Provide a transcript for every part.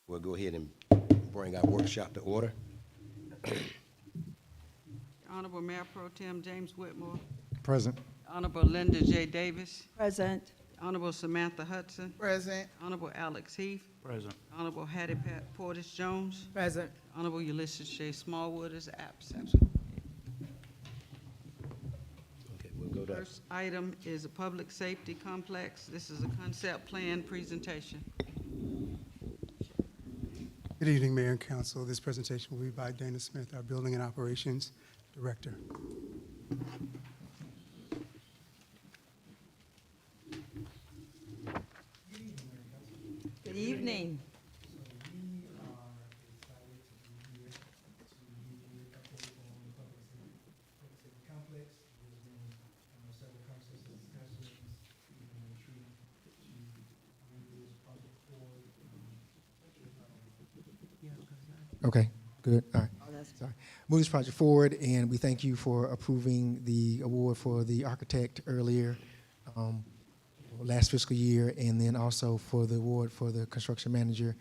We'll go ahead and bring our workshop to order. Honorable Mayor Pro Tem James Whitmore. Present. Honorable Linda J. Davis. Present. Honorable Samantha Hudson. Present. Honorable Alex Heath. Present. Honorable Hattie Pat Portis Jones. Present. Honorable Ulysses J. Smallwood is absent. Okay, we'll go to, First item is a public safety complex. This is a concept plan presentation. Good evening, Mayor and Council. This presentation will be by Dana Smith, our Building and Operations Director. Good evening. Okay, good, all right. Oh, that's Sorry. Move this project forward, and we thank you for approving the award for the architect earlier, last fiscal year, and then also for the award for the construction manager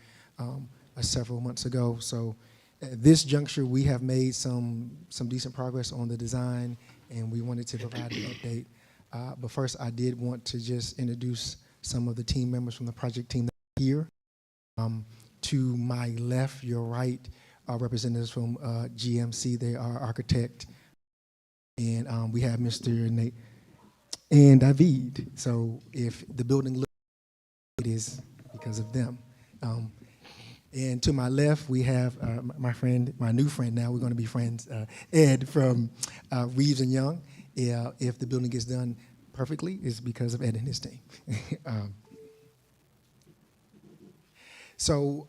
several months ago. So at this juncture, we have made some decent progress on the design, and we wanted to provide an update. But first, I did want to just introduce some of the team members from the project team that are here. To my left, your right, are representatives from GMC. They are architect, and we have Mr. Nate and David. So if the building looks, it is because of them. And to my left, we have my friend, my new friend now, we're going to be friends, Ed from Reeves and Young. If the building gets done perfectly, it's because of Ed and his team. So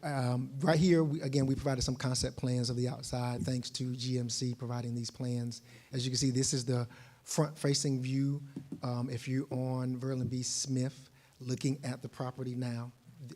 right here, again, we provided some concept plans of the outside, thanks to GMC providing these plans. As you can see, this is the front-facing view. If you're on Verlin B. Smith, looking at the property now,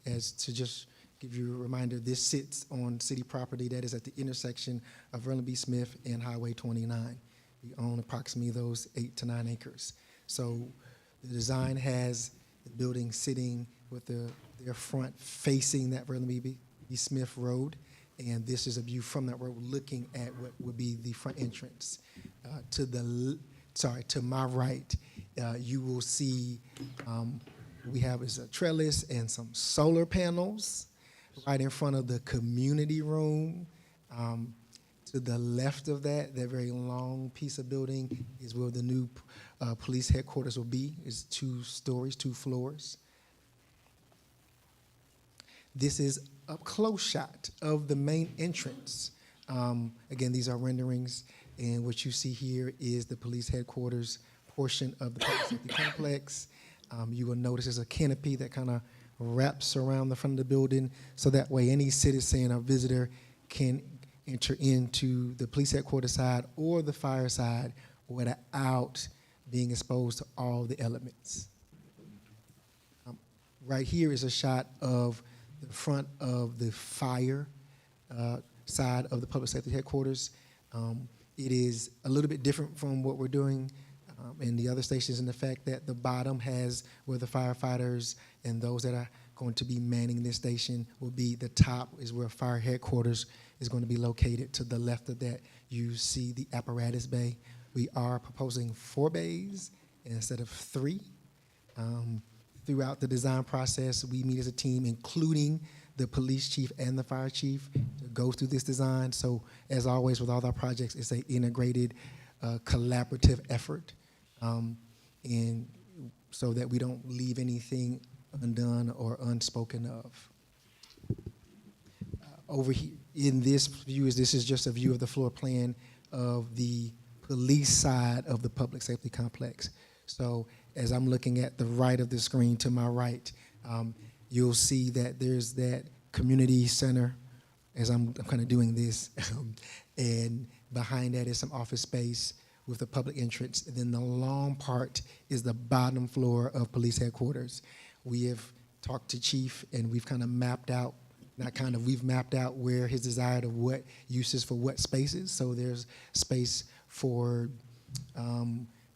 as to just give you a reminder, this sits on city property that is at the intersection of Verlin B. Smith and Highway 29. We own approximately those 8 to 9 acres. So the design has the building sitting with their front facing that Verlin B. Smith Road, and this is a view from that road looking at what would be the front entrance. To my right, you will see we have is a trellis and some solar panels right in front of the community room. To the left of that very long piece of building is where the new police headquarters will be. It's 2 stories, 2 floors. This is a close shot of the main entrance. Again, these are renderings, and what you see here is the police headquarters portion of the public safety complex. You will notice there's a canopy that kind of wraps around the front of the building, so that way any citizen or visitor can enter into the police headquarters side or the fire side without being exposed to all the elements. Right here is a shot of the front of the fire side of the public safety headquarters. It is a little bit different from what we're doing in the other stations in the fact that the bottom has where the firefighters and those that are going to be manning this station will be. The top is where fire headquarters is going to be located. To the left of that, you see the apparatus bay. We are proposing 4 bays instead of 3. Throughout the design process, we meet as a team, including the police chief and the fire chief, to go through this design. So as always with all our projects, it's an integrated, collaborative effort, and so that we don't leave anything undone or unspoken of. Over here in this view, this is just a view of the floor plan of the police side of the public safety complex. So as I'm looking at the right of the screen to my right, you'll see that there's that community center as I'm kind of doing this. And behind that is some office space with a public entrance. And then the long part is the bottom floor of police headquarters. We have talked to Chief, and we've kind of mapped out, we've mapped out where his desire of what uses for what spaces. So there's space for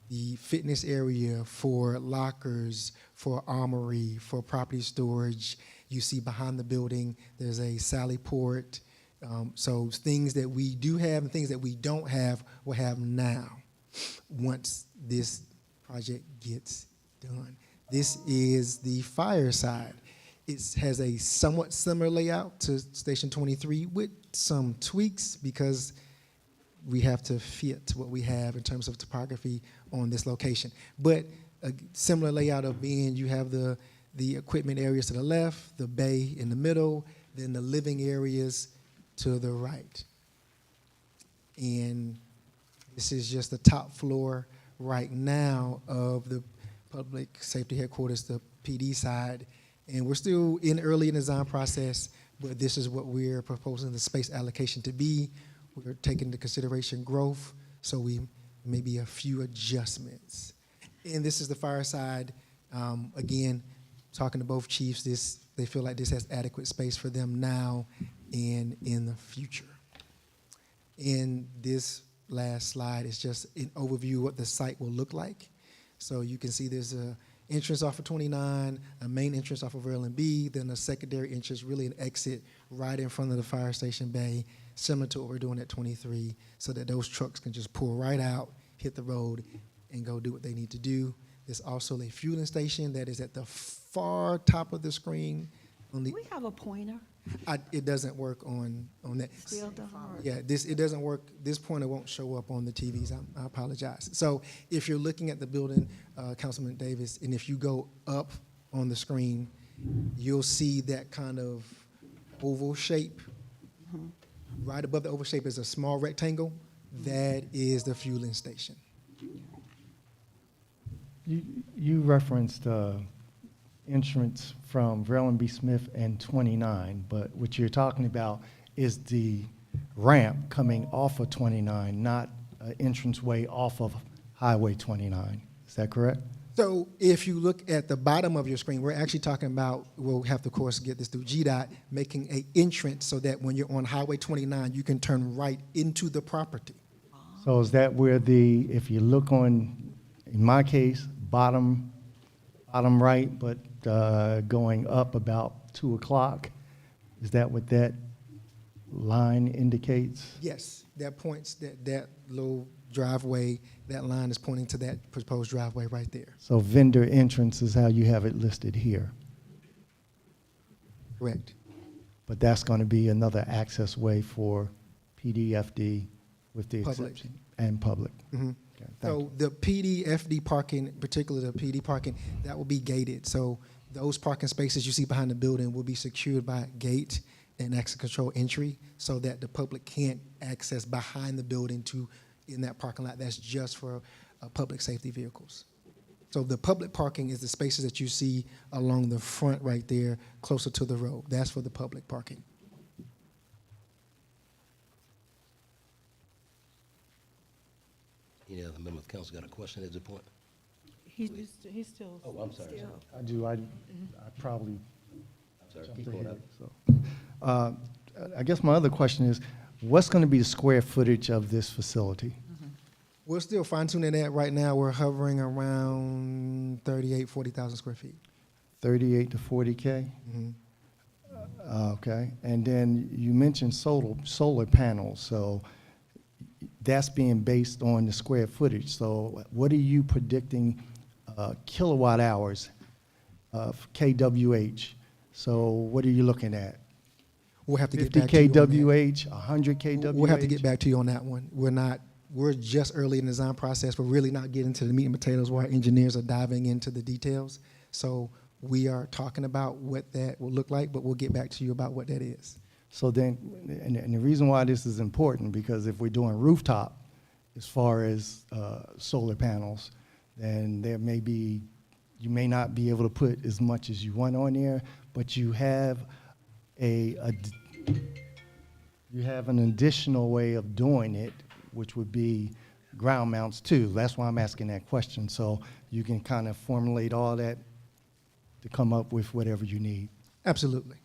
the fitness area, for lockers, for armory, for property storage. You see behind the building, there's a sally port. So things that we do have and things that we don't have, we'll have now once this project gets done. This is the fireside. It has a somewhat similar layout to Station 23 with some tweaks because we have to fit what we have in terms of topography on this location. But a similar layout of being, you have the equipment areas to the left, the bay in the middle, then the living areas to the right. And this is just the top floor right now of the public safety headquarters, the PD side. And we're still early in the design process, but this is what we're proposing the space allocation to be. We're taking into consideration growth, so we maybe a few adjustments. And this is the fireside. Again, talking to both chiefs, they feel like this has adequate space for them now and in the future. And this last slide is just an overview of what the site will look like. So you can see there's a entrance off of 29, a main entrance off of L&B, then a secondary entrance, really an exit right in front of the fire station bay, similar to what we're doing at 23, so that those trucks can just pull right out, hit the road, and go do what they need to do. There's also a fueling station that is at the far top of the screen. On the, We have a pointer. it doesn't work on that. Still doesn't work. Yeah, it doesn't work. This pointer won't show up on the TVs. I apologize. So if you're looking at the building, Councilman Davis, and if you go up on the screen, you'll see that kind of oval shape. Right above the oval shape is a small rectangle. That is the fueling station. You referenced entrance from Verlin B. Smith and 29, but what you're talking about is the ramp coming off of 29, not an entranceway off of Highway 29. Is that correct? So if you look at the bottom of your screen, we're actually talking about, we'll have to, of course, get this through GDOT, making an entrance so that when you're on Highway 29, you can turn right into the property. So is that where if you look on, in my case, bottom right, but going up about 2 o'clock, is that what that line indicates? Yes, that points, that little driveway, that line is pointing to that proposed driveway right there. So vendor entrance is how you have it listed here. Correct. But that's going to be another access way for PDFD with the Public. exception and public. Mm-hmm. Okay, thank you. So the PD/FD parking, particularly the PD parking, that will be gated. So those parking spaces you see behind the building will be secured by a gate and access control entry so that the public can't access behind the building in that parking lot. That's just for public safety vehicles. So the public parking is the spaces that you see along the front right there, closer to the road. That's for the public parking. Any other member of the council got a question at this point? He's still. Oh, I'm sorry. still- I do. I probably I'm sorry. jumped Keep going ahead. up. So, I guess my other question is, what's going to be the square footage of this facility? We're still fine-tuning that right now. We're hovering around 40,000 square feet. 38 to 40K? Okay. And then you mentioned solar panels, so that's being based on the square footage. So what are you predicting kilowatt hours of KWH? So what are you looking at? We'll have to get 50 back to you on that. KWH, 100 KWH? We'll have to get back to you on that one. We're just early in the design process. We're really not getting to the meat and potatoes where our engineers are diving into the details. So we are talking about what that will look like, but we'll get back to you about what that is. So then, and the reason why this is important, because if we're doing rooftop, as far as solar panels, then you may not be able to put as much as you want on there, but you have an additional way of doing it, which would be ground mounts too. That's why I'm asking that question. So you can kind of formulate all that to come up with whatever you need. Absolutely.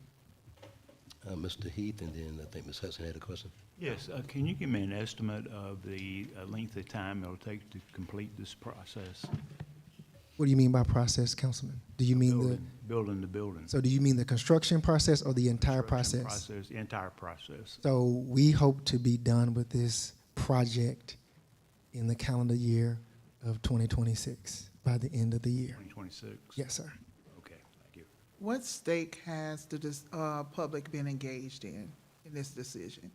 Mr. Heath, and then I think Ms. Hudson had a question. Yes, can you give me an estimate of the length of time it'll take to complete this process? What do you mean by process, Councilman? Do you mean the, Building the building. so do you mean the construction process or the entire Construction process? The entire process. So we hope to be done with this project in the calendar year of 2026, by the end of the year. 2026. Yes, sir. Okay, thank you. What stake has the public been engaged in this decision?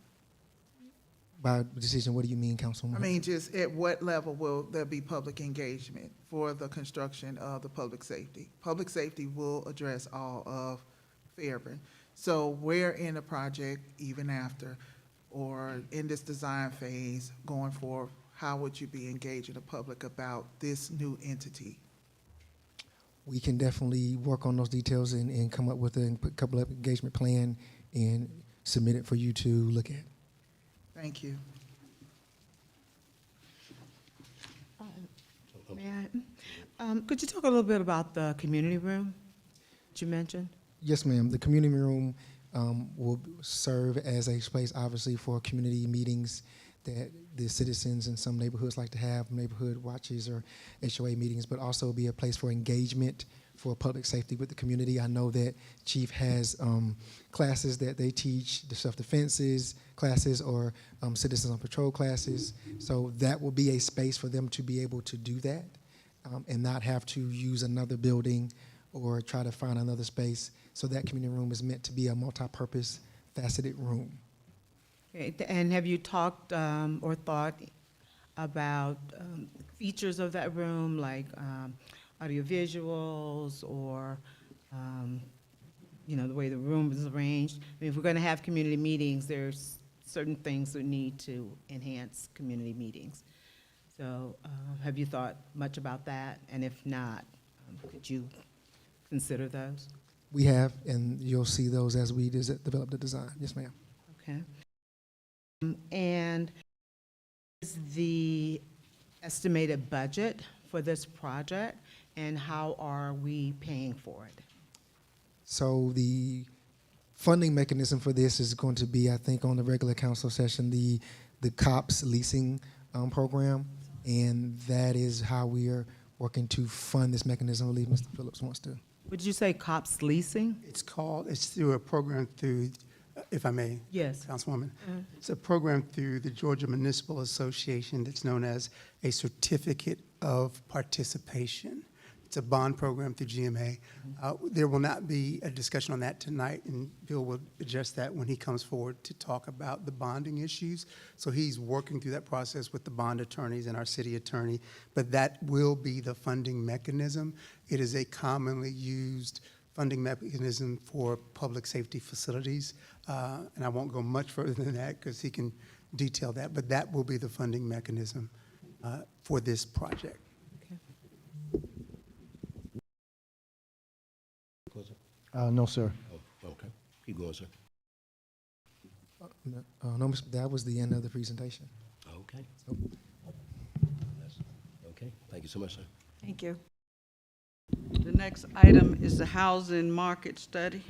By decision, what do you mean, Councilwoman? I mean, just at what level will there be public engagement for the construction of the public safety? Public safety will address all of Fairburn. So where in the project, even after, or in this design phase going forward, how would you be engaging the public about this new entity? We can definitely work on those details and come up with a couple of engagement plan and submit it for you to look at. Thank you. May I? Could you talk a little bit about the community room that you mentioned? Yes, ma'am. The community room will serve as a space, obviously, for community meetings that the citizens in some neighborhoods like to have, neighborhood watches or HOA meetings, but also be a place for engagement for public safety with the community. I know that Chief has classes that they teach, the self-defenses classes or citizens on patrol classes. So that will be a space for them to be able to do that and not have to use another building or try to find another space. So that community room is meant to be a multi-purpose, faceted room. Okay, and have you talked or thought about features of that room, like audio visuals or, you know, the way the room is arranged? I mean, if we're going to have community meetings, there's certain things that need to enhance community meetings. So have you thought much about that? And if not, could you consider those? We have, and you'll see those as we develop the design. Yes, ma'am. Okay. And is the estimated budget for this project, and how are we paying for it? So the funding mechanism for this is going to be, I think, on the regular council session, the COPS leasing program, and that is how we are working to fund this mechanism. I believe Mr. Phillips wants to. Would you say COPS leasing? It's through a program through, if I may, Yes. Councilwoman. It's a program through the Georgia Municipal Association that's known as a Certificate of Participation. It's a bond program through GMA. There will not be a discussion on that tonight, and Bill will address that when he comes forward to talk about the bonding issues. So he's working through that process with the bond attorneys and our city attorney, but that will be the funding mechanism. It is a commonly used funding mechanism for public safety facilities, and I won't go much further than that because he can detail that, but that will be the funding mechanism for this project. No, sir. Oh, okay. Keep going, sir. No, that was the end of the presentation. Okay. So, Okay. Thank you so much, sir. Thank you. The next item is the housing market study.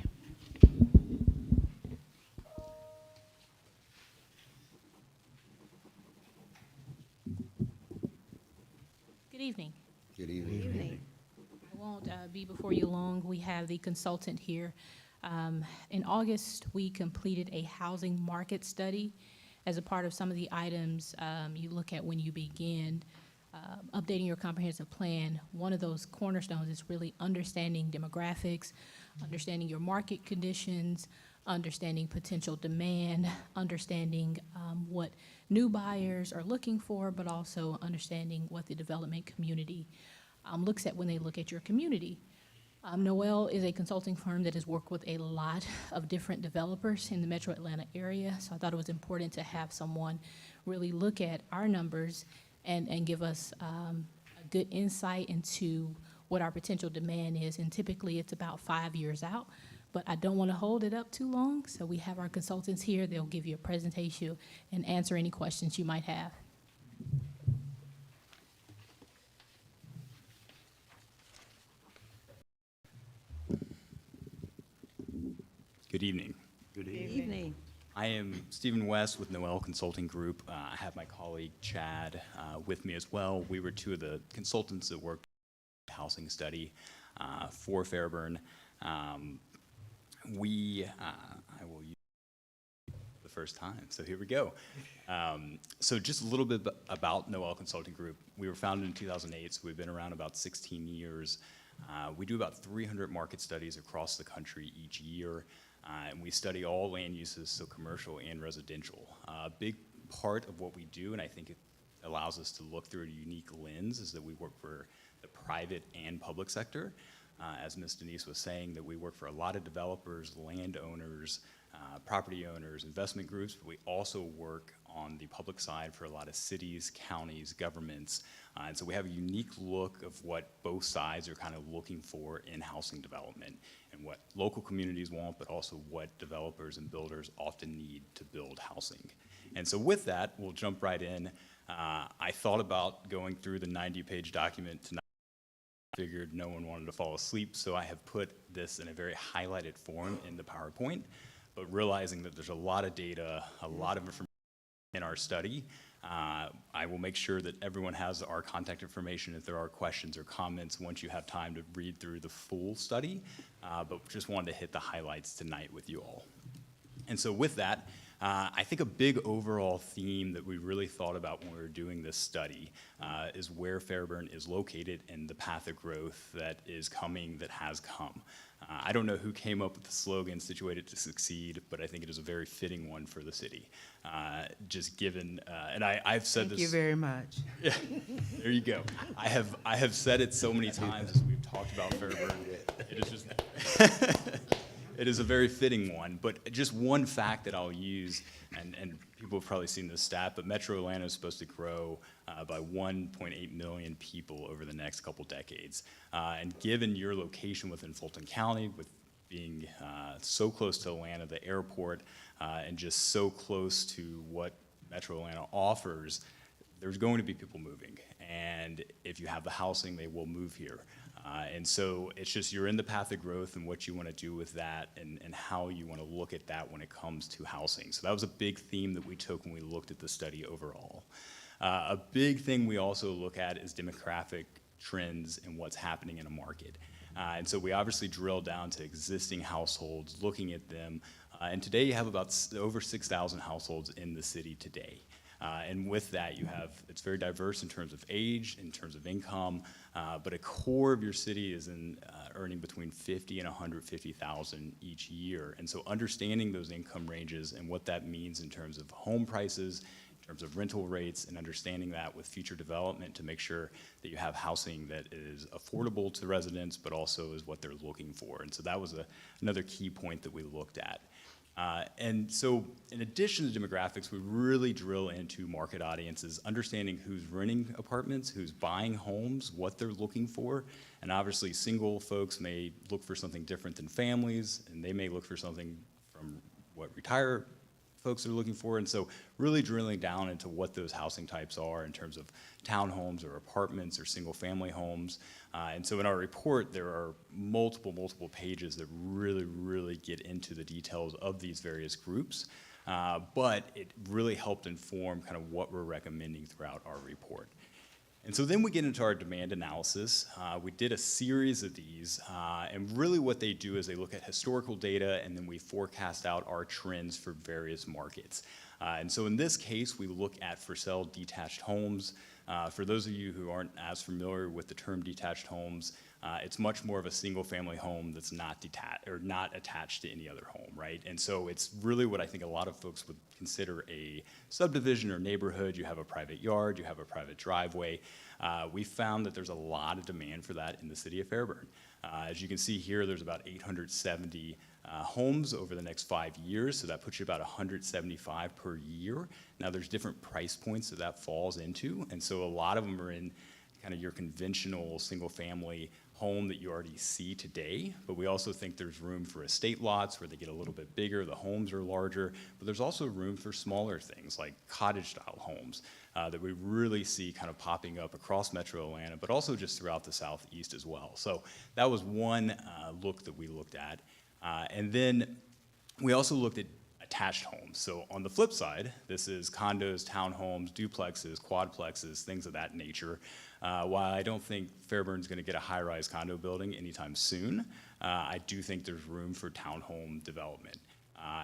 Good evening. Good evening. I won't be before you long. We have the consultant here. In August, we completed a housing market study as a part of some of the items you look at when you begin updating your comprehensive plan. One of those cornerstones is really understanding demographics, understanding your market conditions, understanding potential demand, understanding what new buyers are looking for, but also understanding what the development community looks at when they look at your community. Noel is a consulting firm that has worked with a lot of different developers in the metro Atlanta area, so I thought it was important to have someone really look at our numbers and give us a good insight into what our potential demand is. And typically it's about 5 years out, but I don't want to hold it up too long, so we have our consultants here. They'll give you a presentation and answer any questions you might have. Good evening. Good Good evening. evening. I am Stephen West with Noel Consulting Group. I have my colleague Chad with me as well. We were two of the consultants that worked housing study for Fairburn. I will use the first time, so here we go. So just a little bit about Noel Consulting Group. We were founded in 2008, so we've been around about 16 years. We do about 300 market studies across the country each year, and we study all land uses, so commercial and residential. A big part of what we do, and I think it allows us to look through a unique lens, is that we work for the private and public sector. As Ms. Denise was saying, that we work for a lot of developers, landowners, property owners, investment groups, but we also work on the public side for a lot of cities, counties, governments. And so we have a unique look of what both sides are kind of looking for in housing development and what local communities want, but also what developers and builders often need to build housing. And so with that, we'll jump right in. I thought about going through the 90-page document tonight. Figured no one wanted to fall asleep, so I have put this in a very highlighted form in the PowerPoint, but realizing that there's a lot of data, a lot of information in our study, I will make sure that everyone has our contact information if there are questions or comments once you have time to read through the full study, but just wanted to hit the highlights tonight with you all. And so with that, I think a big overall theme that we really thought about when we were doing this study is where Fairburn is located and the path of growth that is coming, that has come. I don't know who came up with the slogan, "Situated to Succeed," but I think it is a very fitting one for the city. Just given, and I've said this. Thank you very much. Yeah, there you go. I have said it so many times as we've talked about Fairburn. It is just, it is a very fitting one. But just one fact that I'll use, and people have probably seen this stat, but Metro Atlanta is supposed to grow by 1.8 million people over the next couple decades. And given your location within Fulton County, with being so close to Atlanta, the airport, and just so close to what Metro Atlanta offers, there's going to be people moving. And if you have the housing, they will move here. And so it's just, you're in the path of growth and what you want to do with that and how you want to look at that when it comes to housing. So that was a big theme that we took when we looked at the study overall. A big thing we also look at is demographic trends and what's happening in a market. And so we obviously drill down to existing households, looking at them. And today you have about over 6,000 households in the city today. And with that, you have, it's very diverse in terms of age, in terms of income, but a core of your city is earning between $50,000 and $150,000 each year. And so understanding those income ranges and what that means in terms of home prices, in terms of rental rates, and understanding that with future development to make sure that you have housing that is affordable to residents, but also is what they're looking for. And so that was another key point that we looked at. And so in addition to demographics, we really drill into market audiences, understanding who's renting apartments, who's buying homes, what they're looking for. And obviously single folks may look for something different than families, and they may look for something from what retired folks are looking for. And so really drilling down into what those housing types are in terms of townhomes or apartments or single family homes. And so in our report, there are multiple pages that really get into the details of these various groups. But it really helped inform kind of what we're recommending throughout our report. And so then we get into our demand analysis. We did a series of these, and really what they do is they look at historical data, and then we forecast out our trends for various markets. And so in this case, we look at for sale detached homes. For those of you who aren't as familiar with the term detached homes, it's much more of a single family home that's not detached or not attached to any other home, right? And so it's really what I think a lot of folks would consider a subdivision or neighborhood. You have a private yard, you have a private driveway. We found that there's a lot of demand for that in the city of Fairburn. As you can see here, there's about 870 homes over the next 5 years, so that puts you about 175 per year. Now there's different price points that falls into, and so a lot of them are in kind of your conventional single family home that you already see today, but we also think there's room for estate lots where they get a little bit bigger, the homes are larger, but there's also room for smaller things like cottage style homes that we really see kind of popping up across Metro Atlanta, but also just throughout the Southeast as well. So that was one look that we looked at. And then we also looked at attached homes. So on the flip side, this is condos, townhomes, duplexes, quadplexes, things of that nature. While I don't think Fairburn's going to get a high-rise condo building anytime soon, I do think there's room for townhome development.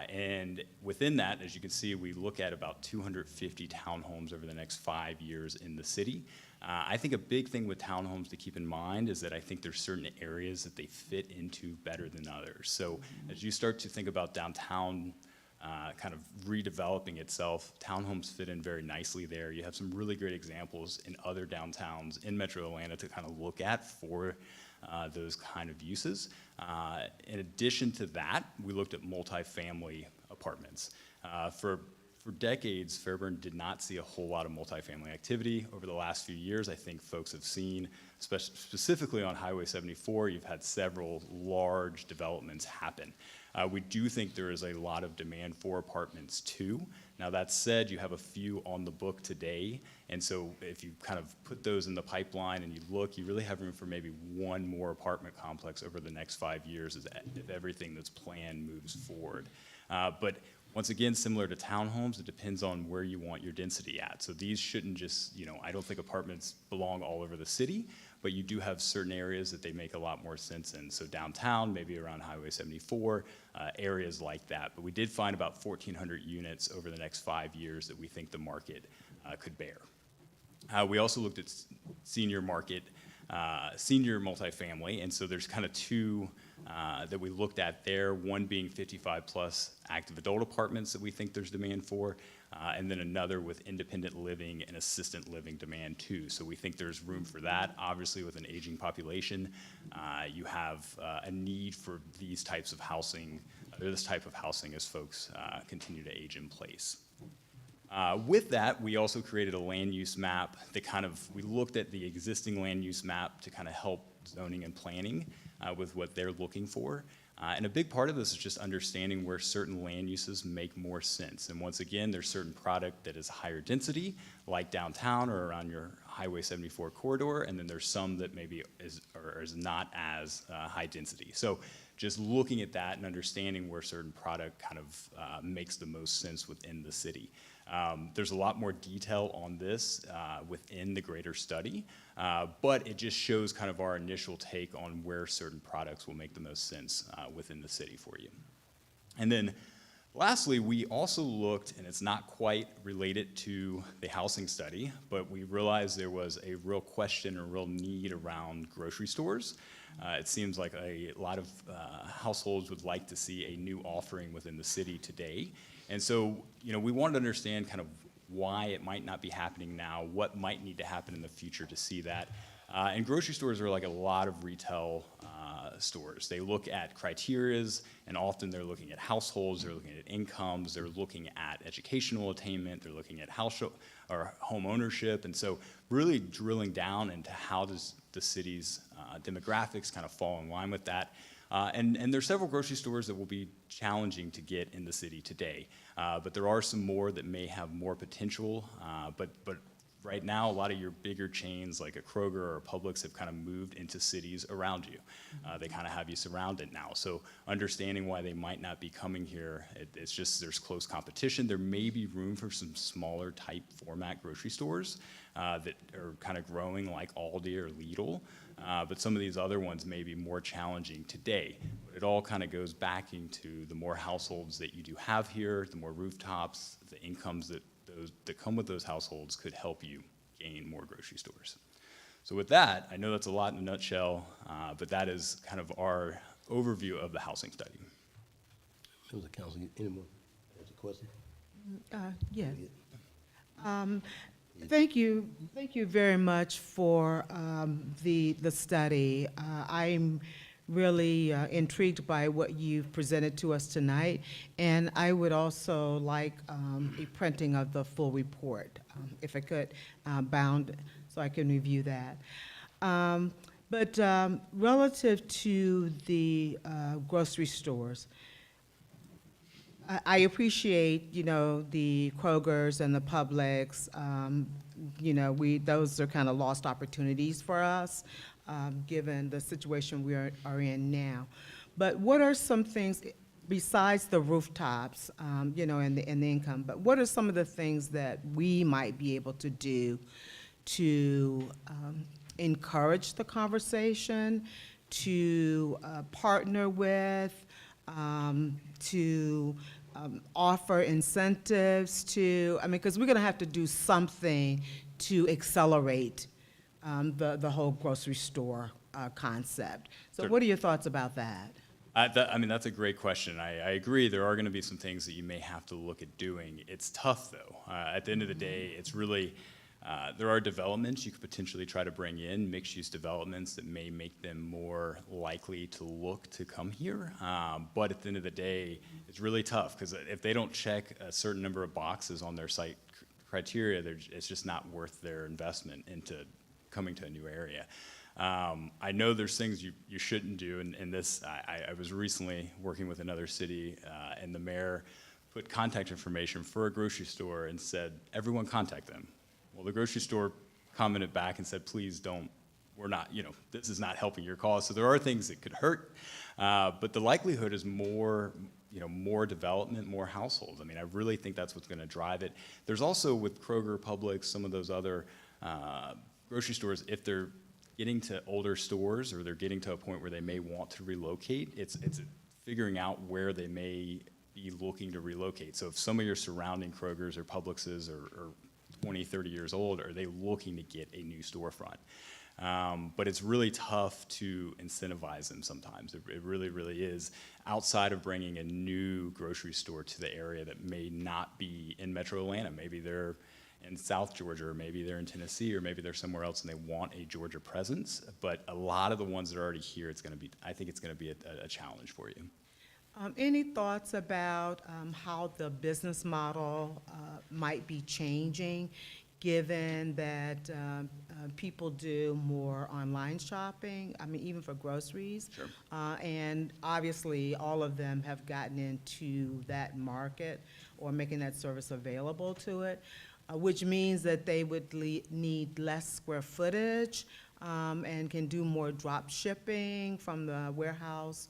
And within that, as you can see, we look at about 250 townhomes over the next 5 years in the city. I think a big thing with townhomes to keep in mind is that I think there's certain areas that they fit into better than others. So as you start to think about downtown kind of redeveloping itself, townhomes fit in very nicely there. You have some really great examples in other downtowns in Metro Atlanta to kind of look at for those kind of uses. In addition to that, we looked at multifamily apartments. For decades, Fairburn did not see a whole lot of multifamily activity. Over the last few years, I think folks have seen, specifically on Highway 74, you've had several large developments happen. We do think there is a lot of demand for apartments too. Now that said, you have a few on the book today, and so if you kind of put those in the pipeline and you look, you really have room for maybe one more apartment complex over the next 5 years if everything that's planned moves forward. But once again, similar to townhomes, it depends on where you want your density at. So these shouldn't just, I don't think apartments belong all over the city, but you do have certain areas that they make a lot more sense in. So downtown, maybe around Highway 74, areas like that. But we did find about 1,400 units over the next 5 years that we think the market could bear. We also looked at senior multifamily, and so there's kind of two that we looked at there, one being 55-plus active adult apartments that we think there's demand for, and then another with independent living and assistant living demand too. So we think there's room for that. Obviously, with an aging population, you have a need for these types of housing, this type of housing as folks continue to age in place. With that, we also created a land use map that we looked at the existing land use map to kind of help zoning and planning with what they're looking for. And a big part of this is just understanding where certain land uses make more sense. And once again, there's certain product that is higher density, like downtown or around your Highway 74 corridor, and then there's some that maybe is not as high density. So just looking at that and understanding where certain product kind of makes the most sense within the city. There's a lot more detail on this within the greater study, but it just shows kind of our initial take on where certain products will make the most sense within the city for you. And then lastly, we also looked, and it's not quite related to the housing study, but we realized there was a real question, a real need around grocery stores. It seems like a lot of households would like to see a new offering within the city today. And so, we wanted to understand kind of why it might not be happening now, what might need to happen in the future to see that. And grocery stores are like a lot of retail stores. They look at criterias, and often they're looking at households, they're looking at incomes, they're looking at educational attainment, they're looking at home ownership. And so really drilling down into how does the city's demographics kind of fall in line with that. And there's several grocery stores that will be challenging to get in the city today. But there are some more that may have more potential. But right now, a lot of your bigger chains like a Kroger or a Publix have kind of moved into cities around you. They kind of have you surrounded now. So understanding why they might not be coming here, it's just there's close competition. There may be room for some smaller type format grocery stores that are kind of growing like Aldi or Lidl. But some of these other ones may be more challenging today. But it all kind of goes back into the more households that you do have here, the more rooftops, the incomes that come with those households could help you gain more grocery stores. So with that, I know that's a lot in a nutshell, but that is kind of our overview of the housing study. Members of council, anyone has a question? Yes. Thank you very much for the study. I'm really intrigued by what you've presented to us tonight, and I would also like a printing of the full report, if I could, bound, so I can review that. But relative to the grocery stores, I appreciate, the Krogers and the Publix. Those are kind of lost opportunities for us, given the situation we are in now. But what are some things besides the rooftops, you know, and the income, but what are some of the things that we might be able to do to encourage the conversation, to partner with, to offer incentives to, I mean, because we're going to have to do something to accelerate the whole grocery store concept. So what are your thoughts about that? I mean, that's a great question. I agree. There are going to be some things that you may have to look at doing. It's tough, though. At the end of the day, it's really, there are developments you could potentially try to bring in, mixed-use developments that may make them more likely to look to come here. But at the end of the day, it's really tough, because if they don't check a certain number of boxes on their site criteria, it's just not worth their investment into coming to a new area. I know there's things you shouldn't do, and this, I was recently working with another city, and the mayor put contact information for a grocery store and said, everyone contact them. Well, the grocery store commented back and said, please don't, we're not, you know, this is not helping your cause. So there are things that could hurt, but the likelihood is more, you know, more development, more households. I mean, I really think that's what's gonna drive it. There's also with Kroger, Publix, some of those other grocery stores, if they're getting to older stores or they're getting to a point where they may want to relocate, it's figuring out where they may be looking to relocate. So if some of your surrounding Krogers or Publixes are 20, 30 years old, are they looking to get a new storefront? But it's really tough to incentivize them sometimes. It really, really is. Outside of bringing a new grocery store to the area that may not be in Metro Atlanta, maybe they're in South Georgia, or maybe they're in Tennessee, or maybe they're somewhere else and they want a Georgia presence. But a lot of the ones that are already here, I think it's gonna be a challenge for you. Any thoughts about how the business model might be changing, given that people do more online shopping, I mean, even for groceries? Sure. And obviously, all of them have gotten into that market or making that service available to it, which means that they would need less square footage and can do more drop shipping from the warehouse.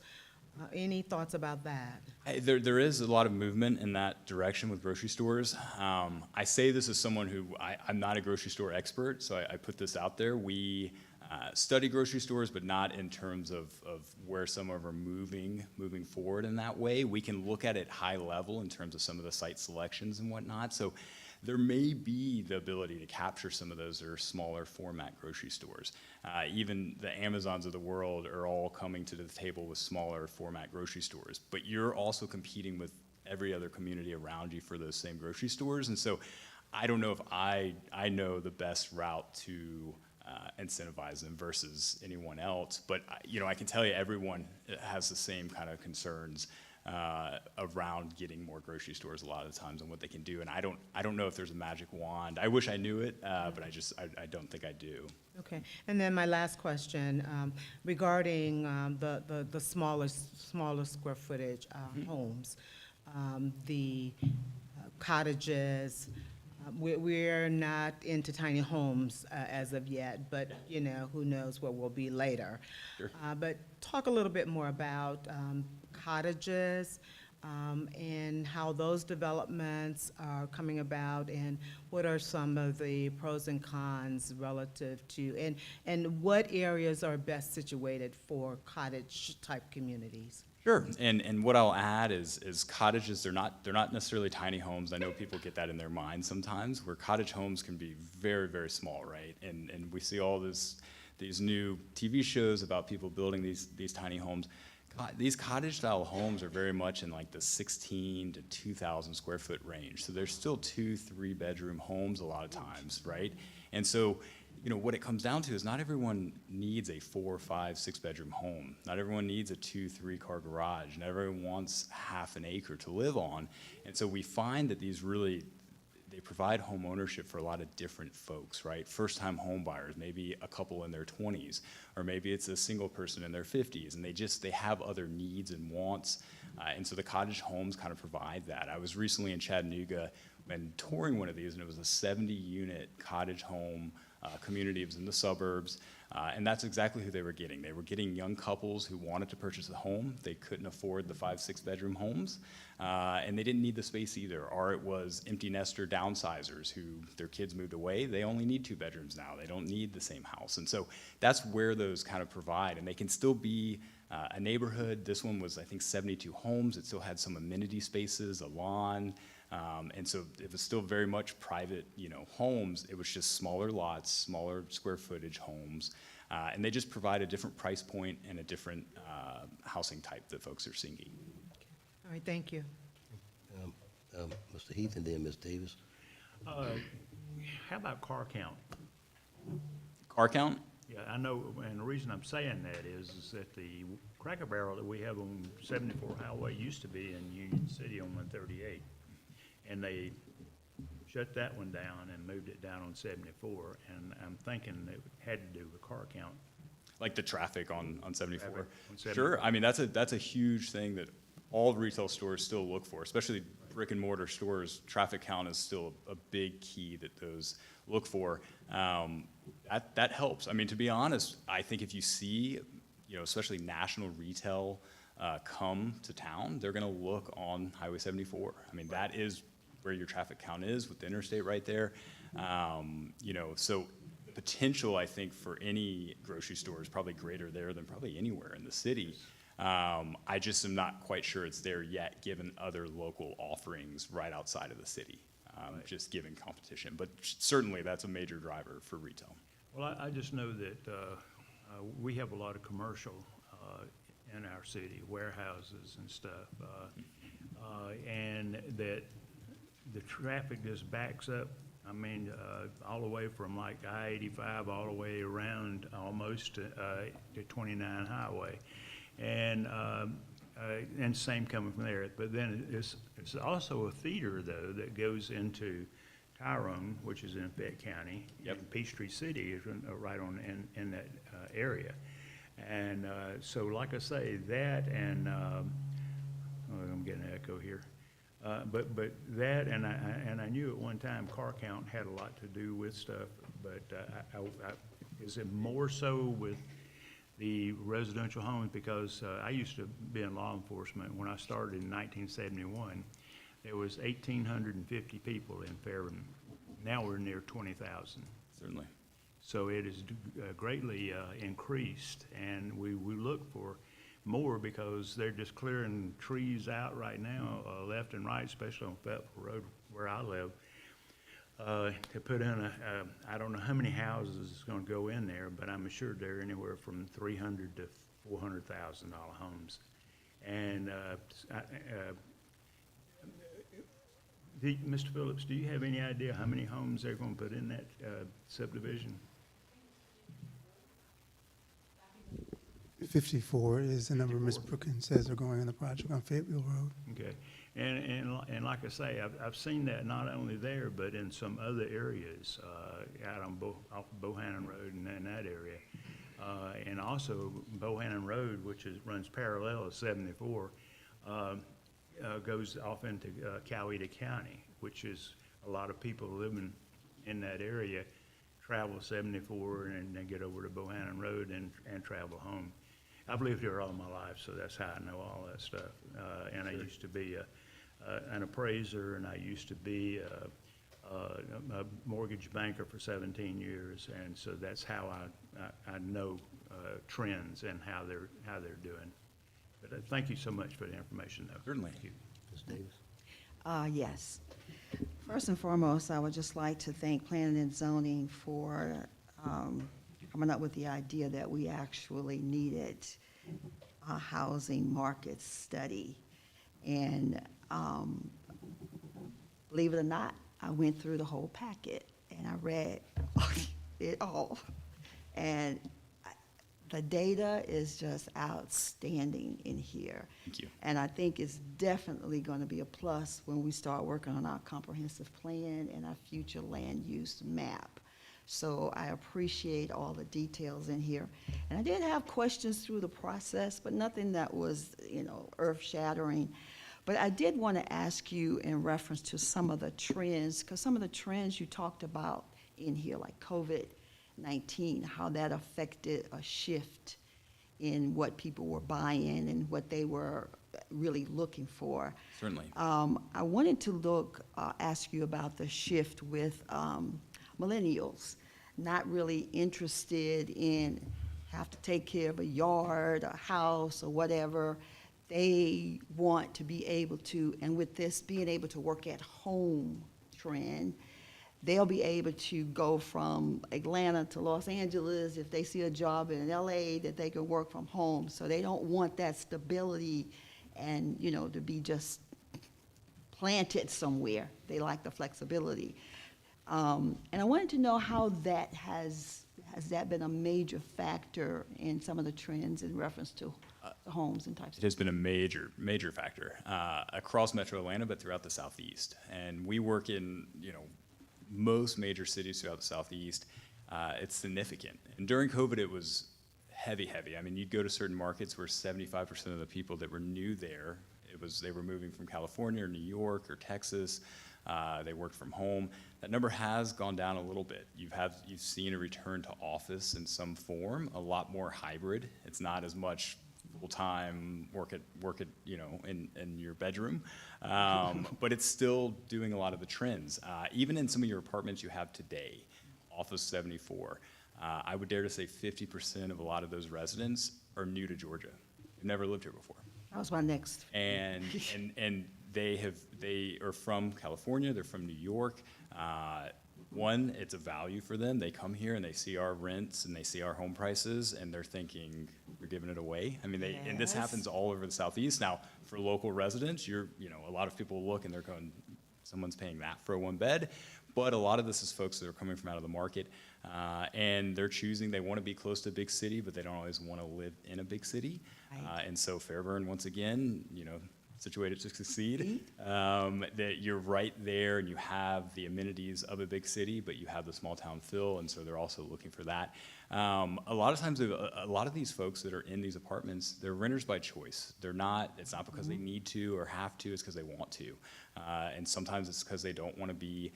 Any thoughts about that? There is a lot of movement in that direction with grocery stores. I say this as someone who, I'm not a grocery store expert, so I put this out there. We study grocery stores, but not in terms of where some of them are moving forward in that way. We can look at it high level in terms of some of the site selections and whatnot. So there may be the ability to capture some of those that are smaller format grocery stores. Even the Amazons of the world are all coming to the table with smaller format grocery stores. But you're also competing with every other community around you for those same grocery stores. And so I don't know if I know the best route to incentivize them versus anyone else. But you know, I can tell you everyone has the same kind of concerns around getting more grocery stores a lot of the times and what they can do. And I don't know if there's a magic wand. I wish I knew it, but I don't think I do. Okay, and then my last question regarding the smaller square footage homes, the cottages. We're not into tiny homes as of yet, but you know, who knows what will be later. Sure. But talk a little bit more about cottages and how those developments are coming about, and what are some of the pros and cons relative to, and what areas are best situated for cottage-type communities? Sure, and what I'll add is cottages, they're not necessarily tiny homes. I know people get that in their mind sometimes, where cottage homes can be very, very small, right? And we see all these new TV shows about people building these tiny homes. These cottage-style homes are very much in like the 16 to 2,000 square foot range. So they're still 2-3 bedroom homes a lot of times, right? And so, you know, what it comes down to is not everyone needs a 4, 5, 6 bedroom home. Not everyone needs a 2-3 car garage. Not everyone wants half an acre to live on. And so we find that these really, they provide home ownership for a lot of different folks, right? First-time home buyers, maybe a couple in their 20s, or maybe it's a single person in their 50s, and they have other needs and wants, and so the cottage homes kind of provide that. I was recently in Chattanooga and touring one of these, and it was a 70-unit cottage home communities in the suburbs. And that's exactly who they were getting. They were getting young couples who wanted to purchase a home. They couldn't afford the 5-6 bedroom homes, and they didn't need the space either. Or it was empty nester downsizers who their kids moved away. They only need 2 bedrooms now. They don't need the same house. And so that's where those kind of provide. And they can still be a neighborhood. This one was, I think, 72 homes. It still had some amenity spaces, a lawn. And so it was still very much private, homes. It was just smaller lots, smaller square footage homes. And they just provide a different price point and a different housing type that folks are seeking. All right, thank you. Mr. Heath and then Ms. Davis. How about car count? Car count? Yeah, I know, and the reason I'm saying that is that the Cracker Barrel that we have on 74 Highway used to be in Union City on 138. And they shut that one down and moved it down on 74, and I'm thinking it had to do with car count. Like the traffic on 74? Traffic on 74. Sure, I mean, that's a huge thing that all retail stores still look for, especially brick and mortar stores. Traffic count is still a big key that those look for. That helps. I mean, to be honest, I think if you see, especially national retail come to town, they're gonna look on Highway 74. I mean, that is where your traffic count is with the interstate right there. So the potential, I think, for any grocery store is probably greater there than probably anywhere in the city. I just am not quite sure it's there yet, given other local offerings right outside of the city, just given competition. But certainly that's a major driver for retail. Well, I just know that we have a lot of commercial in our city, warehouses and stuff, and that the traffic just backs up. I mean, all the way from like I-85 all the way around almost to 29 Highway, and same coming from there. But then it's also a feeder though that goes into Tyrone, which is in Fayette County. Yep. And Peachtree City is right on in that area, and so like I say, that and I'm getting an echo here. But that, and I knew at one time car count had a lot to do with stuff, but is it more so with the residential homes? Because I used to be in law enforcement. When I started in 1971, there was 1,850 people in Fairburn. Now we're near 20,000. Certainly. So it is greatly increased, and we look for more because they're just clearing trees out right now, left and right, especially on Fayetteville Road where I live, to put in I don't know how many houses is going to go in there, but I'm sure they're anywhere from $300,000 to $400,000 homes. And Mr. Phillips, do you have any idea how many homes they're going to put in that subdivision? 54 is the number Ms. Brookins says are going in the project on Fayetteville Road. Okay, and like I say, I've seen that not only there, but in some other areas, out on off Bohannon Road and in that area. And also Bohannon Road, which runs parallel to 74, goes off into Coweta County, which is a lot of people living in that area travel 74 and then get over to Bohannon Road and travel home. I've lived here all my life, so that's how I know all that stuff. And I used to be an appraiser, and I used to be a mortgage banker for 17 years, and so that's how I know trends and how they're doing. But thank you so much for the information, though. Certainly. Thank you. Ms. Davis. Yes. First and foremost, I would just like to thank Planning and Zoning for coming up with the idea that we actually needed a housing market study. And believe it or not, I went through the whole packet and I read it all. And the data is just outstanding in here. Thank you. And I think it's definitely going to be a plus when we start working on our comprehensive plan and our future land use map. So I appreciate all the details in here. And I did have questions through the process, but nothing that was, earth-shattering. But I did want to ask you in reference to some of the trends, because some of the trends you talked about in here, like COVID, 19, how that affected a shift in what people were buying and what they were really looking for. Certainly. I wanted to ask you about the shift with millennials, not really interested in have to take care of a yard, a house, or whatever. They want to be able to, and with this being able to work at home trend, they'll be able to go from Atlanta to Los Angeles if they see a job in LA that they can work from home. So they don't want that stability and, you know, to be just planted somewhere. They like the flexibility. And I wanted to know how that has that been a major factor in some of the trends in reference to the homes and types It has been a major factor across Metro Atlanta, but throughout the Southeast. And we work in, you know, most major cities throughout the Southeast. It's significant. And during COVID, it was heavy. I mean, you'd go to certain markets where 75% of the people that were new there, they were moving from California or New York or Texas. They worked from home. That number has gone down a little bit. You've seen a return to office in some form, a lot more hybrid. It's not as much full-time work at you know, in your bedroom, but it's still doing a lot of the trends. Even in some of your apartments you have today, Office 74, I would dare to say 50% of a lot of those residents are new to Georgia. They've never lived here before. That was my next. And they are from California, they're from New York. One, it's a value for them. They come here and they see our rents and they see our home prices and they're thinking we're giving it away. I mean, and this happens all over the Southeast. Now, for local residents, you know, a lot of people look and they're going, someone's paying that for a one bed. But a lot of this is folks that are coming from out of the market, and they're choosing, they want to be close to a big city, but they don't always want to live in a big city. Right. And so Fairburn, once again, you know, situated to succeed, that you're right there and you have the amenities of a big city, but you have the small town feel, and so they're also looking for that. A lot of times, a lot of these folks that are in these apartments, they're renters by choice. They're not, it's not because they need to or have to, it's because they want to. And sometimes it's because they don't want to be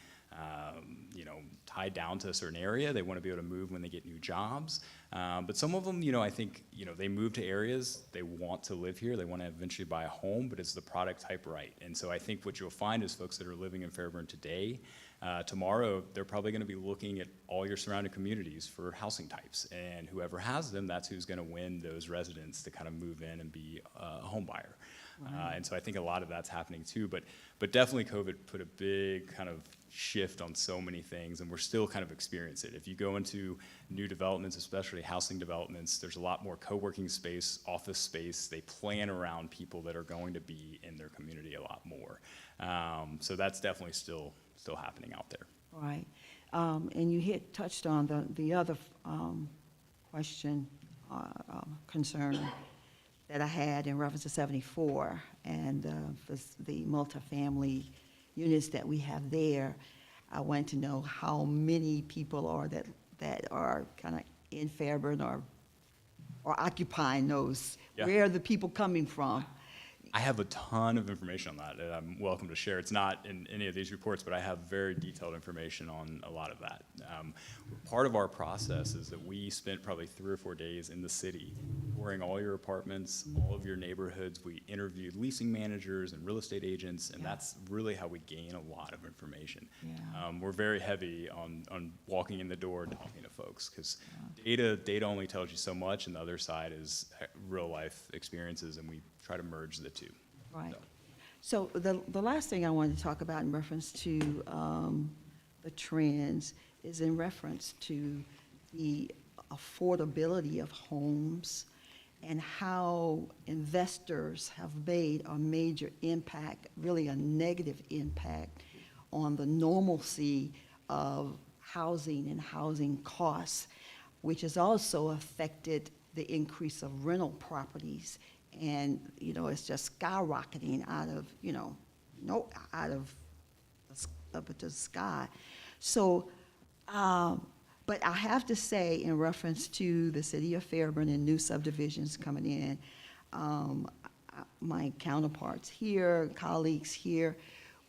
you know, tied down to a certain area. They want to be able to move when they get new jobs. But some of them, you know, I think, you know, they move to areas, they want to live here, they want to eventually buy a home, but it's the product type right. And so I think what you'll find is folks that are living in Fairburn today, tomorrow, they're probably going to be looking at all your surrounding communities for housing types. And whoever has them, that's who's going to win those residents to kind of move in and be a home buyer. And so I think a lot of that's happening too, but definitely COVID put a big kind of shift on so many things, and we're still kind of experiencing it. If you go into new developments, especially housing developments, there's a lot more co-working space, office space. They plan around people that are going to be in their community a lot more. So that's definitely still happening out there. Right. And you touched on the other question, concern that I had in reference to 74 and the multifamily units that we have there. I want to know how many people are that are kind of in Fairburn or occupying those. Yeah. Where are the people coming from? I have a ton of information on that I'm welcome to share. It's not in any of these reports, but I have very detailed information on a lot of that. Part of our process is that we spent probably 3 or 4 days in the city, touring all your apartments, all of your neighborhoods. We interviewed leasing managers and real estate agents, and that's really how we gain a lot of information. Yeah. We're very heavy on walking in the door and talking to folks, because data only tells you so much, and the other side is real life experiences, and we try to merge the two. Right. So the last thing I wanted to talk about in reference to the trends is in reference to the affordability of homes and how investors have made a major impact, really a negative impact on the normalcy of housing and housing costs, which has also affected the increase of rental properties. And, you know, it's just skyrocketing out of, you know, out of up into the sky. So, but I have to say, in reference to the city of Fairburn and new subdivisions coming in, my counterparts here, colleagues here,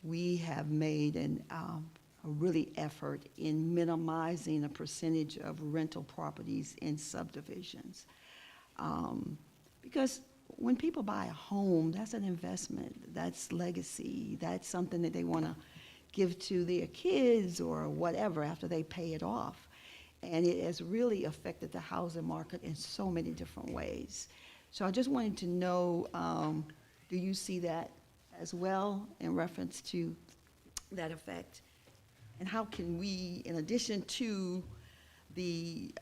we have made a really effort in minimizing the percentage of rental properties in subdivisions. Because when people buy a home, that's an investment, that's legacy, that's something that they want to give to their kids or whatever after they pay it off. And it has really affected the housing market in so many different ways. So I just wanted to know, do you see that as well in reference to that effect? And how can we, in addition to the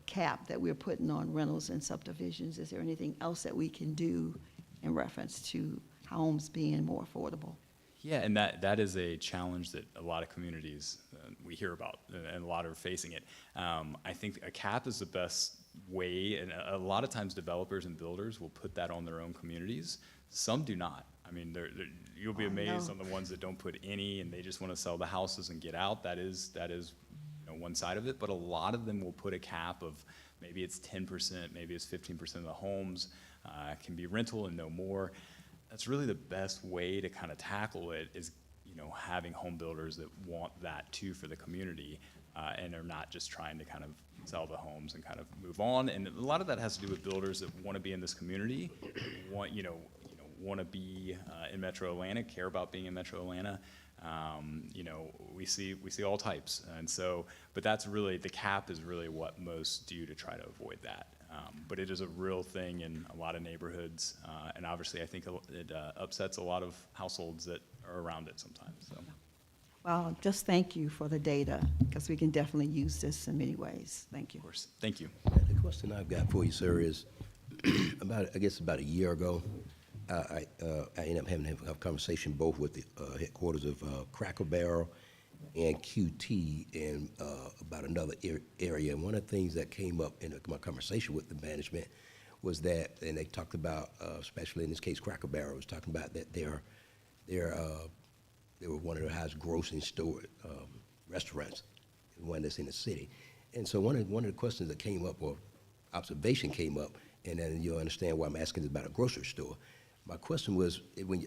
cap that we're putting on rentals and subdivisions, is there anything else that we can do in reference to homes being more affordable? Yeah, and that is a challenge that a lot of communities we hear about, and a lot are facing it. I think a cap is the best way, and a lot of times developers and builders will put that on their own communities. Some do not. I mean, you'll be amazed on the ones that don't put any, and they just want to sell the houses and get out. That is one side of it. But a lot of them will put a cap of maybe it's 10%, maybe it's 15% of the homes can be rental and no more. That's really the best way to kind of tackle it, is having home builders that want that too for the community, and are not just trying to kind of sell the homes and kind of move on. And a lot of that has to do with builders that want to be in this community, want to be in Metro Atlanta, care about being in Metro Atlanta. We see all types, and so, but that's really, the cap is really what most do to try to avoid that. But it is a real thing in a lot of neighborhoods, and obviously I think it upsets a lot of households that are around it sometimes. So. Well, just thank you for the data, because we can definitely use this in many ways. Thank you. Of course, thank you. The question I've got for you, sir, is about a year ago, I ended up having a conversation both with the headquarters of Cracker Barrel and QT and about another area. And one of the things that came up in my conversation with the management was that, and they talked about, especially in this case, Cracker Barrel was talking about that they were one of the highest grossing restaurants, one that's in the city. And so one of the questions that came up, or observation came up, and then you'll understand why I'm asking about a grocery store. My question was,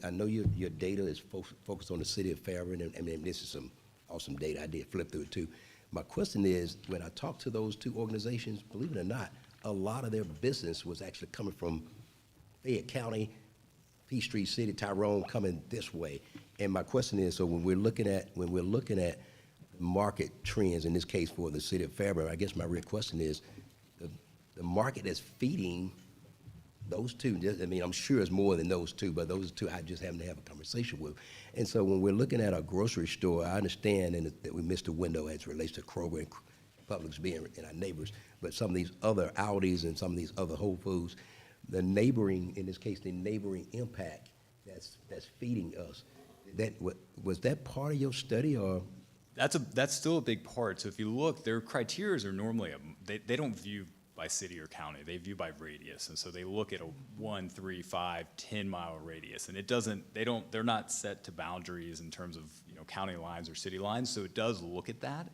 I know your data is focused on the city of Fairburn, and I mean, this is some awesome data. I did flip through it too. My question is, when I talked to those two organizations, believe it or not, a lot of their business was actually coming from Fayette County, Peachtree City, Tyrone, coming this way. And my question is, so when we're looking at market trends, in this case for the city of Fairburn, I guess my real question is, the market that's feeding those two, I mean, I'm sure it's more than those two, but those two I just happen to have a conversation with. And so when we're looking at a grocery store, I understand that we missed a window as it relates to Kroger and Publix being in our neighbors, but some of these other Aldis and some of these other Whole Foods, the neighboring, in this case, the neighboring impact that's feeding us, was that part of your study, or? That's still a big part. So if you look, their criteria are normally, they don't view by city or county, they view by radius. And so they look at a 1, 3, 5, 10-mile radius. And they're not set to boundaries in terms of county lines or city lines. So it does look at that.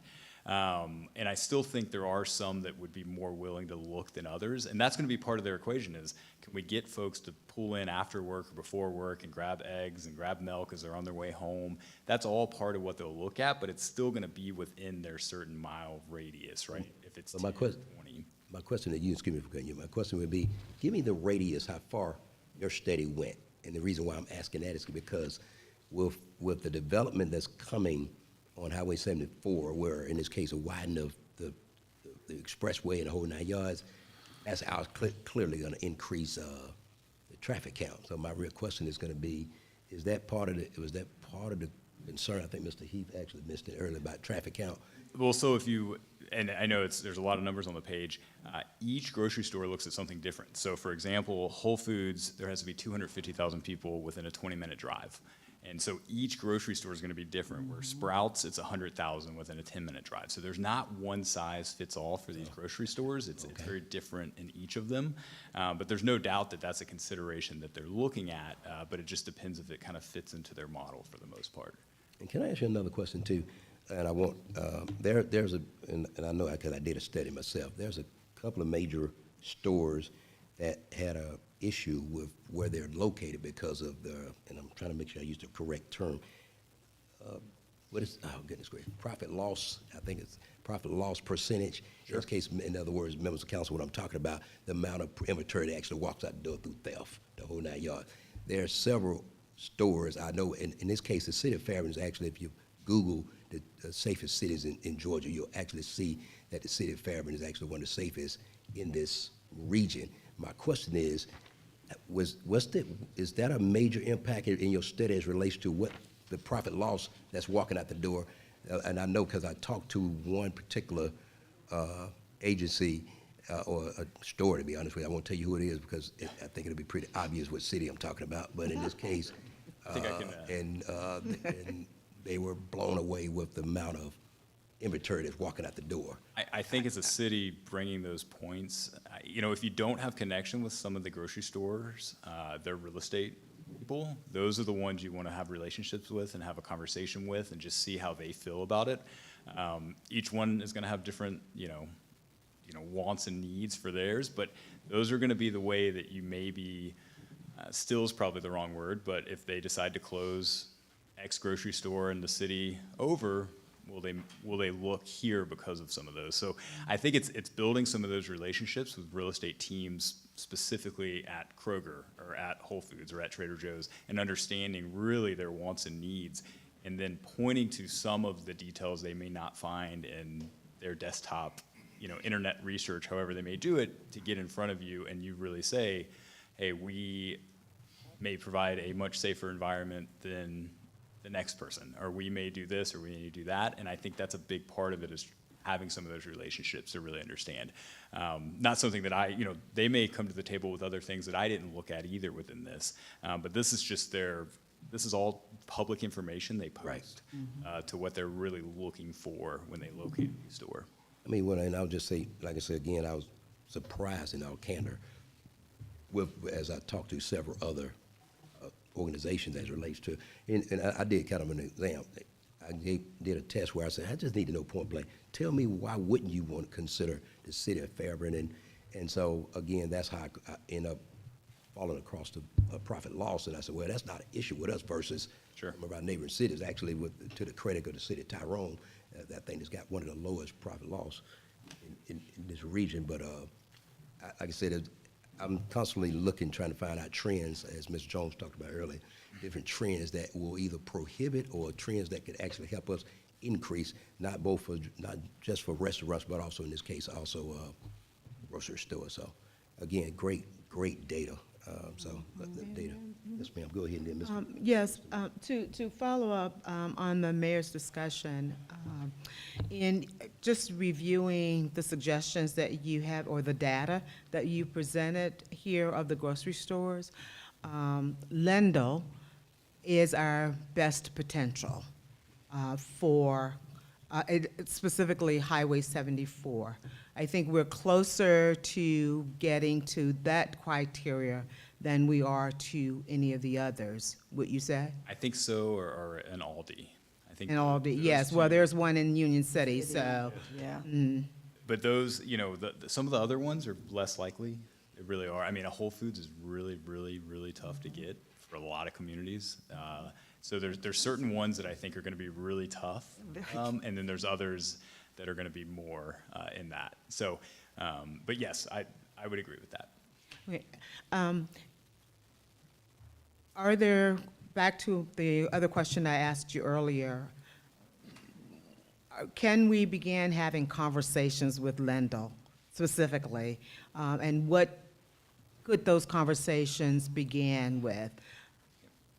And I still think there are some that would be more willing to look than others. And that's gonna be part of their equation, is can we get folks to pull in after work or before work and grab eggs and grab milk as they're on their way home? That's all part of what they'll look at, but it's still gonna be within their certain mile radius, right? If it's 10, 20. My question to you, excuse me for cutting you, my question would be, give me the radius, how far your study went. And the reason why I'm asking that is because with the development that's coming on Highway 74, where in this case a widening of the expressway and the whole 9 yards, that's clearly going to increase the traffic count. So my real question is going to be, was that part of the concern? I think Mr. Heath actually mentioned it earlier about traffic count. Well, so and I know there's a lot of numbers on the page, each grocery store looks at something different. So for example, Whole Foods, there has to be 250,000 people within a 20-minute drive. And so each grocery store is going to be different. Where Sprouts, it's 100,000 within a 10-minute drive. So there's not one size fits all for these grocery stores. It's very different in each of them. But there's no doubt that that's a consideration that they're looking at, but it just depends if it kind of fits into their model for the most part. And can I ask you another question too? And I want, and I know because I did a study myself, there's a couple of major stores that had a issue with where they're located because of and I'm trying to make sure I use the correct term, what is, oh goodness gracious, profit loss, I think it's profit loss percentage. In this case, in other words, members of council, what I'm talking about, the amount of inventory that actually walks out the door through theft, the whole 9 yards. There are several stores, I know, in this case, the city of Fairburn is actually, if you Google the safest cities in Georgia, you'll actually see that the city of Fairburn is actually one of the safest in this region. My question is, is that a major impact in your study as relates to what the profit loss that's walking out the door? And I know because I talked to one particular agency or a store, to be honest with you. I won't tell you who it is because I think it'll be pretty obvious what city I'm talking about. But in this case, I think I can, and they were blown away with the amount of inventory that's walking out the door. I think as a city, bringing those points, you know, if you don't have connection with some of the grocery stores, their real estate people, those are the ones you want to have relationships with and have a conversation with and just see how they feel about it. Each one is going to have different, wants and needs for theirs, but those are going to be the way that you maybe, still is probably the wrong word, but if they decide to close X grocery store in the city over, will they look here because of some of those? So I think it's building some of those relationships with real estate teams specifically at Kroger or at Whole Foods or at Trader Joe's and understanding really their wants and needs and then pointing to some of the details they may not find in their desktop, internet research, however they may do it, to get in front of you and you really say, hey, we may provide a much safer environment than the next person, or we may do this, or we may do that, and I think that's a big part of it is having some of those relationships to really understand. Not something that they may come to the table with other things that I didn't look at either within this, but this is just this is all public information they post to what they're really looking for when they locate a new store. I mean, and I'll just say, like I said again, I was surprised in all candor as I talked to several other organizations as it relates to, and I did kind of an exam. I did a test where I said, I just need to know point blank, tell me why wouldn't you want to consider the city of Fairburn? And so, again, that's how I end up falling across the profit loss. And I said, well, that's not an issue with us versus some of our neighboring cities. Actually, to the credit of the city of Tyrone, that thing has got one of the lowest profit loss in this region. But like I said, I'm constantly trying to find out trends, as Ms. Jones talked about earlier, different trends that will either prohibit or trends that could actually help us increase, not just for restaurants, but also in this case, also grocery stores. So again, great data. The data. Yes, ma'am, go ahead and then, Ms. Yes, to follow up on the mayor's discussion, in just reviewing the suggestions that you have or the data that you presented here of the grocery stores, Lendl is our best potential for specifically Highway 74. I think we're closer to getting to that criteria than we are to any of the others, would you say? I think so, or an Aldi. I think In Aldi, yes. Well, there's one in Union City, so. Yeah. But those, some of the other ones are less likely. They really are. I mean, a Whole Foods is really, really, really tough to get for a lot of communities. So there's certain ones that I think are going to be really tough, and then there's others that are going to be more in that. So, but yes, I would agree with that. Okay. Are there, back to the other question I asked you earlier, can we begin having conversations with Lendl specifically? And what could those conversations begin with?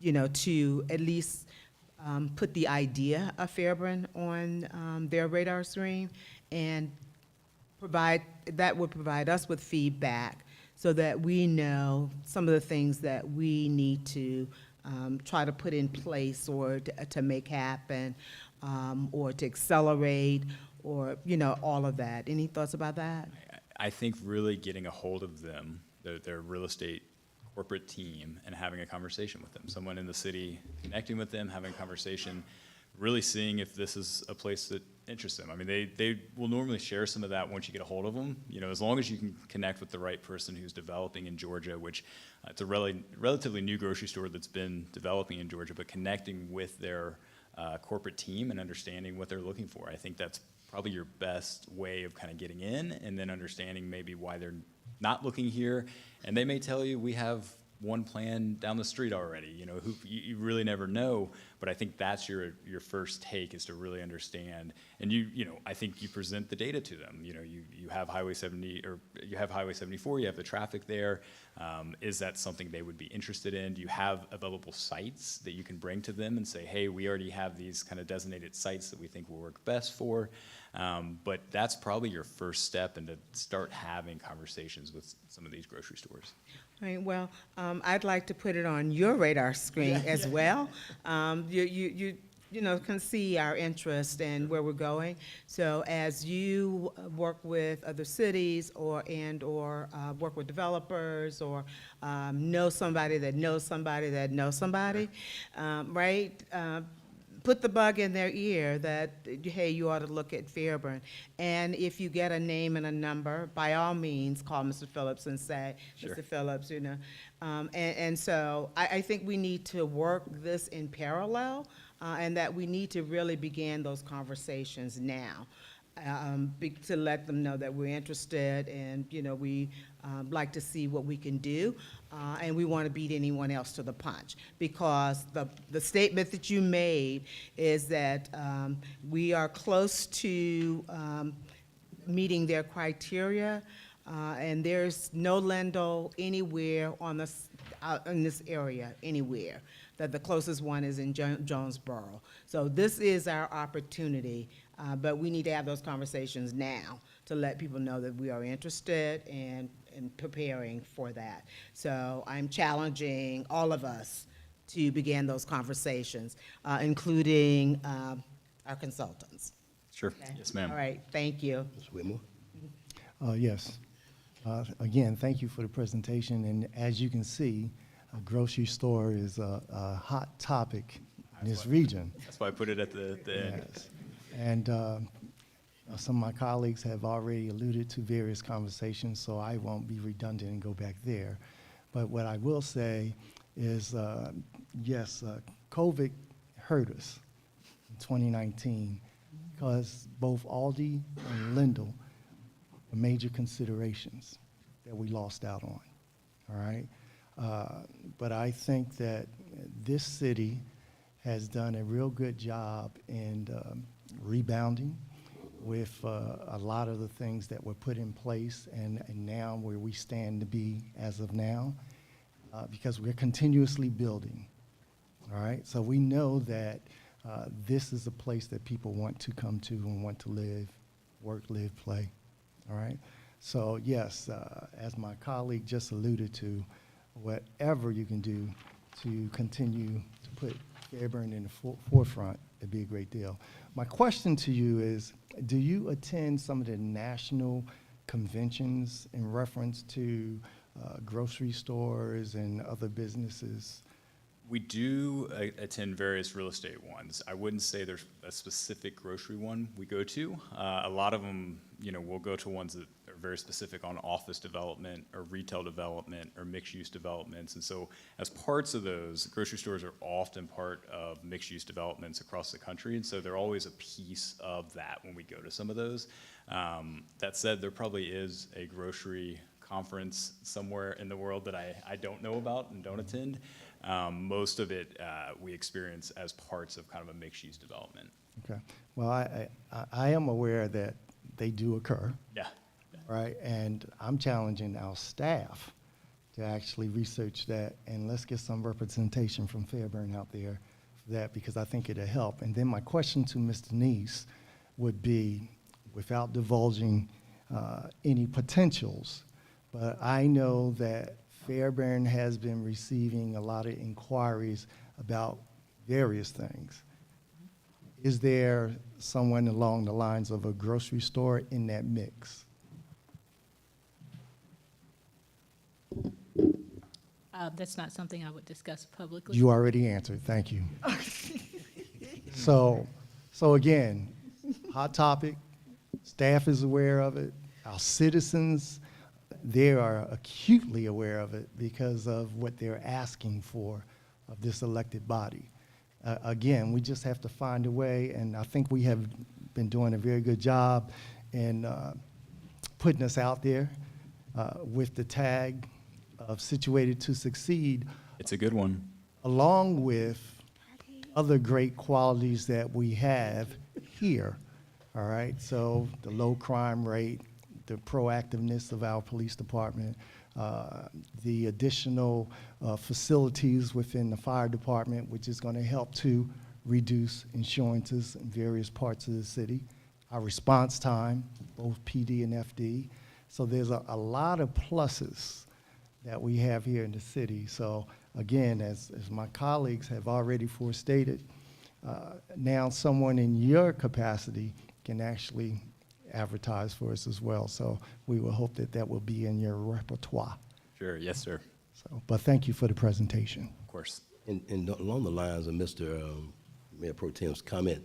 To at least put the idea of Fairburn on their radar screen and that would provide us with feedback so that we know some of the things that we need to try to put in place or to make happen or to accelerate or, all of that. Any thoughts about that? I think really getting a hold of them, their real estate corporate team, and having a conversation with them. Someone in the city connecting with them, having a conversation, really seeing if this is a place that interests them. I mean, they will normally share some of that once you get a hold of them. As long as you can connect with the right person who's developing in Georgia, which it's a relatively new grocery store that's been developing in Georgia, but connecting with their corporate team and understanding what they're looking for. I think that's probably your best way of kind of getting in and then understanding maybe why they're not looking here. And they may tell you, we have one plan down the street already, you know, you really never know, but I think that's your first take, is to really understand. And you know, I think you present the data to them. You know, you have Highway 70, or you have Highway 74, you have the traffic there. Is that something they would be interested in? Do you have available sites that you can bring to them and say, hey, we already have these kind of designated sites that we think will work best for? But that's probably your first step, and to start having conversations with some of these grocery stores. All right, well, I'd like to put it on your radar screen as well. You know, can see our interest and where we're going. So as you work with other cities or work with developers, or know somebody that knows somebody that knows somebody, right? Put the bug in their ear that, hey, you ought to look at Fairburn. And if you get a name and a number, by all means, call Mr. Phillips and say, Sure. Mr. Phillips, you know. And so I think we need to work this in parallel, and that we need to really begin those conversations now. To let them know that we're interested, and, you know, we like to see what we can do, and we want to beat anyone else to the punch, because the statement that you made is that we are close to meeting their criteria, and there's no Lendl anywhere on this, in this area, anywhere. That the closest one is in Jonesboro. So this is our opportunity, but we need to have those conversations now to let people know that we are interested and preparing for that. So I'm challenging all of us to begin those conversations, including our consultants. Sure. Okay? Yes, ma'am. All right, thank you. Ms. Whitmore? Yes. Again, thank you for the presentation, and as you can see, a grocery store is a hot topic in this region. That's why I put it at the end. Yes. And some of my colleagues have already alluded to various conversations, so I won't be redundant and go back there. But what I will say is, yes, COVID hurt us in 2019, because both Aldi and Lendl were major considerations that we lost out on, all right? But I think that this city has done a real good job in rebounding with a lot of the things that were put in place, and now where we stand to be as of now, because we're continuously building, all right? So we know that this is a place that people want to come to and want to live, work, live, play, all right? So yes, as my colleague just alluded to, whatever you can do to continue to put Fairburn in the forefront, it'd be a great deal. My question to you is, do you attend some of the national conventions in reference to grocery stores and other businesses? We do attend various real estate ones. I wouldn't say there's a specific grocery one we go to. A lot of them, you know, we'll go to ones that are very specific on office development or retail development or mixed-use developments. And so as parts of those, grocery stores are often part of mixed-use developments across the country. And so they're always a piece of that when we go to some of those. That said, there probably is a grocery conference somewhere in the world that I don't know about and don't attend. Most of it we experience as parts of kind of a mixed-use development. Okay. Well, I am aware that they do occur. Yeah. Right, and I'm challenging our staff to actually research that, and let's get some representation from Fairburn out there for that, because I think it'll help. And then my question to Ms. Denise would be, without divulging any potentials, but I know that Fairburn has been receiving a lot of inquiries about various things. Is there someone along the lines of a grocery store in that mix? That's not something I would discuss publicly. You already answered, thank you. So again, hot topic, staff is aware of it, our citizens, they are acutely aware of it because of what they're asking for of this elected body. again, we just have to find a way, and I think we have been doing a very good job in putting us out there with the tag of Situated to Succeed, It's a good one. along with other great qualities that we have here, all right? So the low crime rate, the proactiveness of our police department, the additional facilities within the fire department, which is going to help to reduce insurances in various parts of the city, our response time, both PD and FD. So there's a lot of pluses that we have here in the city. So again, as my colleagues have already forestated, now someone in your capacity can actually advertise for us as well. So we will hope that that will be in your repertoire. Sure, yes, sir, So, but thank you for the presentation. of course. And along the lines of Mr. Mayor Pro Tem's comment,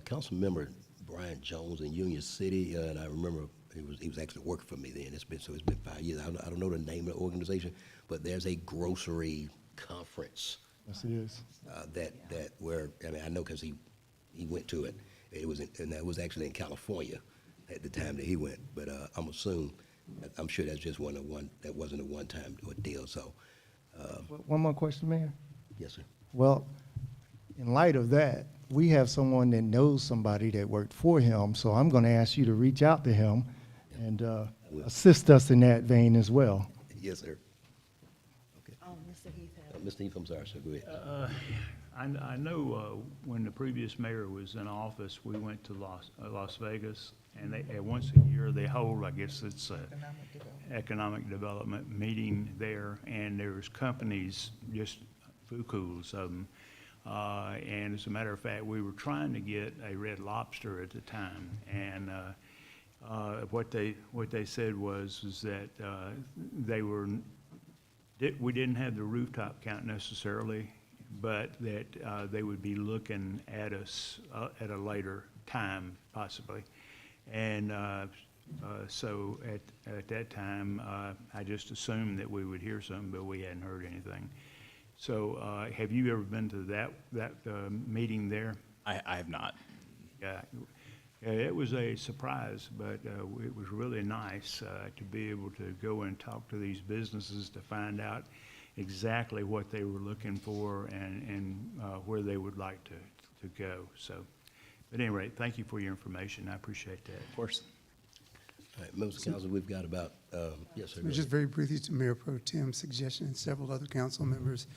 Councilmember Brian Jones in Union City, and I remember he was actually working for me then. It's been 5 years. I don't know the name of the organization, but there's a grocery conference Yes, it is. that where, I mean, I know because he went to it. And that was actually in California at the time that he went. But I'm sure that's just that wasn't a one-time deal. So, One more question, Mayor. yes, sir. Well, in light of that, we have someone that knows somebody that worked for him, so I'm going to ask you to reach out to him and will. assist us in that vein as well. Yes, sir. Okay. Mr. Heath had Mr. Heath, I'm sorry, sir. Go ahead. I know when the previous mayor was in office, we went to Las Vegas, and once a year they hold, I guess it's economic development meeting there, and there's companies, just fukuls of them. And as a matter of fact, we were trying to get a Red Lobster at the time, and what they said was that we didn't have the rooftop count necessarily, but that they would be looking at us at a later time, possibly. And so at that time, I just assumed that we would hear something, but we hadn't heard anything. So have you ever been to that meeting there? I have not. Yeah, it was a surprise, but it was really nice to be able to go and talk to these businesses to find out exactly what they were looking for and where they would like to go. So, at any rate, thank you for your information. I appreciate that. Of course. All right, members of council, we've got about, yes, sir. go Just very briefly to Mayor Pro Tem's suggestion and several other council members,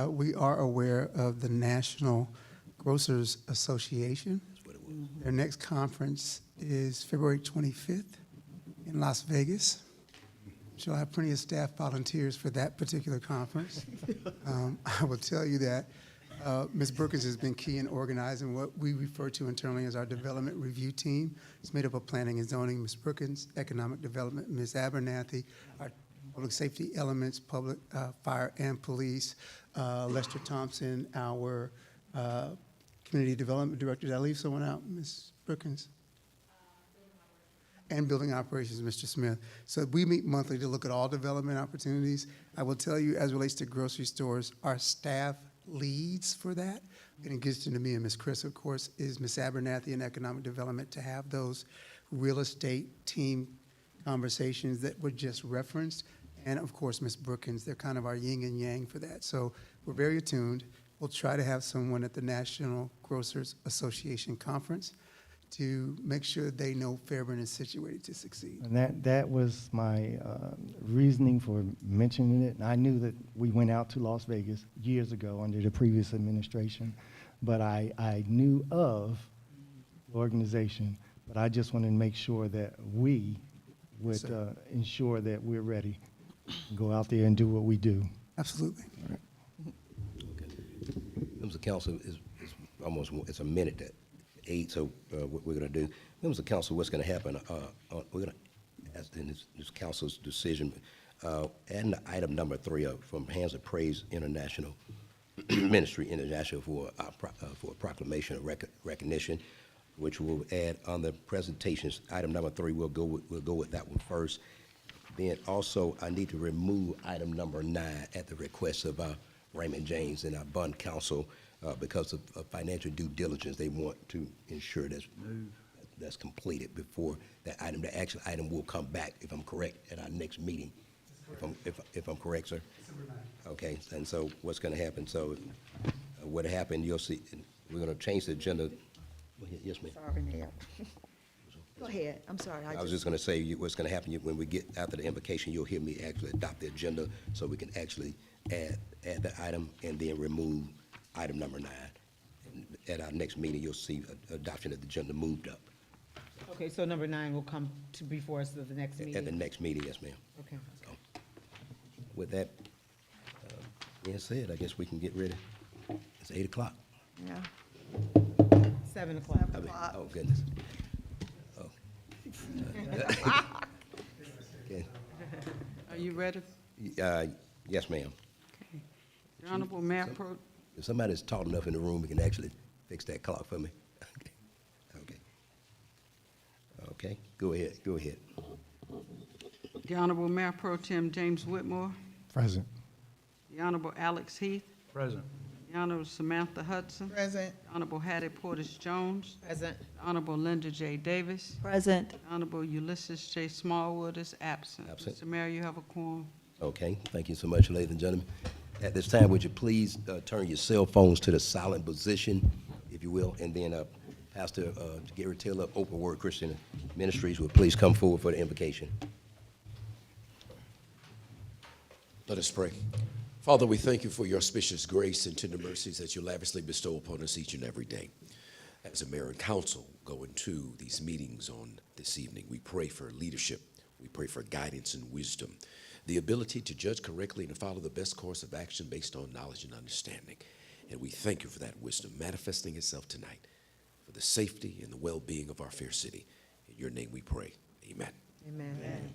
we are aware of the National Grocers Association. That's what it was. Their next conference is February 25th in Las Vegas. So I have plenty of staff volunteers for that particular conference. I will tell you that Ms. Brookins has been key in organizing what we refer to internally as our development review team. It's made up of planning and zoning, Ms. Brookins, economic development, Ms. Abernathy, our public safety elements, public fire and police, Lester Thompson, our community development director. Did I leave someone out, Ms. Brookins? And building operations, Mr. Smith. So we meet monthly to look at all development opportunities. I will tell you, as it relates to grocery stores, our staff leads for that. And it gets to me and Ms. Chris, of course, is Ms. Abernathy in economic development to have those real estate team conversations that were just referenced. And of course, Ms. Brookins, they're kind of our yin and yang for that. So we're very attuned. We'll try to have someone at the National Grocers Association Conference to make sure they know Fairburn is situated to succeed. And that was my reasoning for mentioning it. And I knew that we went out to Las Vegas years ago under the previous administration, but I knew of the organization, but I just wanted to make sure that we would ensure that we're ready to go out there and do what we do. Absolutely. Okay. Members of council, it's a minute to 8, so what we're going to do, members of council, what's going to happen, we're going to, as in this council's decision, adding item number 3 from Hands of Praise International Ministry International for a proclamation of recognition, which we'll add on the presentations. Item number 3, we'll go with that one first. Then also, I need to remove item number 9 at the request of Raymond James and our bond council. because of financial due diligence, they want to ensure that's completed before that item. The actual item will come back, if I'm correct, at our next meeting. If I'm correct, sir? Okay, and so what's gonna happen, so what happened, you'll see, we're gonna change the agenda. Yes, ma'am. Sorry, Mayor. Go ahead, I'm sorry. I was just gonna say, what's gonna happen, when we get after the invocation, you'll hear me actually adopt the agenda, so we can actually add the item and then remove item number 9. And at our next meeting, you'll see adoption of the agenda moved up. Okay, so number 9 will come to before us at the next meeting? At the next meeting, yes, ma'am. Okay. So, with that being said, I guess we can get ready. It's 8 o'clock. Yeah. 7 o'clock. I mean, oh, goodness. Oh. Okay. Are you ready? Yes, ma'am. Okay. Your Honorable Mayor Pro, If somebody's tall enough in the room, we can actually fix that clock for me. Okay. Okay, go ahead. the Honorable Mayor Pro Tem James Whitmore, Present. the Honorable Alex Heath, Present. the Honorable Samantha Hudson, Present. the Honorable Hattie Portis Jones, Present. the Honorable Linda J. Davis, Present. the Honorable Ulysses J. Smallwood is absent. Absent. Mr. Mayor, you have a quorum. Okay, thank you so much, ladies and gentlemen. At this time, would you please turn your cell phones to the silent position, if you will, and then Pastor Gary Taylor of Open Word Christian Ministries will please come forward for the invocation. Let us pray. Father, we thank you for your auspicious grace and tender mercies that you lavishly bestow upon us each and every day. As a mayor and council go into these meetings on this evening, we pray for leadership. We pray for guidance and wisdom, the ability to judge correctly and follow the best course of action based on knowledge and understanding. And we thank you for that wisdom manifesting itself tonight for the safety and the well-being of our fair city. In your name we pray. Amen. Amen.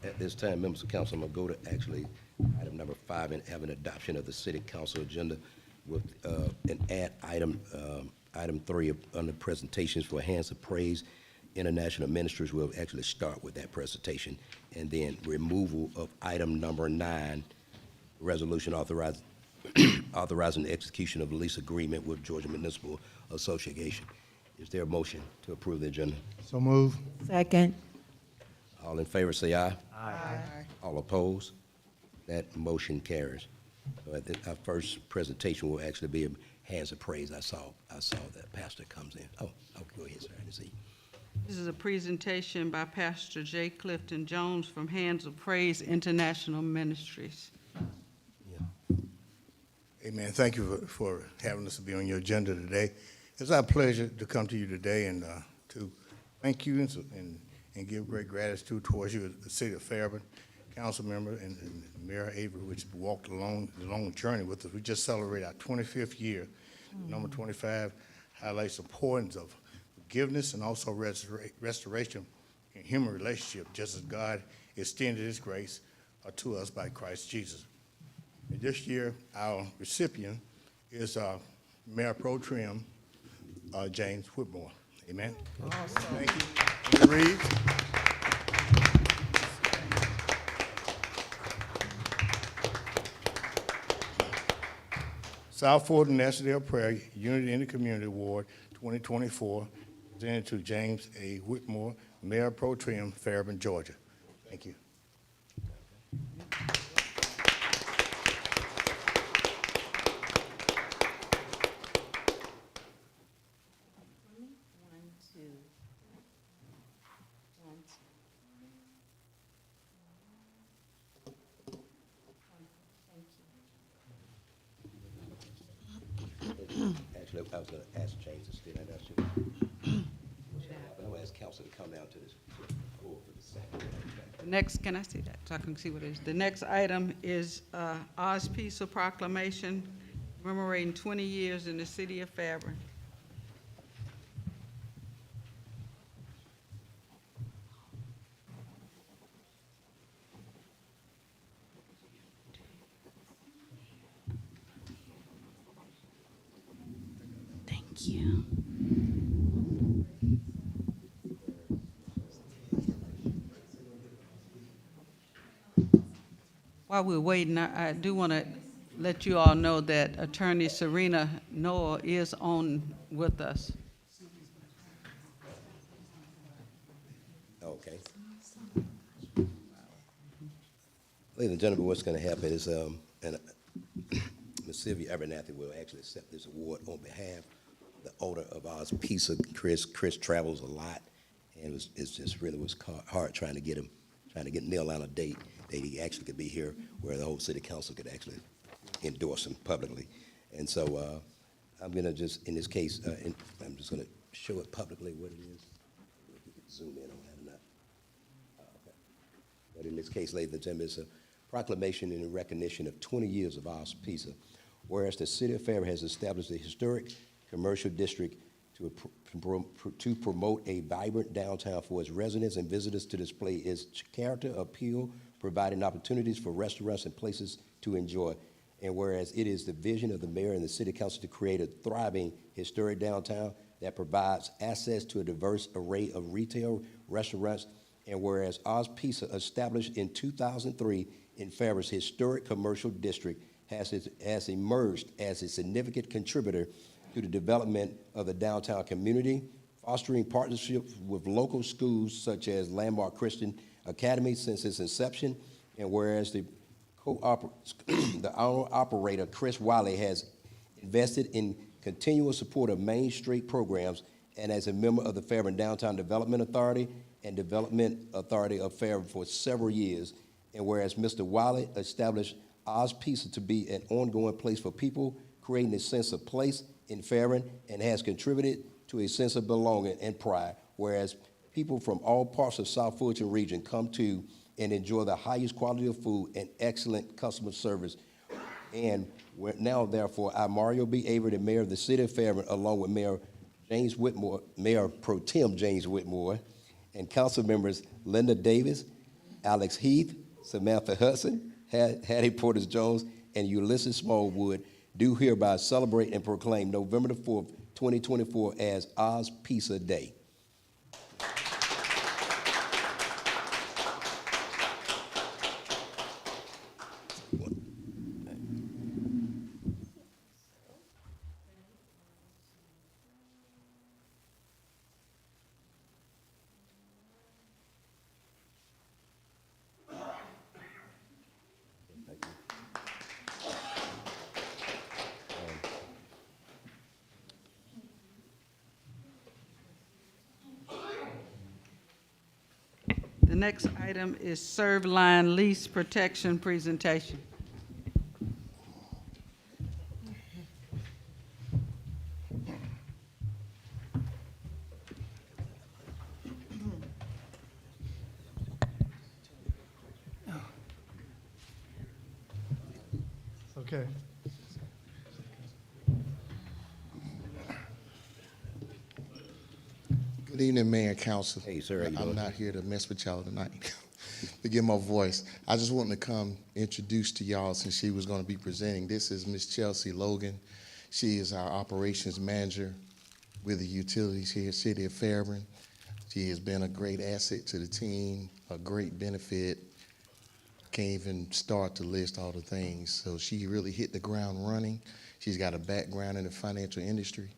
At this time, members of council, I'm going to go to actually item number 5 and have an adoption of the city council agenda with an add item, item 3 under presentations for Hands of Praise International Ministries. We'll actually start with that presentation, and then removal of item number 9, resolution authorizing the execution of the lease agreement with Georgia Municipal Association. Is there a motion to approve the agenda? So move. Second. All in favor, say aye. Aye. All opposed? That motion carries. So our first presentation will actually be Hands of Praise. I saw that pastor comes in. Oh, go ahead, sir. I didn't see. This is a presentation by Pastor J. Clifton Jones from Hands of Praise International Ministries. Yeah. Amen. Thank you for having us to be on your agenda today. It's our pleasure to come to you today and to thank you and give great gratitude towards you, the city of Fairburn, council member, and Mayor Avery, which walked along the long journey with us. We just celebrated our 25th year. Number 25 highlights the importance of forgiveness and also restoration in human relationship, just as God extended his grace to us by Christ Jesus. And this year, our recipient is Mayor Pro Tem James Whitmore. Amen. Awesome. Thank you. And it reads, South Fulton National Prayer Unity in the Community Award 2024, presented to James A. Whitmore, Mayor Pro Tem, Fairburn, Georgia. Thank you. Actually, I was going to ask James to stay down there. What's going to happen? I'm going to ask council to come down to this floor for the second. The next, can I see that, so I can see what it is? The next item is Oz Pizza Proclamation commemorating 20 years in the city of Fairburn. Thank you. While we're waiting, I do want to let you all know that Attorney Serena Noah is on with us. Okay. Ladies and gentlemen, what's going to happen is, Ms. Sylvia Abernathy will actually accept this award on behalf of the owner of Oz Pizza, Chris. Chris travels a lot, and it's just really was hard trying to nail down a date that he actually could be here, where the whole city council could actually endorse him publicly. And so I'm going to just, in this case, I'm just going to show it publicly what it is. If you could zoom in on that or not. Okay. But in this case, ladies and gentlemen, it's a proclamation in recognition of 20 years of Oz Pizza, whereas the city of Fairburn has established a historic commercial district to promote a vibrant downtown for its residents and visitors to display its character, appeal, providing opportunities for restaurants and places to enjoy. And whereas it is the vision of the mayor and the city council to create a thriving historic downtown that provides access to a diverse array of retail restaurants, and whereas Oz Pizza, established in 2003 in Fairburn's historic commercial district, has emerged as a significant contributor to the development of the downtown community, fostering partnerships with local schools such as Landmark Christian Academy since its inception, and whereas the owner-operator, Chris Wiley, has invested in continual support of Main Street programs, and as a member of the Fairburn Downtown Development Authority and Development Authority of Fairburn for several years, and whereas Mr. Wiley established Oz Pizza to be an ongoing place for people, creating a sense of place in Fairburn, and has contributed to a sense of belonging and pride, whereas people from all parts of South Fulton region come to and enjoy the highest quality of food and excellent customer service. And now, therefore, I, Mario B. Avery, the mayor of the city of Fairburn, along with Mayor James Whitmore, Mayor Pro Tem James Whitmore, and council members Linda Davis, Alex Heath, Samantha Hudson, Hattie Porter Jones, and Ulysses Smallwood, do hereby celebrate and proclaim November the 4th, 2024 as Oz Pizza Day. The next item is Serve Line Lease Protection Presentation. Okay. Good evening, Mayor and Council. Hey, sir, how you I'm doing? not here to mess with y'all tonight. Forgive my voice. I just wanted to come introduce to y'all, since she was going to be presenting. This is Miss Chelsea Logan. She is our operations manager with the utilities here at City of Fairburn. She has been a great asset to the team, a great benefit. Can't even start to list all the things. So she really hit the ground running. She's got a background in the financial industry.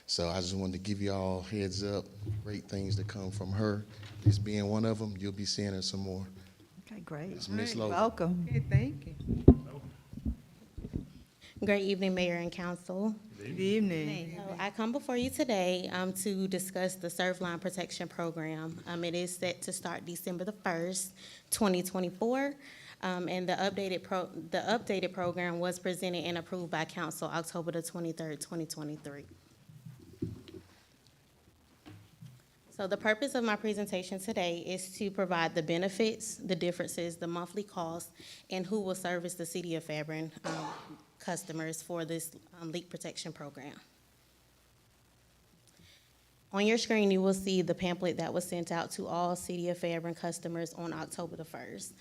So I just wanted to give you all heads up, great things to come from her. This being one of them, you'll be seeing her some more. Okay, great. It's Miss Logan. Welcome. Okay, thank you. Great evening, Mayor and Council. Good evening. So I come before you today to discuss the Serve Line Protection Program. It is set to start December the 1st, 2024. And the updated program was presented and approved by Council October the 23rd, 2023. So the purpose of my presentation today is to provide the benefits, the differences, the monthly costs, and who will service the City of Fairburn customers for this leak protection program. On your screen, you will see the pamphlet that was sent out to all City of Fairburn customers on October the 1st.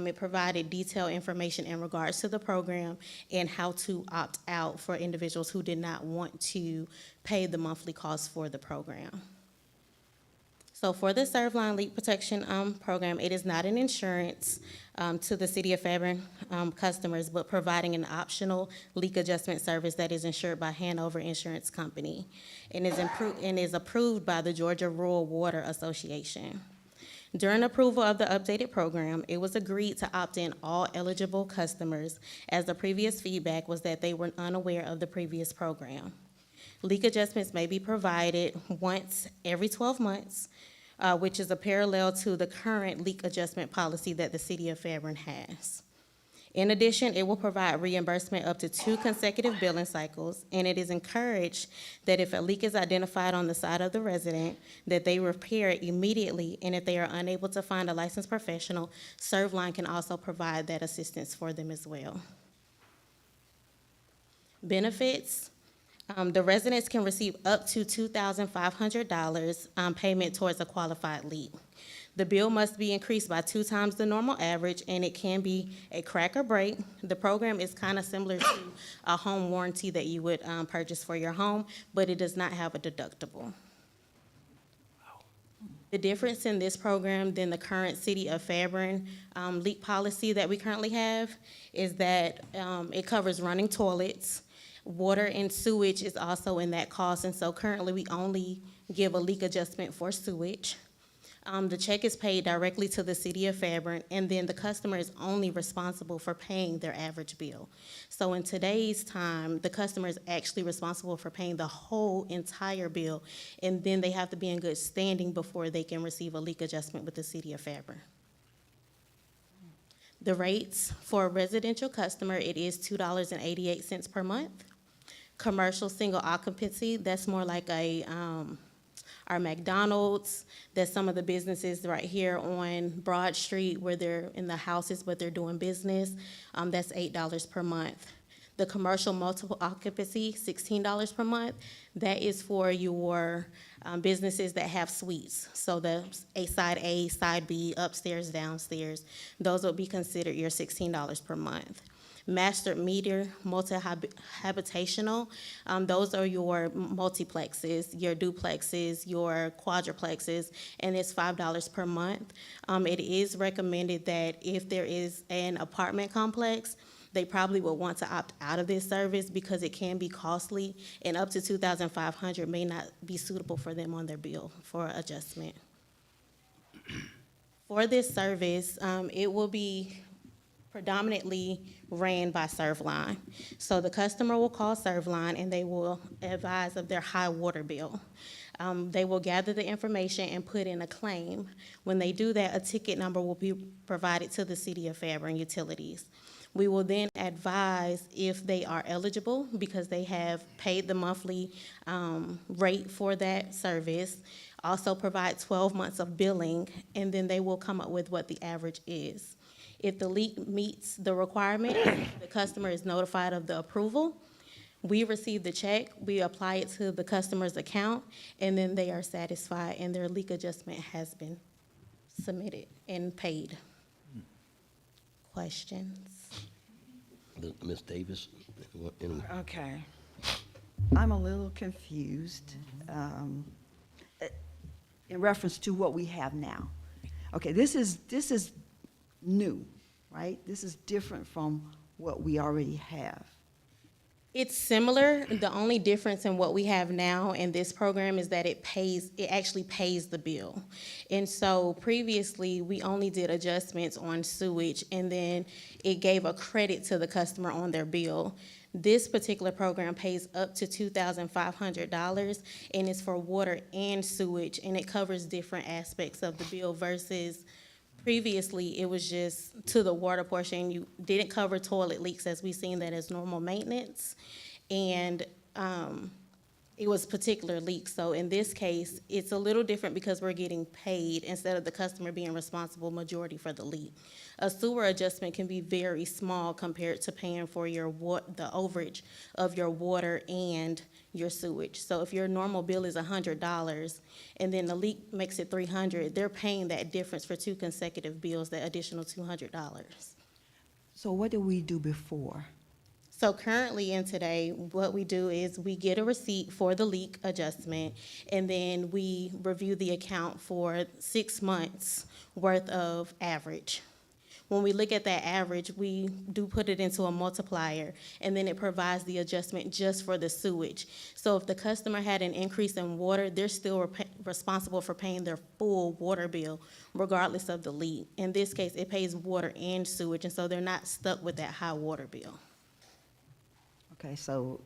It provided detailed information in regards to the program and how to opt out for individuals who did not want to pay the monthly cost for the program. So for the Surfline Leak Protection program, it is not an insurance to the City of Fairburn customers, but providing an optional leak adjustment service that is insured by Hanover Insurance Company and is approved by the Georgia Rural Water Association. During approval of the updated program, it was agreed to opt in all eligible customers, as the previous feedback was that they were unaware of the previous program. Leak adjustments may be provided once every 12 months, which is a parallel to the current leak adjustment policy that the City of Fairburn has. In addition, it will provide reimbursement up to 2 consecutive billing cycles, and it is encouraged that if a leak is identified on the side of the resident, that they repair it immediately, and if they are unable to find a licensed professional, Surfline can also provide that assistance for them as well. Benefits. The residents can receive up to $2,500 payment towards a qualified leak. The bill must be increased by 2 times the normal average, and it can be a crack or break. The program is kind of similar to a home warranty that you would purchase for your home, but it does not have a deductible. The difference in this program than the current City of Fairburn leak policy that we currently have is that it covers running toilets. Water and sewage is also in that cost, and so currently we only give a leak adjustment for sewage. The check is paid directly to the City of Fairburn, and then the customer is only responsible for paying their average bill. So in today's time, the customer is actually responsible for paying the whole entire bill, and then they have to be in good standing before they can receive a leak adjustment with the City of Fairburn. The rates for a residential customer, it is $2.88 per month. Commercial single occupancy, that's more like our McDonald's, that's some of the businesses right here on Broad Street where they're in the houses but they're doing business, that's $8 per month. The commercial multiple occupancy, $16 per month, that is for your businesses that have suites. So the side A, side B, upstairs, downstairs, those would be considered your $16 per month. Master meter, multi-habitational, those are your multiplexes, your duplexes, your quadruplexes, and it's $5 per month. It is recommended that if there is an apartment complex, they probably will want to opt out of this service because it can be costly, and up to $2,500 may not be suitable for them on their bill for adjustment. For this service, it will be predominantly ran by Surfline. So the customer will call Surfline and they will advise of their high water bill. They will gather the information and put in a claim. When they do that, a ticket number will be provided to the City of Fairburn Utilities. We will then advise if they are eligible because they have paid the monthly rate for that service. Also provide 12 months of billing, and then they will come up with what the average is. If the leak meets the requirement, the customer is notified of the approval. We receive the check, we apply it to the customer's account, and then they are satisfied and their leak adjustment has been submitted and paid. Questions? Ms. Davis? Okay. I'm a little confused in reference to what we have now. Okay, this is new, right? This is different from what we already have. It's similar. The only difference in what we have now in this program is that it actually pays the bill. And so previously, we only did adjustments on sewage, and then it gave a credit to the customer on their bill. This particular program pays up to $2,500, and it's for water and sewage, and it covers different aspects of the bill versus previously, it was just to the water portion. You didn't cover toilet leaks, as we've seen that as normal maintenance. And it was particular leaks. So in this case, it's a little different because we're getting paid instead of the customer being responsible majority for the leak. A sewer adjustment can be very small compared to paying for your the overage of your water and your sewage. So if your normal bill is $100 and then the leak makes it $300, they're paying that difference for 2 consecutive bills, that additional $200. So what did we do before? So currently in today, what we do is we get a receipt for the leak adjustment, and then we review the account for 6 months worth of average. When we look at that average, we do put it into a multiplier, and then it provides the adjustment just for the sewage. So if the customer had an increase in water, they're still responsible for paying their full water bill regardless of the leak. In this case, it pays water and sewage, and so they're not stuck with that high water bill. Okay, so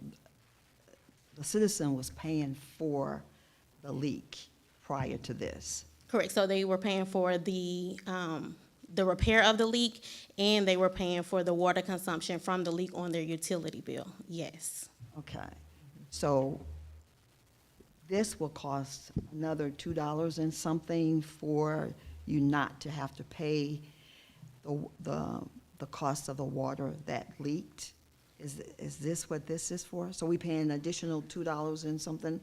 the citizen was paying for the leak prior to this. Correct, so they were paying for the repair of the leak, and they were paying for the water consumption from the leak on their utility bill, yes. Okay, so this will cost another $2 and something for you not to have to pay the cost of the water that leaked? Is this what this is for? So we paying an additional $2 and something?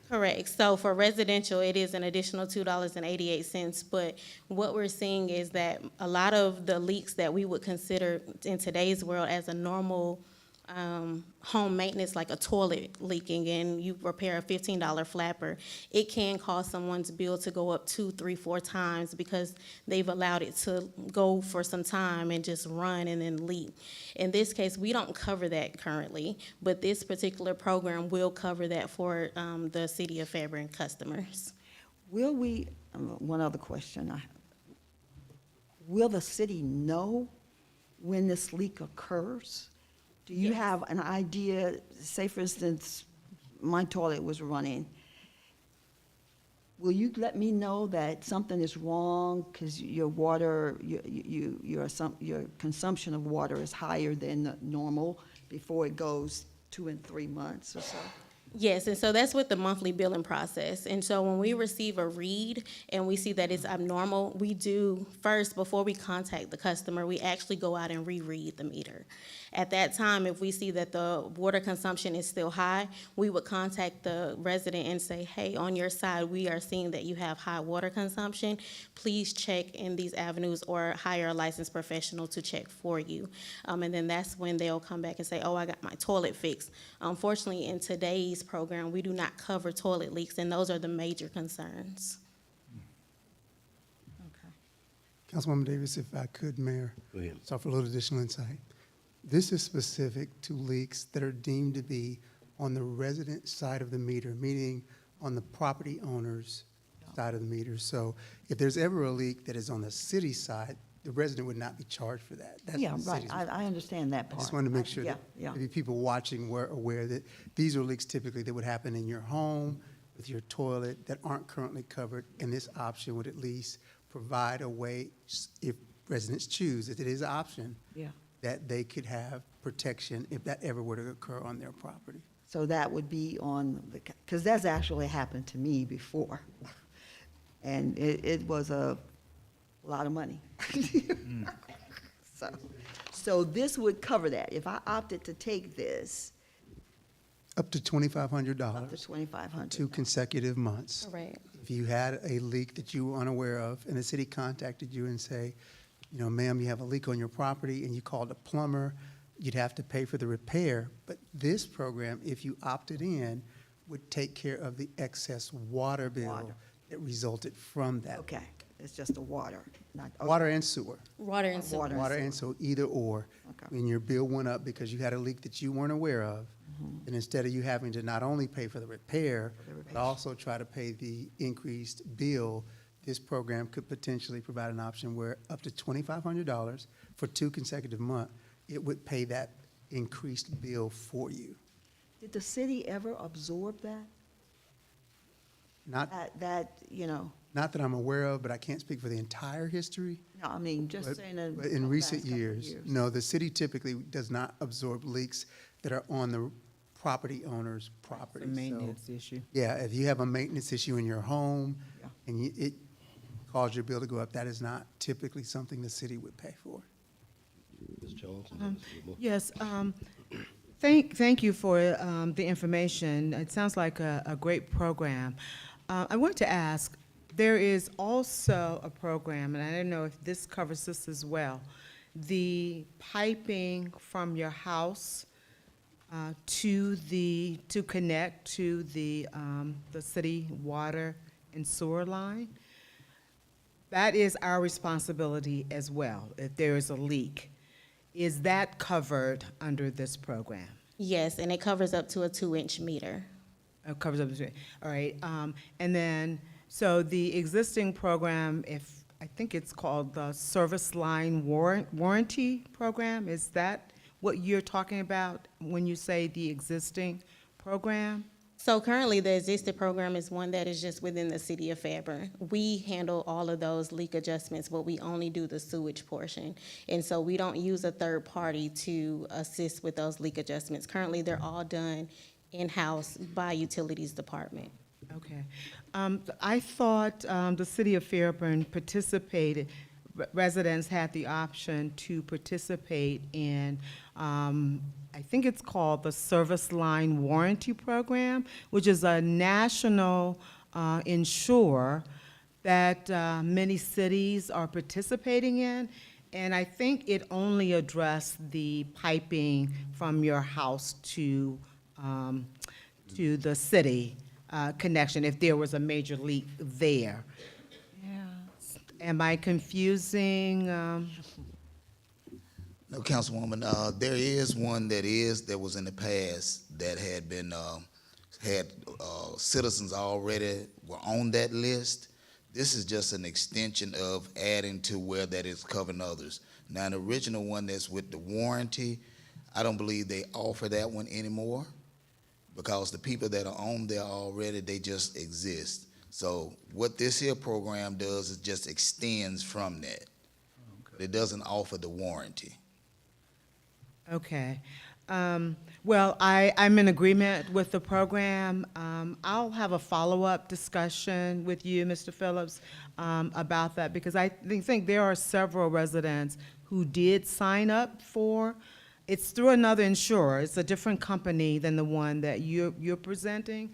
Correct. So for residential, it is an additional $2.88, but what we're seeing is that a lot of the leaks that we would consider in today's world as a normal home maintenance, like a toilet leaking and you repair a $15 flapper, it can cause someone's bill to go up 2, 3, 4 times because they've allowed it to go for some time and just run and then leak. In this case, we don't cover that currently, but this particular program will cover that for the city of Fairburn customers. Will we, one other question, will the city know when this leak occurs? Do you have an idea, say for instance, my toilet was running, will you let me know that something is wrong because your water, your consumption of water is higher than normal before it goes 2 and 3 months or so? Yes, and so that's with the monthly billing process. And so when we receive a read and we see that it's abnormal, we do first, before we contact the customer, we actually go out and reread the meter. At that time, if we see that the water consumption is still high, we would contact the resident and say, hey, on your side, we are seeing that you have high water consumption. Please check in these avenues or hire a licensed professional to check for you. And then that's when they'll come back and say, oh, I got my toilet fixed. Unfortunately, in today's program, we do not cover toilet leaks, and those are the major concerns. Okay. Councilwoman Davis, if I could, Mayor, Go ahead. so for a little additional insight. This is specific to leaks that are deemed to be on the resident side of the meter, meaning on the property owner's side of the meter. So if there's ever a leak that is on the city side, the resident would not be charged for that. That's Yeah, the right, city's I understand that I part. just wanted to make sure Yeah, that yeah. maybe people watching were aware that these are leaks typically that would happen in your home with your toilet that aren't currently covered, and this option would at least provide a way, if residents choose, if it is an option, Yeah. that they could have protection if that ever were to occur on their property. So that would be on, because that's actually happened to me before. And it was a lot of money. So this would cover that. If I opted to take this, Up to $2,500. up to $2,500. 2 consecutive months. Correct. If you had a leak that you were unaware of, and the city contacted you and say, you know, ma'am, you have a leak on your property, and you called a plumber, you'd have to pay for the repair. But this program, if you opted in, would take care of the excess water bill Water. that resulted from that. Okay, it's just the water, not. okay. Water and sewer. Water and sewer. Water. Water and sewer, either or. Okay. When your bill went up because you had a leak that you weren't aware of, Mm-hmm. and instead of you having to not only pay for the repair, but also try to pay the increased bill, this program could potentially provide an option where up to $2,500 for 2 consecutive months, it would pay that increased bill for you. Did the city ever absorb that? Not, You know, not that I'm aware of, but I can't speak for the entire history. no, I mean, just But saying. but in recent years, no, the city typically does not absorb leaks that are on the property owner's property. A So, maintenance issue. yeah, if you have a maintenance issue in your home Yeah. and it caused your bill to go up, that is not typically something the city would pay for. Ms. Jones? and then Ms. Whitmore. Yes, thank you for the information. It sounds like a great program. I wanted to ask, there is also a program, and I don't know if this covers this as well, the piping from your house to connect to the city water and sewer line. That is our responsibility as well, if there is a leak. Is that covered under this program? Yes, and it covers up to a 2-inch meter. It covers up to, all right. And then, so the existing program, I think it's called the Service Line Warranty Program, is that what you're talking about when you say the existing program? So currently, the existing program is one that is just within the city of Fairburn. We handle all of those leak adjustments, but we only do the sewage portion. And so we don't use a third party to assist with those leak adjustments. Currently, they're all done in-house by Utilities Department. Okay. I thought the city of Fairburn participated, residents had the option to participate in, I think it's called the Service Line Warranty Program, which is a national insurer that many cities are participating in. And I think it only addressed the piping from your house to the city connection, if there was a major leak there. Am I confusing? No, Councilwoman, there is one that was in the past that had been, citizens already were on that list. This is just an extension of adding to where that is covering others. Now, the original one that's with the warranty, I don't believe they offer that one anymore because the people that are on there already, they just exist. So what this here program does is just extends from that. Okay. It doesn't offer the warranty. Okay. Well, I'm in agreement with the program. I'll have a follow-up discussion with you, Mr. Phillips, about that, because I think there are several residents who did sign up for. It's through another insurer. It's a different company than the one that you're presenting.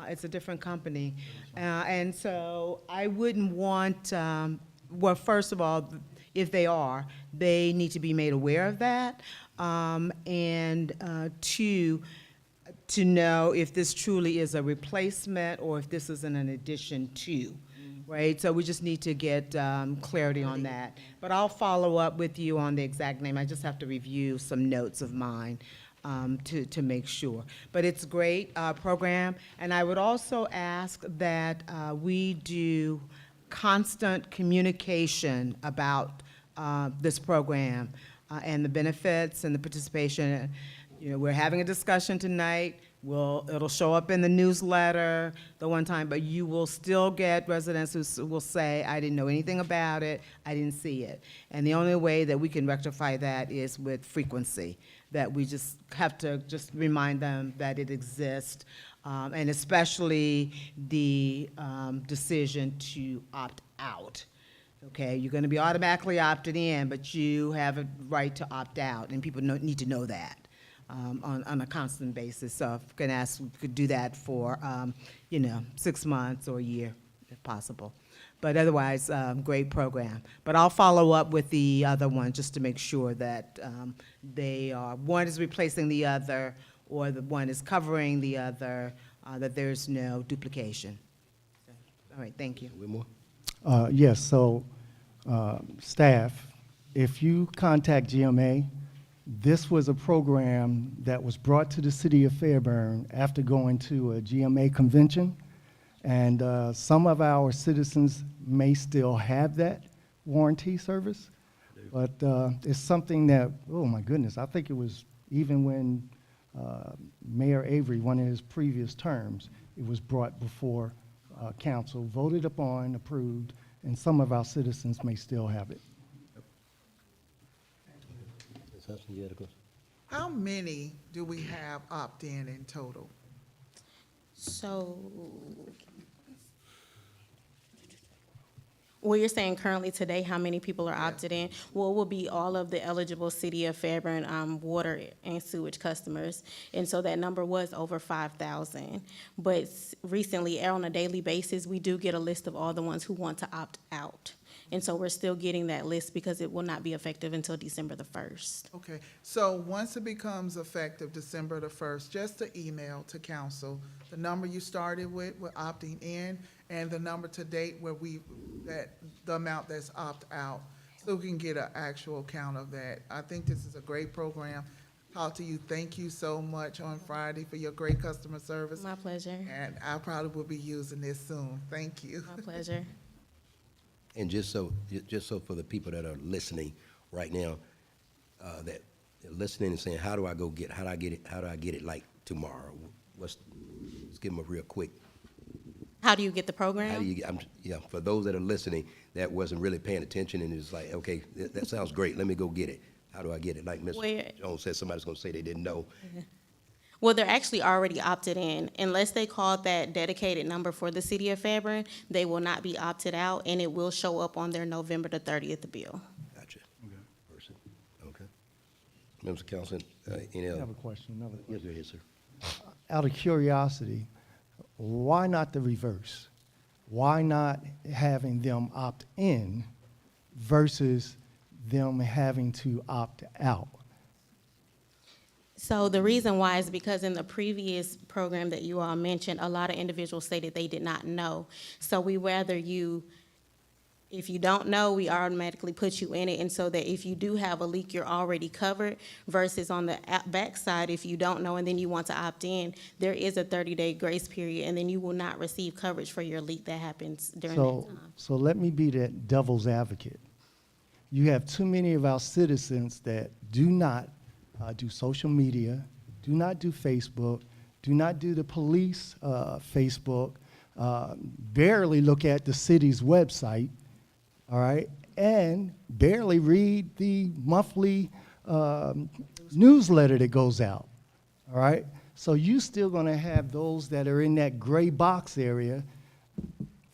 It's a different company. And so I wouldn't want, well, first of all, if they are, they need to be made aware of that. And two, to know if this truly is a replacement or if this is an addition to, right? So we just need to get clarity on that. But I'll follow up with you on the exact name. I just have to review some notes of mine to make sure. But it's a great program. And I would also ask that we do constant communication about this program and the benefits and the participation. You know, we're having a discussion tonight. It'll show up in the newsletter the one time, but you will still get residents who will say, I didn't know anything about it, I didn't see it. And the only way that we can rectify that is with frequency, that we just have to just remind them that it exists, and especially the decision to opt out. Okay, you're going to be automatically opted in, but you have a right to opt out, and people need to know that on a constant basis. So if we can ask, we could do that for, 6 months or a year, if possible. But otherwise, great program. But I'll follow up with the other one just to make sure that one is replacing the other, or the one is covering the other, that there's no duplication. All right, thank you. Whitmore? Yes, so staff, if you contact GMA, this was a program that was brought to the city of Fairburn after going to a GMA convention, and some of our citizens may still have that warranty service, but it's something that, oh my goodness, I think it was even when Mayor Avery, one of his previous terms, it was brought before council, voted upon, approved, and some of our citizens may still have it. Ms. Hudson, you had a question? How many do we have opt-in in total? So, well, you're saying currently today, how many people are opted in? Well, it will be all of the eligible City of Fairburn water and sewage customers. And so that number was over 5,000. But recently, on a daily basis, we do get a list of all the ones who want to opt out. And so we're still getting that list because it will not be effective until December the 1st. Okay, so once it becomes effective December the 1st, just an email to council, the number you started with opting in, and the number to date where the amount that's opt out, so we can get an actual count of that. I think this is a great program. Talk to you, thank you so much on Friday for your great customer service. My pleasure. And I probably will be using this soon. Thank you. My pleasure. And just so for the people that are listening right now, that they're listening and saying, how do I get it like tomorrow? Let's give them a real quick. How do you get the program? How do you get, for those that are listening that wasn't really paying attention and is like, okay, that sounds great, let me go get it. How do I get it? Like Mr. Jones said, somebody's gonna say they didn't know. Well, they're actually already opted in. Unless they called that dedicated number for the City of Fairburn, they will not be opted out, and it will show up on their November the 30th bill. Gotcha. Person. Okay. Members of council, any I other? have a question, another Yes, question. yes, sir. Out of curiosity, why not the reverse? Why not having them opt in versus them having to opt out? So the reason why is because in the previous program that you all mentioned, a lot of individuals stated they did not know. So we rather if you don't know, we automatically put you in it, and so that if you do have a leak, you're already covered, versus on the backside, if you don't know and then you want to opt in, there is a 30-day grace period, and then you will not receive coverage for your leak that happens during that time. So let me be that devil's advocate. You have too many of our citizens that do not do social media, do not do Facebook, do not do the police Facebook, barely look at the city's website, all right, and barely read the monthly newsletter that goes out, all right? So you still gonna have those that are in that gray box area,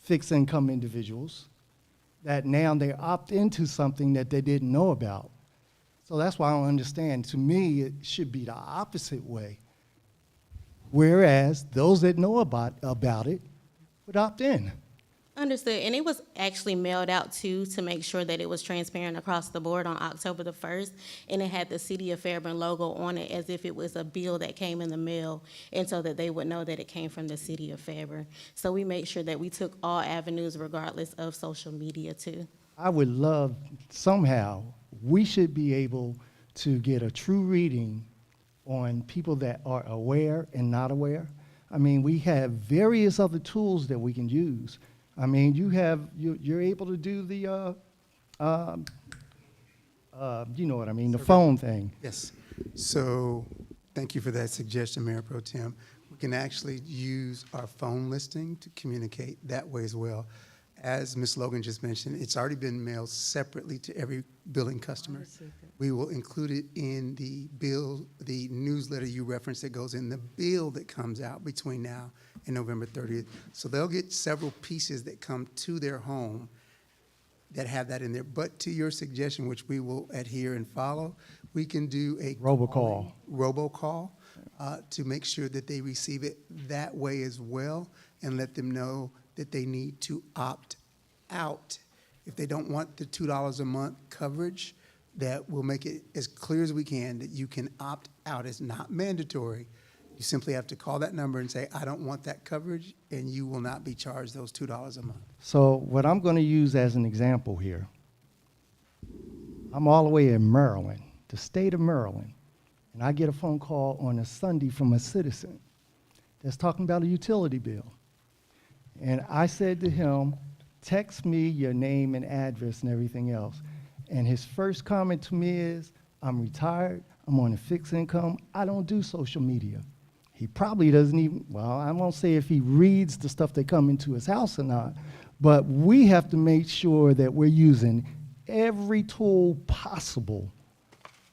fixed income individuals, that now they opt into something that they didn't know about. So that's why I don't understand. To me, it should be the opposite way. Whereas those that know about it would opt in. Understood, and it was actually mailed out too to make sure that it was transparent across the board on October the 1st, and it had the City of Fairburn logo on it as if it was a bill that came in the mail, and so that they would know that it came from the City of Fairburn. So we made sure that we took all avenues regardless of social media too. I would love, somehow, we should be able to get a true reading on people that are aware and not aware. I mean, we have various other tools that we can use. I mean, you're able to do the, you know what I mean, the phone thing. Yes. So thank you for that suggestion, Mayor Pro Tem. We can actually use our phone listing to communicate that way as well. As Ms. Logan just mentioned, it's already been mailed separately to every billing customer. We will include it in the bill, the newsletter you referenced that goes in the bill that comes out between now and November 30th. So they'll get several pieces that come to their home that have that in there. But to your suggestion, which we will adhere and follow, we can do a robocall to make sure that they receive it that way as well, and let them know that they need to opt out. If they don't want the $2 a month coverage, that we'll make it as clear as we can that you can opt out. It's not mandatory. You simply have to call that number and say, I don't want that coverage, and you will not be charged those $2 a month. So what I'm going to use as an example here, I'm all the way in Maryland, the state of Maryland, and I get a phone call on a Sunday from a citizen that's talking about a utility bill. And I said to him, text me your name and address and everything else. And his first comment to me is, I'm retired, I'm on a fixed income, I don't do social media. He probably doesn't even, well, I won't say if he reads the stuff that come into his house or not, but we have to make sure that we're using every tool possible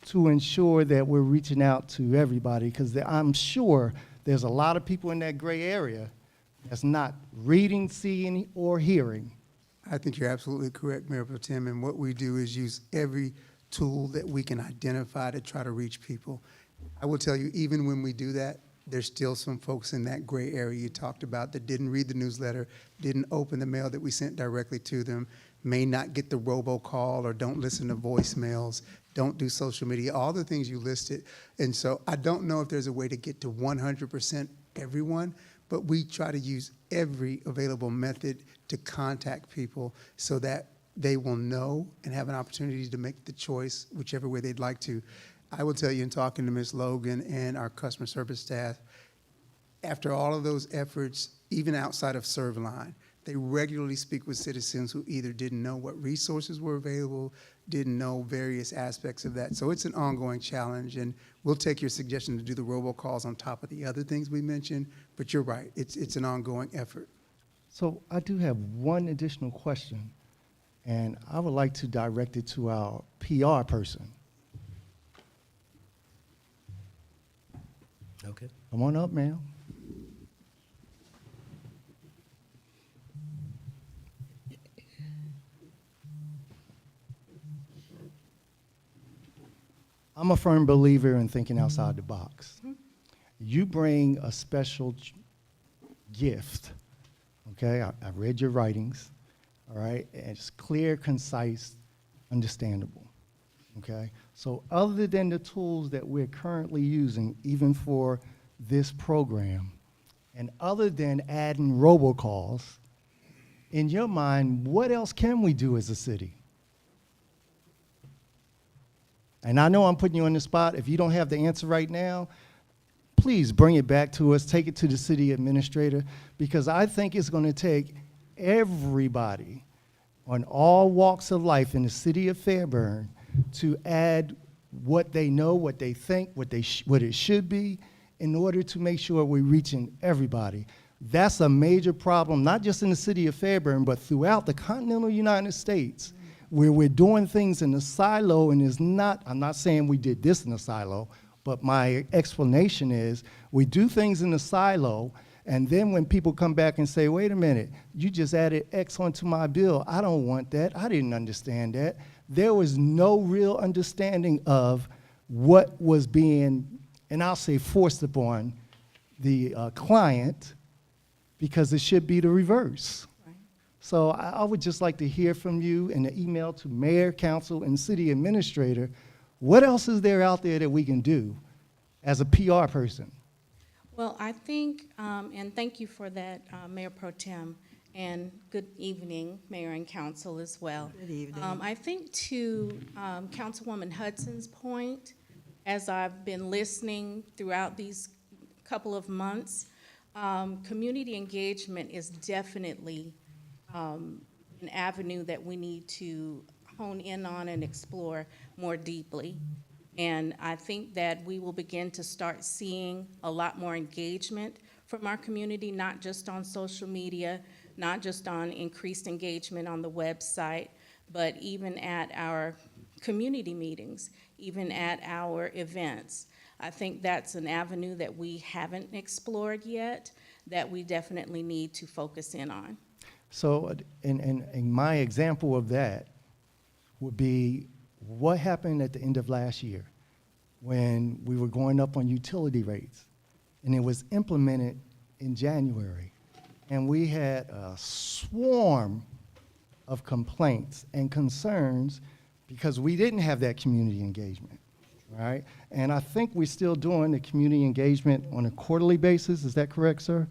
to ensure that we're reaching out to everybody, because I'm sure there's a lot of people in that gray area that's not reading, seeing, or hearing. I think you're absolutely correct, Mayor Pro Tem, and what we do is use every tool that we can identify to try to reach people. I will tell you, even when we do that, there's still some folks in that gray area you talked about that didn't read the newsletter, didn't open the mail that we sent directly to them, may not get the robocall or don't listen to voicemails, don't do social media, all the things you listed. And so I don't know if there's a way to get to 100% everyone, but we try to use every available method to contact people so that they will know and have an opportunity to make the choice whichever way they'd like to. I will tell you, in talking to Ms. Logan and our customer service staff, after all of those efforts, even outside of ServeLine, they regularly speak with citizens who either didn't know what resources were available, didn't know various aspects of that. So it's an ongoing challenge, and we'll take your suggestion to do the robocalls on top of the other things we mentioned, but you're right, it's an ongoing effort. So I do have one additional question, and I would like to direct it to our PR person. Okay. Come on up, ma'am. I'm a firm believer in thinking outside the box. You bring a special gift, okay? I read your writings, all right? And it's clear, concise, understandable, okay? So other than the tools that we're currently using, even for this program, and other than adding robocalls, in your mind, what else can we do as a city? And I know I'm putting you on the spot. If you don't have the answer right now, please bring it back to us, take it to the city administrator, because I think it's going to take everybody on all walks of life in the city of Fairburn to add what they know, what they think, what it should be, in order to make sure we're reaching everybody. That's a major problem, not just in the city of Fairburn, but throughout the continental United States, where we're doing things in a silo, and is not, I'm not saying we did this in a silo, but my explanation is we do things in a silo, and then when people come back and say, wait a minute, you just added X onto my bill, I don't want that, I didn't understand that. There was no real understanding of what was being, and I'll say forced upon the client, because it should be the reverse. So I would just like to hear from you in the email to mayor, council, and city administrator. What else is there out there that we can do as a PR person? Well, I think, and thank you for that, Mayor Pro Tem, and good evening, Mayor and Council as well. Good evening. I think to Councilwoman Hudson's point, as I've been listening throughout these couple of months, community engagement is definitely an avenue that we need to hone in on and explore more deeply. And I think that we will begin to start seeing a lot more engagement from our community, not just on social media, not just on increased engagement on the website, but even at our community meetings, even at our events. I think that's an avenue that we haven't explored yet, that we definitely need to focus in on. So, and my example of that would be what happened at the end of last year when we were going up on utility rates, and it was implemented in January. And we had a swarm of complaints and concerns because we didn't have that community engagement, right? And I think we're still doing the community engagement on a quarterly basis. Is that correct, sir?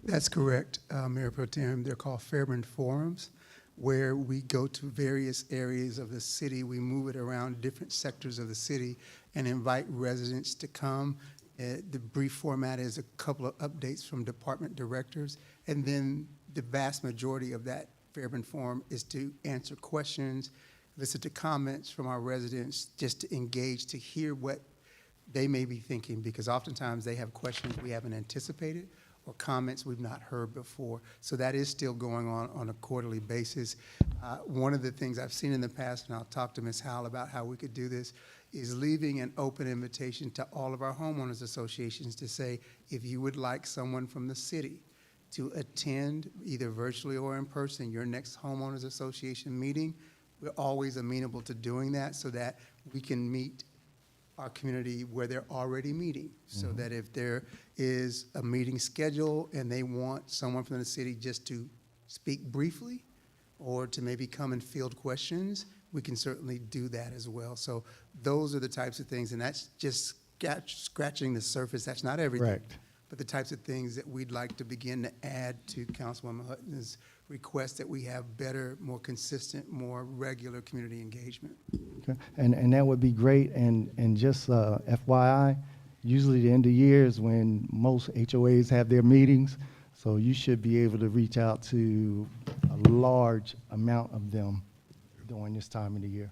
That's correct, Mayor Pro Tem. They're called Fairburn Forums, where we go to various areas of the city. We move it around different sectors of the city and invite residents to come. The brief format is a couple of updates from department directors, and then the vast majority of that Fairburn Forum is to answer questions, listen to comments from our residents, just to engage, to hear what they may be thinking, because oftentimes they have questions we haven't anticipated or comments we've not heard before. So that is still going on a quarterly basis. One of the things I've seen in the past, and I'll talk to Ms. Howell about how we could do this, is leaving an open invitation to all of our homeowners associations to say, if you would like someone from the city to attend, either virtually or in person, your next homeowners association meeting, we're always amenable to doing that so that we can meet our community where they're already meeting. So that if there is a meeting scheduled and they want someone from the city just to speak briefly or to maybe come and field questions, we can certainly do that as well. So those are the types of things, and that's just scratching the surface. That's not everything. Correct. But the types of things that we'd like to begin to add to Councilwoman Hutton's request that we have better, more consistent, more regular community engagement. Okay. And that would be great. And just FYI, usually the end of year is when most HOAs have their meetings. So you should be able to reach out to a large amount of them during this time of the year.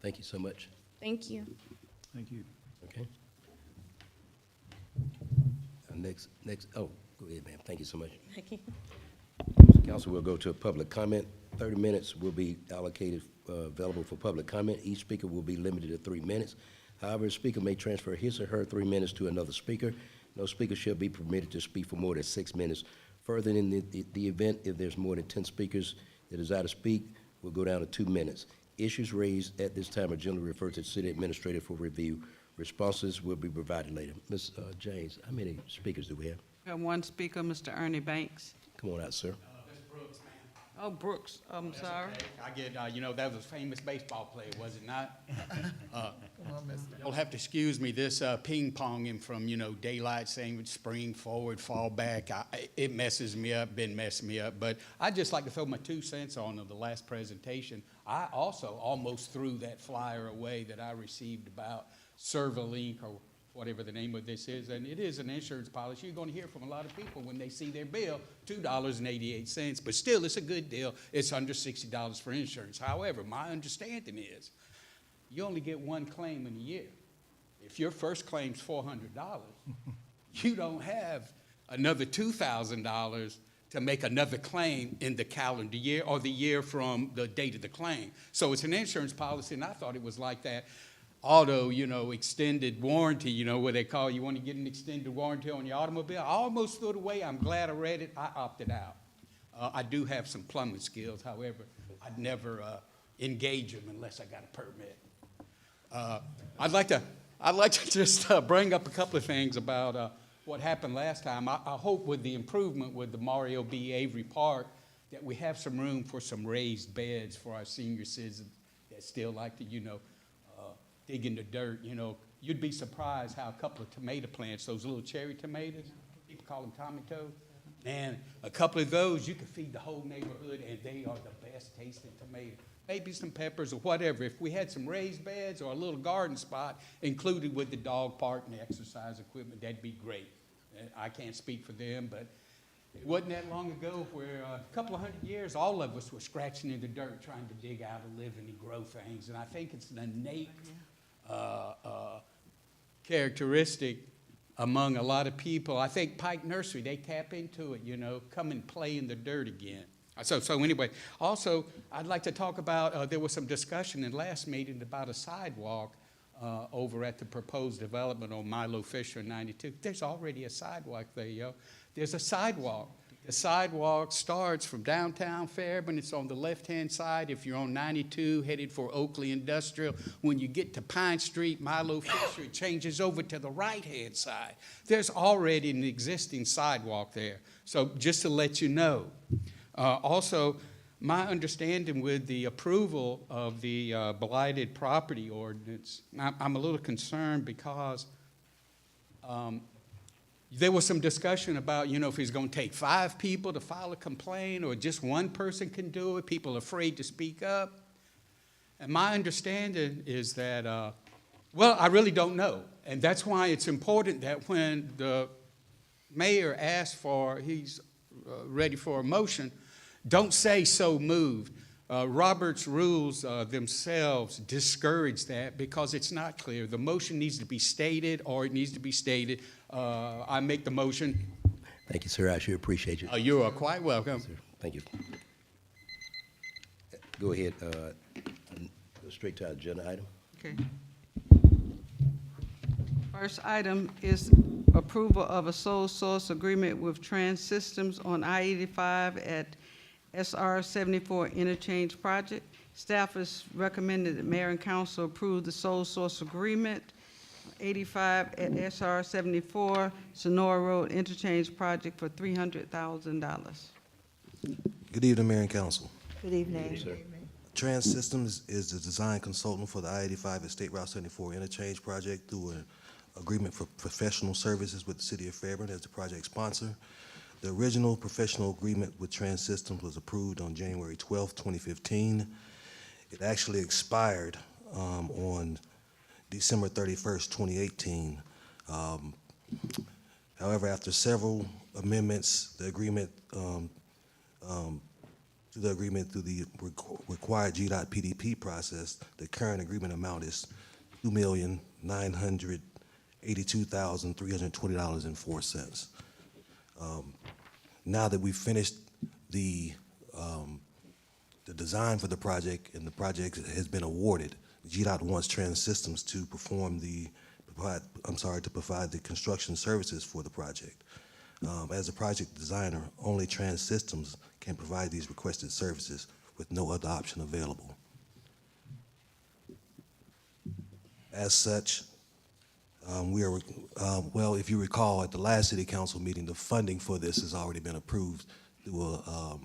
Thank you so much. Thank you. Thank you. Okay. Next, oh, go ahead, ma'am. Thank you so much. Thank you. Council will go to a public comment. 30 minutes will be allocated, available for public comment. Each speaker will be limited to 3 minutes. However, a speaker may transfer his or her 3 minutes to another speaker. No speaker shall be permitted to speak for more than 6 minutes. Further, in the event, if there's more than 10 speakers that desire to speak, we'll go down to 2 minutes. Issues raised at this time are generally referred to the city administrator for review. Responses will be provided later. Ms. James, how many speakers do we have? We have one speaker, Mr. Ernie Banks. Come on out, sir. That's Brooks, man. Oh, Brooks, I'm sorry. Okay. I get, you know, that was a famous baseball player, was it not? You'll have to excuse me, this ping-ponging from, you know, daylight saving, spring forward, fall back, it messes me up, been messing me up. But I'd just like to throw my 2 cents on the last presentation. I also almost threw that flyer away that I received about Servalink or whatever the name of this is, and it is an insurance policy. You're going to hear from a lot of people when they see their bill, $2.88, but still it's a good deal. It's under $60 for insurance. However, my understanding is you only get one claim in a year. If your first claim's $400, you don't have another $2,000 to make another claim in the calendar year or the year from the date of the claim. So it's an insurance policy, and I thought it was like that auto, you know, extended warranty, you know, where they call you want to get an extended warranty on your automobile. I almost threw it away. I'm glad I read it. I opted out. I do have some plumbing skills. However, I'd never engage them unless I got a permit. I'd like to just bring up a couple of things about what happened last time. I hope with the improvement with the Mario B. Avery Park that we have some room for some raised beds for our senior citizens that still like to, you know, dig in the dirt. You know, you'd be surprised how a couple of tomato plants, those little cherry tomatoes, people call them tomato, and a couple of those, you could feed the whole neighborhood, and they are the best tasting tomato. Maybe some peppers or whatever. If we had some raised beds or a little garden spot included with the dog park and the exercise equipment, that'd be great. I can't speak for them, but it wasn't that long ago where a couple of 100 years, all of us were scratching in the dirt trying to dig out a living and grow things. And I think it's an innate characteristic among a lot of people. I think Pike Nursery, they tap into it, you know, come and play in the dirt again. So anyway, also, I'd like to talk about, there was some discussion in last meeting about a sidewalk over at the proposed development on Milo Fisher 92. There's already a sidewalk there, yo. There's a sidewalk. The sidewalk starts from downtown Fairburn. It's on the left-hand side. If you're on 92, headed for Oakley Industrial, when you get to Pine Street, Milo Fisher, it changes over to the right-hand side. There's already an existing sidewalk there. So just to let you know. Also, my understanding with the approval of the blighted property ordinance, I'm a little concerned because there was some discussion about, you know, if he's going to take 5 people to file a complaint or just one person can do it. People are afraid to speak up. And my understanding is that, well, I really don't know. And that's why it's important that when the mayor asks for, he's ready for a motion, don't say so moved. Robert's rules themselves discourage that because it's not clear. The motion needs to be stated or it needs to be stated. I make the motion. Thank you, sir. I sure appreciate you. You are quite welcome. Thank you. Go ahead. Go straight to our agenda item. Okay. First item is approval of a sole source agreement with Trans Systems on I-85 at SR 74 Interchange Project. Staff has recommended that mayor and council approve the sole source agreement 85 at SR 74 Sonora Road Interchange Project for $300,000. Good evening, Mayor and Council. Good evening. Sir. Trans Systems is the design consultant for the I-85 at State Route 74 Interchange Project through an agreement for professional services with the City of Fairburn as the project sponsor. The original professional agreement with Trans Systems was approved on January 12, 2015. It actually expired on December 31st, 2018. However, after several amendments, the agreement through the required GDOT PDP process, the current agreement amount is $2,982,320.04. Now that we've finished the design for the project and the project has been awarded, GDOT wants Trans Systems to provide the construction services for the project. As a project designer, only Trans Systems can provide these requested services with no other option available. As such, if you recall, at the last City Council meeting, the funding for this has already been approved through a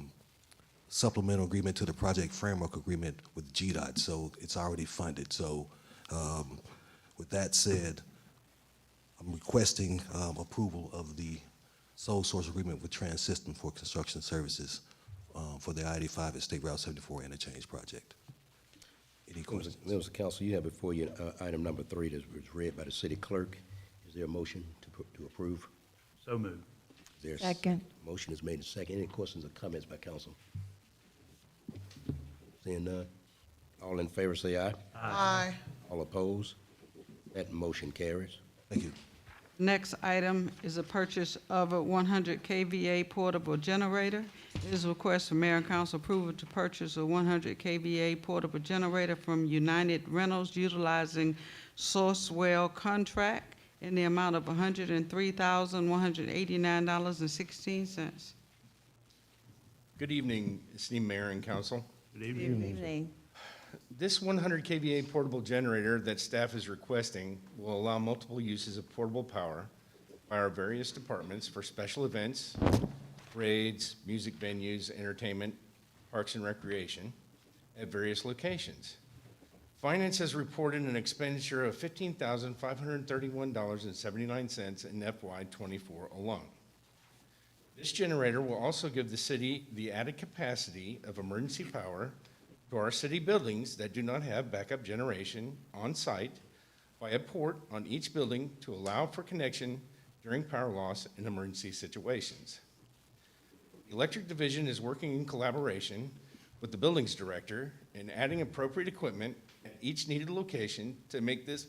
supplemental agreement to the project framework agreement with GDOT, so it's already funded. So with that said, I'm requesting approval of the sole source agreement with Trans System for construction services for the I-85 at State Route 74 Interchange Project. Any questions? Members of council, you have before you item number 3 that was read by the city clerk. Is there a motion to approve? So moved. Is there a Second. Motion is made and second. Any questions or comments by council? Seeing none. All in favor say aye. Aye. All opposed? That motion carries. Thank you. Next item is a purchase of a 100 kVA portable generator. It is a request for mayor and council approval to purchase a 100 kVA portable generator from United Rentals utilizing Sourcewell contract in the amount of $103,189.16. Good evening, esteemed mayor and council. Good Good evening. evening. This 100 kVA portable generator that staff is requesting will allow multiple uses of portable power by our various departments for special events, parades, music venues, entertainment, parks and recreation at various locations. Finance has reported an expenditure of $15,531.79 in FY24 alone. This generator will also give the city the added capacity of emergency power to our city buildings that do not have backup generation on site by a port on each building to allow for connection during power loss in emergency situations. The Electric Division is working in collaboration with the buildings director in adding appropriate equipment at each needed location to make this,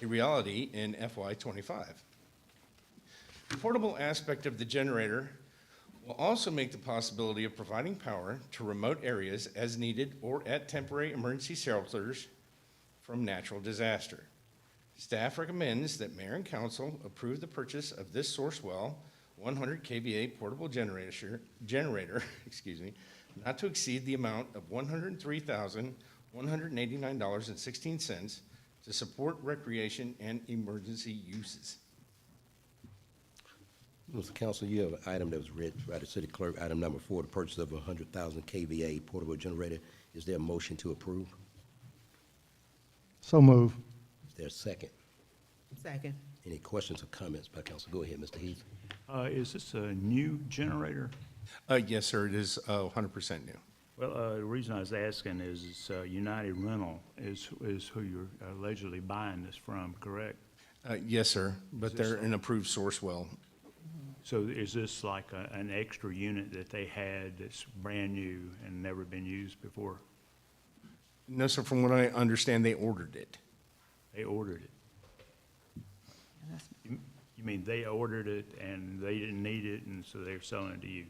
a reality in FY25. The portable aspect of the generator will also make the possibility of providing power to remote areas as needed or at temporary emergency shelters from natural disaster. Staff recommends that mayor and council approve the purchase of this Sourcewell 100 kVA portable generator, not to exceed the amount of $103,189.16 to support recreation and emergency uses. Mr. Council, you have an item that was read by the city clerk, item number 4, the purchase of a 100,000 kVA portable generator. Is there a motion to approve? So move. Is there a second? Second. Any questions or comments by council? Go ahead, Mr. Heath. Is this a new generator? Yes, sir, it is 100% new. Well, the reason I was asking is it's, United Rental is who you're allegedly buying this from, correct? Yes, sir, but they're an approved Sourcewell. So is this like an extra unit that they had that's brand new and never been used before? No, sir, from what I understand, they ordered it. They ordered it. You mean they ordered it and they didn't need it and so they're selling it to you?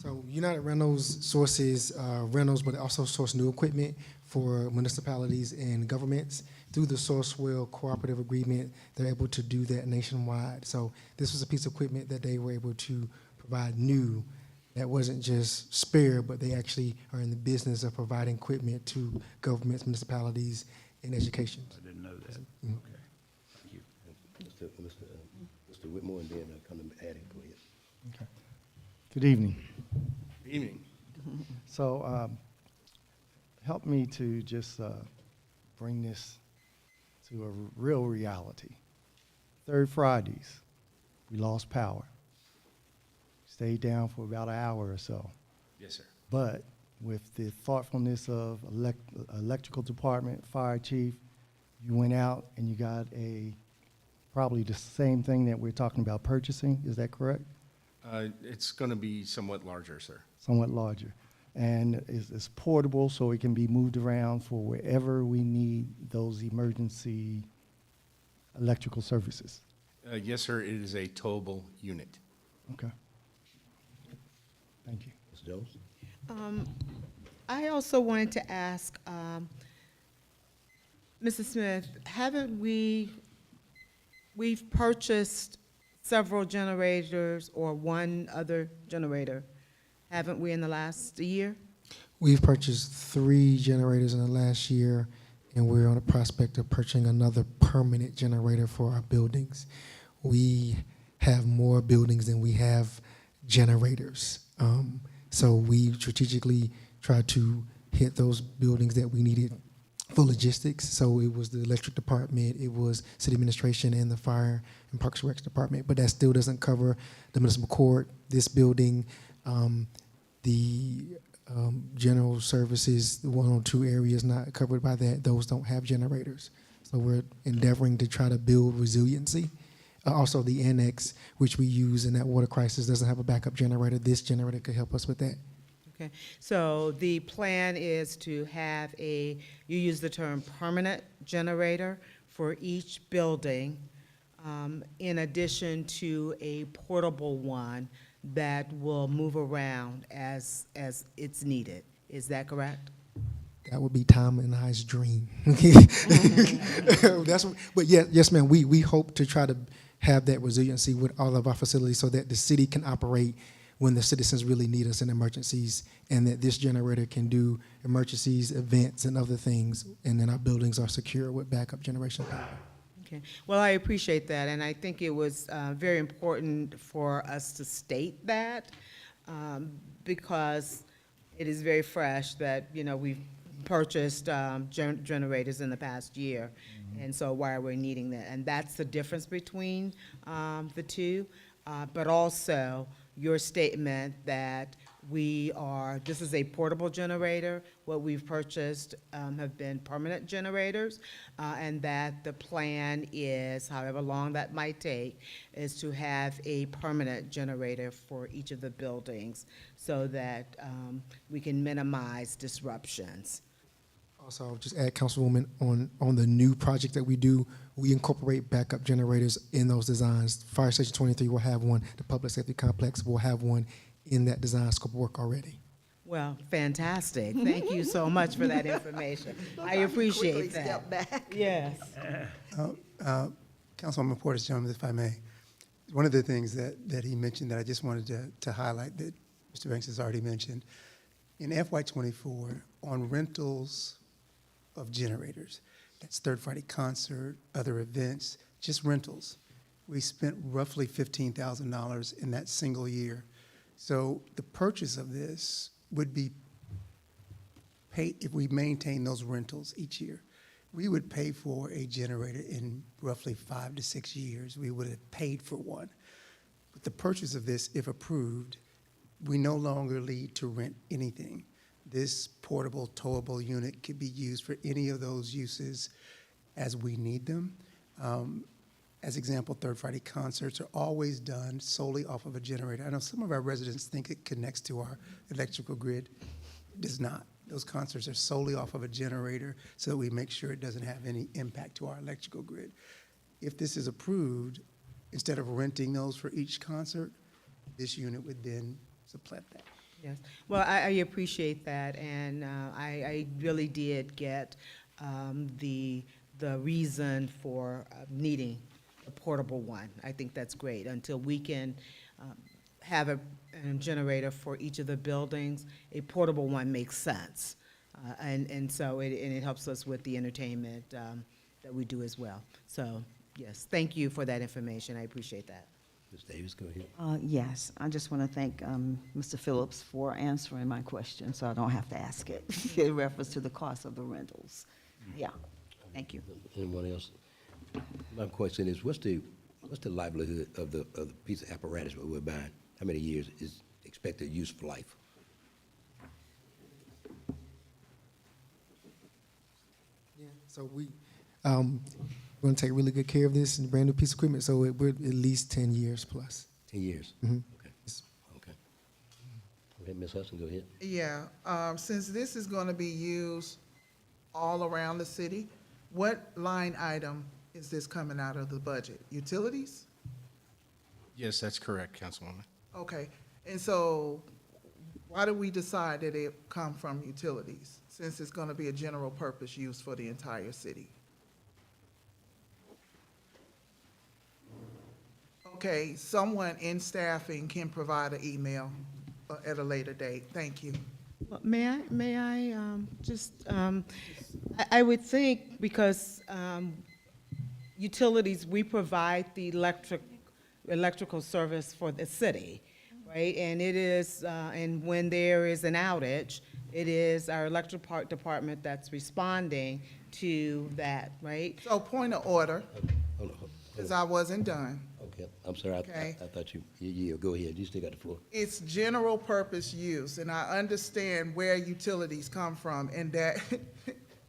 So United Rentals sources rentals, but also source new equipment for municipalities and governments. Through the Sourcewell Cooperative Agreement, they're able to do that nationwide. So this was a piece of equipment that they were able to provide new that wasn't just spare, but they actually are in the business of providing equipment to governments, municipalities, and education. I didn't know that. Mhm. Okay, thank you. Mr. Whitmore, and then come to add it, go ahead. Okay. Good evening. Evening. So help me to just bring this to a real reality. Third Fridays, we lost power. Stayed down for about an hour or so. Yes, sir. But with the thoughtfulness of electrical department, fire chief, you went out and you got probably the same thing that we're talking about purchasing. Is that correct? It's going to be somewhat larger, sir. Somewhat larger. And it's portable, so it can be moved around for wherever we need those emergency electrical services. Yes, sir, it is a towable unit. Okay. Thank you. Ms. Jones? I also wanted to ask, Mrs. Smith, we've purchased several generators or one other generator, haven't we, in the last year? We've purchased 3 generators in the last year, and we're on the prospect of purchasing another permanent generator for our buildings. We have more buildings than we have generators. So we strategically tried to hit those buildings that we needed for logistics. So it was the electric department, it was city administration, and the fire and parks and Recs department. But that still doesn't cover the municipal court, this building, the general services, the 102 areas not covered by that. Those don't have generators. So we're endeavoring to try to build resiliency. Also, the annex, which we use in that water crisis, doesn't have a backup generator. This generator could help us with that. Okay, so the plan is to have you use the term permanent generator for each building, in addition to a portable one that will move around as it's needed. Is that correct? That would be Tom and I's dream. But yes, ma'am, we hope to try to have that resiliency with all of our facilities so that the city can operate when the citizens really need us in emergencies, and that this generator can do emergencies, events, and other things, and then our buildings are secure with backup generation power. Okay, well, I appreciate that, and I think it was very important for us to state that, because it is very fresh that, we've purchased generators in the past year, and so why are we needing that? And that's the difference between the two, but also your statement that this is a portable generator. What we've purchased have been permanent generators, and that the plan is, however long that might take, is to have a permanent generator for each of the buildings so that we can minimize disruptions. Also, I'll just add, Councilwoman, on the new project that we do, we incorporate backup generators in those designs. Fire Station 23 will have one. The Public Safety Complex will have one in that design scope of work already. Well, fantastic. Thank you so much for that information. I appreciate that. Step back. Yes. Councilwoman Portis Jones, if I may, one of the things that he mentioned that I just wanted to highlight that Mr. Banks has already mentioned, in FY24, on rentals of generators, that's Third Friday concert, other events, just rentals, we spent roughly $15,000 in that single year. So the purchase of this would be paid if we maintain those rentals each year. We would pay for a generator in roughly 5 to 6 years. We would have paid for one. With the purchase of this, if approved, we no longer need to rent anything. This portable, towable unit could be used for any of those uses as we need them. As example, Third Friday concerts are always done solely off of a generator. I know some of our residents think it connects to our electrical grid. It does not. Those concerts are solely off of a generator so that we make sure it doesn't have any impact to our electrical grid. If this is approved, instead of renting those for each concert, this unit would then supplant that. Yes, well, I appreciate that, and I really did get the reason for needing a portable one. I think that's great. Until we can have a generator for each of the buildings, a portable one makes sense. And so it helps us with the entertainment that we do as well. So, yes, thank you for that information. I appreciate that. Ms. Davis, go ahead. Yes, I just want to thank Mr. Phillips for answering my question, so I don't have to ask it in reference to the cost of the rentals. Yeah, thank you. Anyone else? My question is, what's the livelihood of the piece of apparatus that we're buying? How many years is expected useful life? Yeah, so we're going to take really good care of this and brand new piece of equipment, so we're at least 10 years plus. 10 years? Mhm. Okay. Okay. Go ahead, Ms. Hudson, go ahead. Yeah, since this is gonna be used all around the city, what line item is this coming out of the budget? Utilities? Yes, that's correct, Councilwoman. Okay, and so why did we decide that it come from utilities, since it's gonna be a general purpose use for the entire city? Okay, someone in staffing can provide an email at a later date. Thank you. Well, may I I would think because utilities, we provide the electrical service for the city, right? And it is, and when there is an outage, it is our electric department that's responding to that, right? So point of order, Hold on. because I wasn't done. Okay, I'm sorry, Okay. I thought you, go ahead, you still got the floor. It's general purpose use, and I understand where utilities come from and that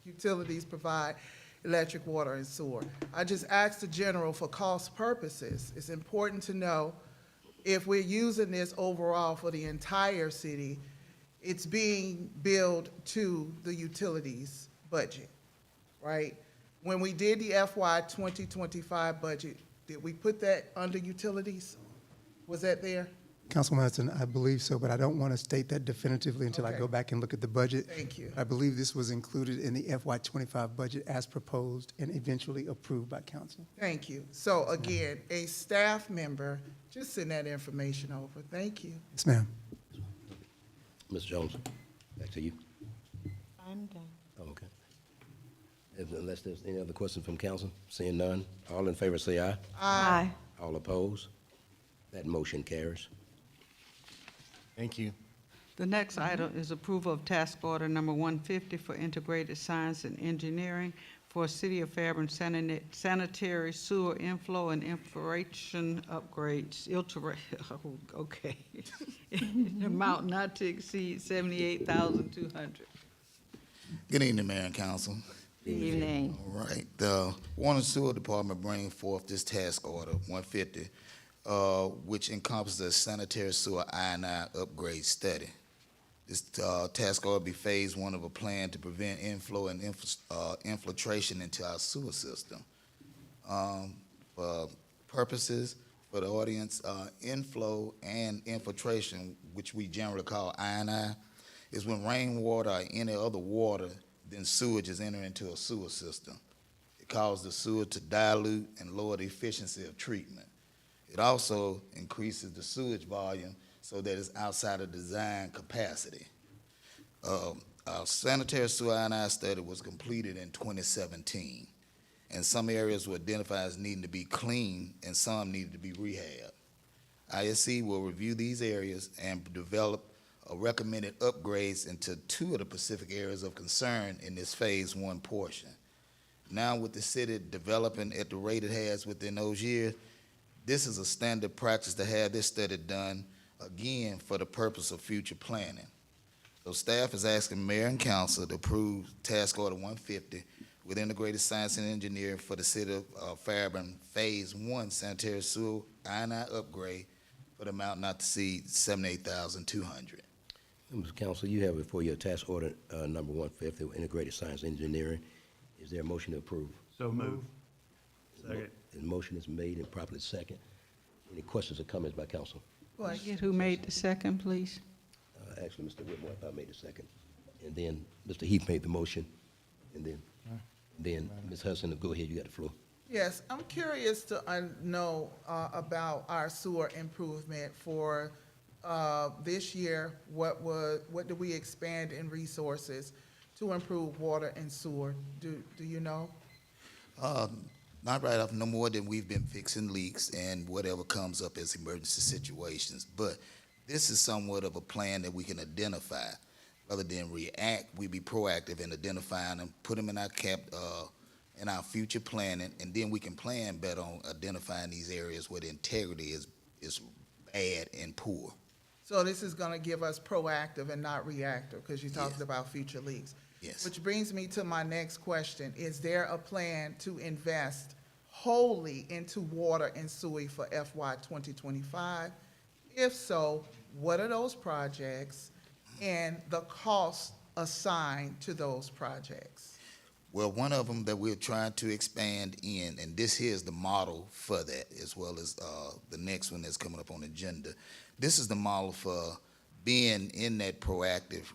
utilities provide electric, water, and sewer. I just asked the general for cost purposes. It's important to know if we're using this overall for the entire city, it's being billed to the utilities budget, right? When we did the FY 2025 budget, did we put that under utilities? Was that there? Councilman Hudson, I believe so, but I don't want to state that definitively until I Okay. go back and look at the budget. Thank you. I believe this was included in the FY 25 budget as proposed and eventually approved by council. Thank you. So again, a staff member, just send that information over. Thank you. Yes, ma'am. Ms. Jones, back to you. I'm done. Oh, okay. Unless there's any other questions from council, seeing none, all in favor say aye. Aye. All opposed? That motion carries. Thank you. The next item is approval of task order number 150 for integrated science and engineering for City of Fairburn sanitary sewer inflow and infiltration upgrades. Okay. Amount not to exceed $78,200. Good evening, Mayor and Council. Good evening. All right, the Water and Sewer Department bringing forth this task order, 150, which encompasses a sanitary sewer I&I upgrade study. This task order will be phase one of a plan to prevent inflow and infiltration into our sewer system. For purposes for the audience, inflow and infiltration, which we generally call I&I, is when rainwater or any other water than sewage is entering into a sewer system. It causes the sewer to dilute and lower the efficiency of treatment. It also increases the sewage volume so that it's outside of design capacity. Our sanitary sewer I&I study was completed in 2017, and some areas were identified as needing to be cleaned and some needed to be rehabbed. ISC will review these areas and develop recommended upgrades into two of the specific areas of concern in this phase one portion. Now with the city developing at the rate it has within those years, this is a standard practice to have this study done again for the purpose of future planning. So staff is asking mayor and council to approve task order 150 with integrated science and engineering for the city of Fairburn phase one sanitary sewer I&I upgrade for the amount not to exceed $78,200. Members of council, you have before your task order number 150, integrated science engineering. Is there a motion to approve? So move. Second. The motion is made and properly second. Any questions or comments by council? Can I get who made the second, please? actually, Mr. Whitmore, I thought made the second. And then Mr. Heath made the motion, and then Ms. Hudson, go ahead, you got the floor. Yes, I'm curious to know about our sewer improvement for this year. What did we expand in resources to improve water and sewer? Do you know? Not right off, no more than we've been fixing leaks and whatever comes up as emergency situations. But this is somewhat of a plan that we can identify. Rather than react, we be proactive in identifying them, put them in our in our future planning, and then we can plan better on identifying these areas where the integrity is bad and poor. So this is gonna give us proactive and not reactive, because you talked Yes. about future leaks. Yes. Which brings me to my next question. Is there a plan to invest wholly into water and sewer for FY 2025? If so, what are those projects and the cost assigned to those projects? Well, one of them that we're trying to expand in, and this here is the model for that, as well as the next one that's coming up on the agenda. This is the model for being in that proactive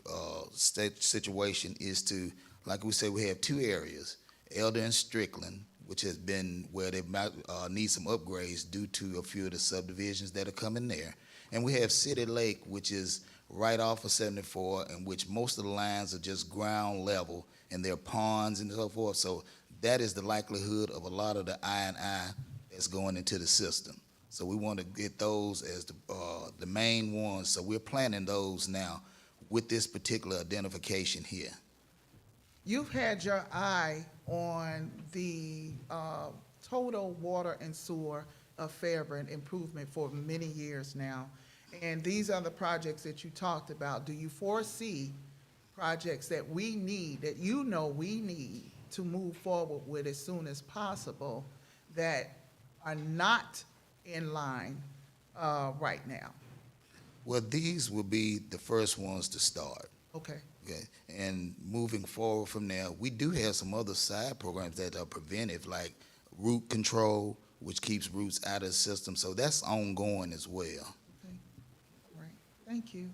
situation, is to, like we said, we have two areas, Elder and Strickland, which has been where they might need some upgrades due to a few of the subdivisions that are coming there. And we have City Lake, which is right off of 74, in which most of the lines are just ground level, and there are ponds and so forth. So that is the likelihood of a lot of the I&I that's going into the system. So we want to get those as the main ones. So we're planning those now with this particular identification here. You've had your eye on the total water and sewer of Fairburn improvement for many years now. And these are the projects that you talked about. Do you foresee projects that we need, that you know we need to move forward with as soon as possible, that are not in line right now? Well, these will be the first ones to start. Okay. Okay, and moving forward from there, we do have some other side programs that are preventive, like root control, which keeps roots out of the system. So that's ongoing as well. Okay. All right. Thank you.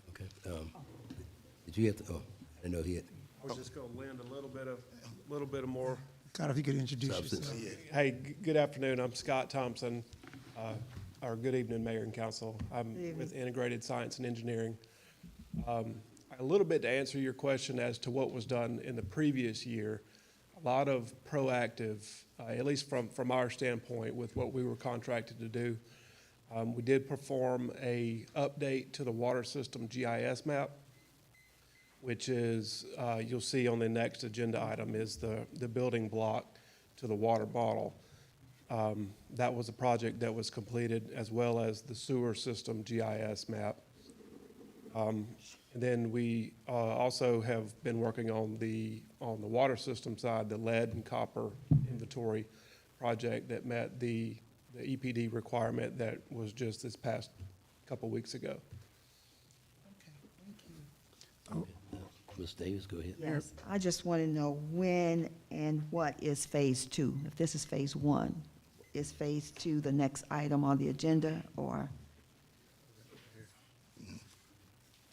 Okay. Did you have to, I didn't know he had. I was just going to lend a little bit of more. God, if you could introduce Substance. yourself. Hey, good afternoon. I'm Scott Thompson, or good evening, Mayor and Council. I'm with Integrated Science and Engineering. A little bit to answer your question as to what was done in the previous year, a lot of proactive, at least from our standpoint, with what we were contracted to do. We did perform a update to the water system GIS map, which is, you'll see on the next agenda item, is the building block to the water bottle. That was a project that was completed, as well as the sewer system GIS map. And then we also have been working on the water system side, the lead and copper inventory project that met the EPD requirement that was just this past couple weeks ago. Okay, thank you. Ms. Davis, go ahead. Yes, I just want to know when and what is phase two? If this is phase one, is phase two the next item on the agenda, or?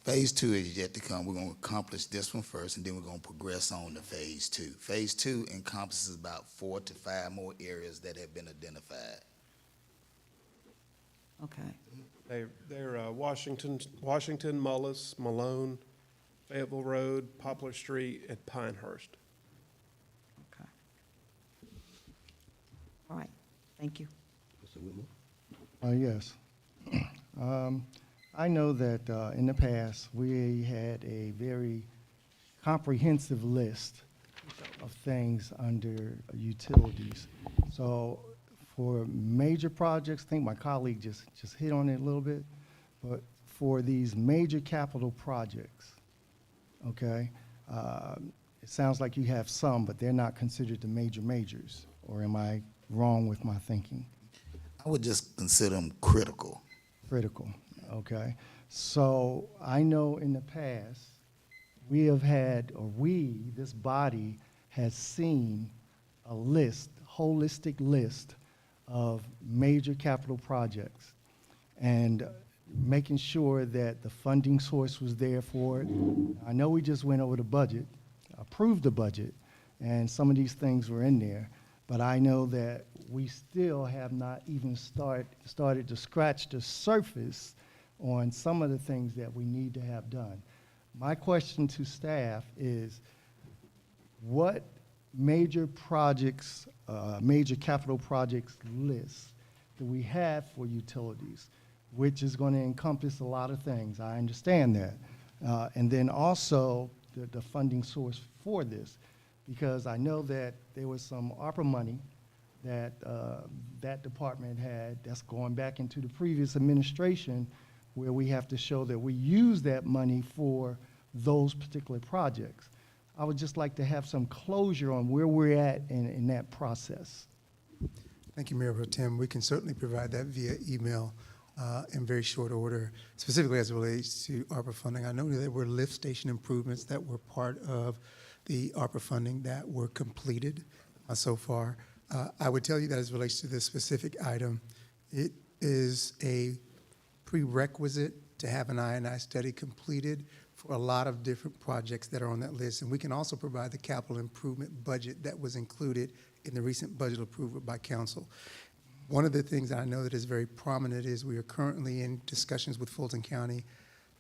Phase two is yet to come. We're going to accomplish this one first, and then we're going to progress on to phase two. Phase two encompasses about 4 to 5 more areas that have been identified. Okay. They're Washington, Mullis, Malone, Fayetteville Road, Poplar Street, and Pinehurst. Okay. All right, thank you. Mr. Whitmore? Yes. I know that in the past, we had a very comprehensive list of things under utilities. So for major projects, I think my colleague just hit on it a little bit, but for these major capital projects, okay, it sounds like you have some, but they're not considered the majors, or am I wrong with my thinking? I would just consider them critical. Critical, okay. So I know in the past, we have had, or this body, has seen a list, holistic list of major capital projects. And making sure that the funding source was there for it. I know we just went over the budget, approved the budget, and some of these things were in there, but I know that we still have not even started to scratch the surface on some of the things that we need to have done. My question to staff is, what major projects, major capital projects list do we have for utilities, which is going to encompass a lot of things? I understand that. And then also the funding source for this, because I know that there was some ARPA money that that department had that's going back into the previous administration, where we have to show that we use that money for those particular projects. I would just like to have some closure on where we're at in that process. Thank you, Mayor Pro Tem. We can certainly provide that via email in very short order, specifically as it relates to ARPA funding. I know that there were lift station improvements that were part of the ARPA funding that were completed so far. I would tell you that as it relates to this specific item, it is a prerequisite to have an I&I study completed for a lot of different projects that are on that list. And we can also provide the capital improvement budget that was included in the recent budget approval by council. One of the things that I know that is very prominent is we are currently in discussions with Fulton County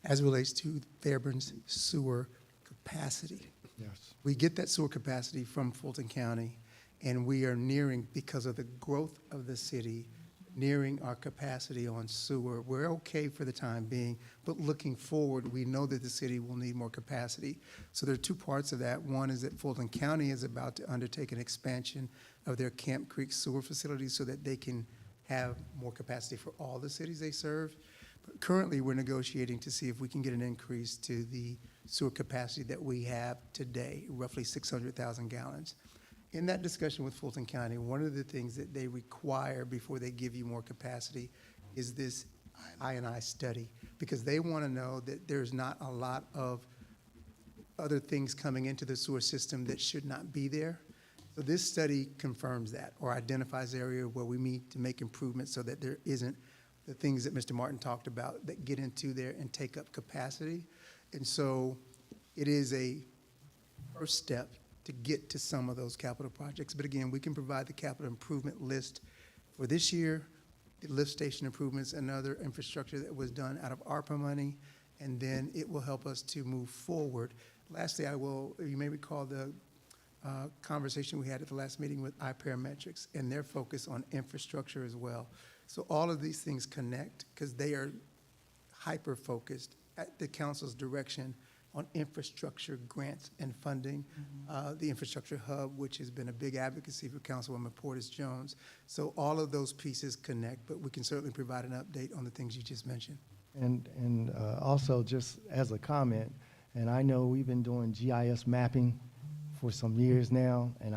as it relates to Fairburn's sewer capacity. Yes. We get that sewer capacity from Fulton County, and we are nearing, because of the growth of the city, nearing our capacity on sewer. We're okay for the time being, but looking forward, we know that the city will need more capacity. So there are two parts of that. One is that Fulton County is about to undertake an expansion of their Camp Creek sewer facility so that they can have more capacity for all the cities they serve. But currently, we're negotiating to see if we can get an increase to the sewer capacity that we have today, roughly 600,000 gallons. In that discussion with Fulton County, one of the things that they require before they give you more capacity is this I&I study, because they want to know that there's not a lot of other things coming into the sewer system that should not be there. So this study confirms that, or identifies areas where we need to make improvements so that there isn't the things that Mr. Martin talked about that get into there and take up capacity. And so it is a first step to get to some of those capital projects. But again, we can provide the capital improvement list for this year, the lift station improvements and other infrastructure that was done out of ARPA money, and then it will help us to move forward. Lastly, you may recall the conversation we had at the last meeting with iParametrics and their focus on infrastructure as well. So all of these things connect because they are hyper-focused at the council's direction on infrastructure grants and funding, the infrastructure hub, which has been a big advocacy for Councilwoman Portis-Jones. So all of those pieces connect, but we can certainly provide an update on the things you just mentioned. And also, just as a comment, and I know we've been doing GIS mapping for some years now, and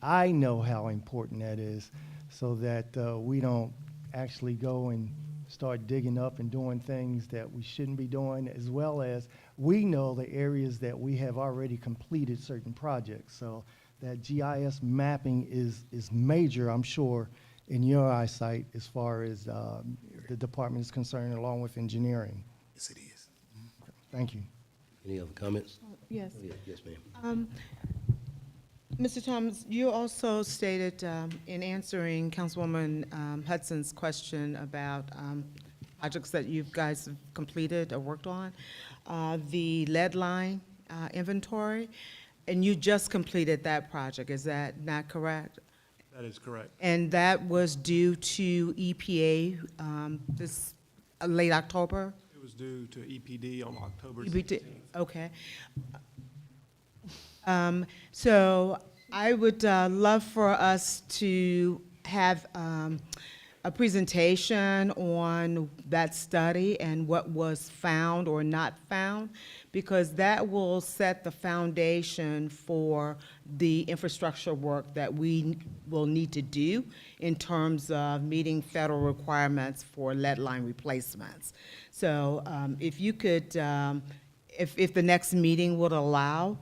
I know how important that is, so that we don't actually go and start digging up and doing things that we shouldn't be doing, as well as we know the areas that we have already completed certain projects. So that GIS mapping is major, I'm sure, in your eyesight as far as the department is concerned, along with engineering. Yes, it is. Thank you. Any other comments? Yes. Oh, yes, ma'am. Mr. Thomas, you also stated in answering Councilwoman Hudson's question about projects that you guys have completed or worked on, the lead line inventory, and you just completed that project. Is that not correct? That is correct. And that was due to EPA this late October? It was due to EPD on October EPD, 16th. okay. So I would love for us to have a presentation on that study and what was found or not found, because that will set the foundation for the infrastructure work that we will need to do in terms of meeting federal requirements for lead line replacements. So if you could, if the next meeting would allow,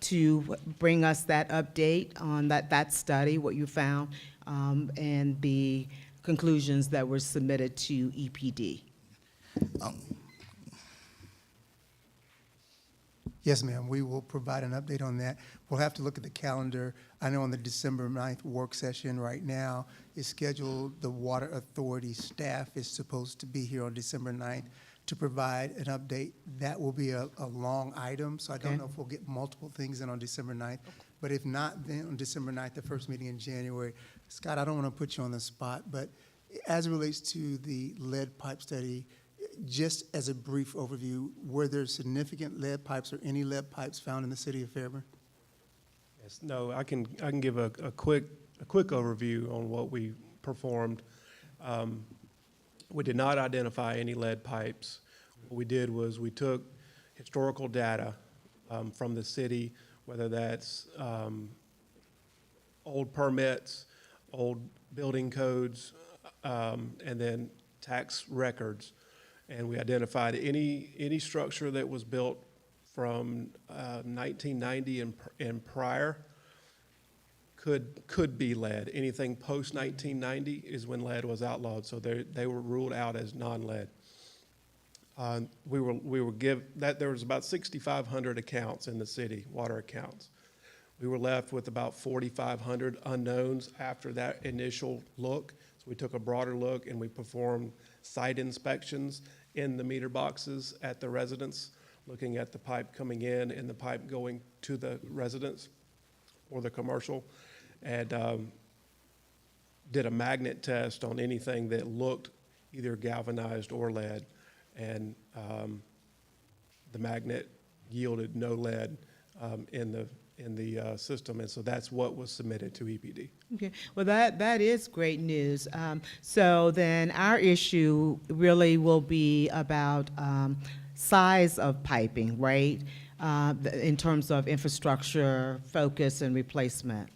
to bring us that update on that study, what you found, and the conclusions that were submitted to EPD. Yes, ma'am, we will provide an update on that. We'll have to look at the calendar. I know on the December 9th work session right now is scheduled, the Water Authority staff is supposed to be here on December 9th to provide an update. That will be a long item, so I don't know if we'll get multiple things in on December 9th. But if not, then on December 9th, the first meeting in January. Scott, I don't want to put you on the spot, but as it relates to the lead pipe study, just as a brief overview, were there significant lead pipes or any lead pipes found in the city of Fairburn? Yes, no, I can give a quick overview on what we performed. We did not identify any lead pipes. What we did was we took historical data from the city, whether that's old permits, old building codes, and then tax records. And we identified any structure that was built from 1990 and prior could be lead. Anything post 1990 is when lead was outlawed, so they were ruled out as non-lead. We were there was about 6,500 accounts in the city, water accounts. We were left with about 4,500 unknowns after that initial look. So we took a broader look and we performed site inspections in the meter boxes at the residence, looking at the pipe coming in and the pipe going to the residence or the commercial, and did a magnet test on anything that looked either galvanized or lead, and the magnet yielded no lead in the system, and so that's what was submitted to EPD. Okay, well, that is great news. So then our issue really will be about size of piping, right? In terms of infrastructure, focus, and replacement.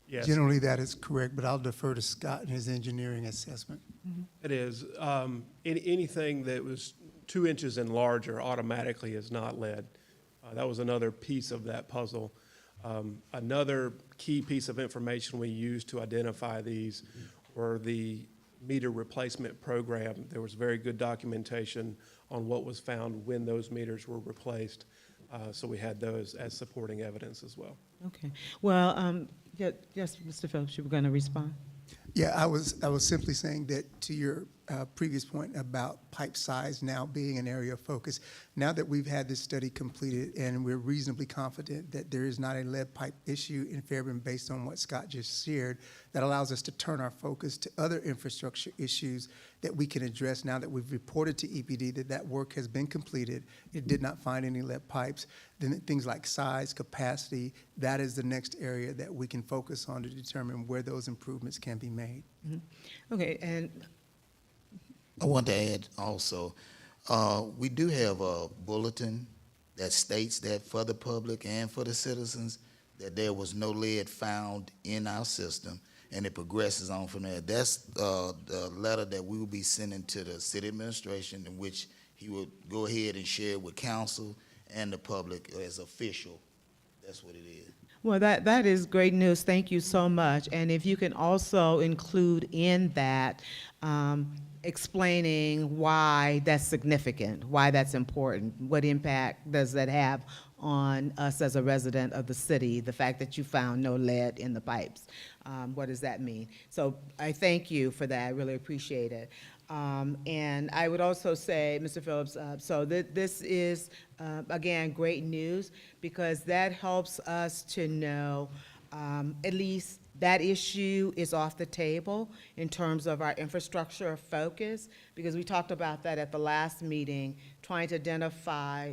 Yes. Generally, that is correct, but I'll defer to Scott and his engineering assessment. It is. Anything that was 2 inches and larger automatically is not lead. That was another piece of that puzzle. Another key piece of information we used to identify these were the meter replacement program. There was very good documentation on what was found when those meters were replaced. So we had those as supporting evidence as well. Okay. Well, yes, Mr. Phillips, you were going to respond? Yeah, I was simply saying that to your previous point about pipe size now being an area of focus, now that we've had this study completed and we're reasonably confident that there is not a lead pipe issue in Fairburn based on what Scott just shared, that allows us to turn our focus to other infrastructure issues that we can address now that we've reported to EPD that that work has been completed. It did not find any lead pipes. Then things like size, capacity, that is the next area that we can focus on to determine where those improvements can be made. Mm-hmm. Okay, and I want to add also, we do have a bulletin that states that for the public and for the citizens, that there was no lead found in our system, and it progresses on from there. That's the letter that we will be sending to the city administration, in which he would go ahead and share with council and the public as official. That's what it is. well, that is great news. Thank you so much. And if you can also include in that explaining why that's significant, why that's important, what impact does that have on us as a resident of the city, the fact that you found no lead in the pipes. What does that mean? So I thank you for that. I really appreciate it. And I would also say, Mr. Phillips, so this is, again, great news, because that helps us to know at least that issue is off the table in terms of our infrastructure focus, because we talked about that at the last meeting, trying to identify,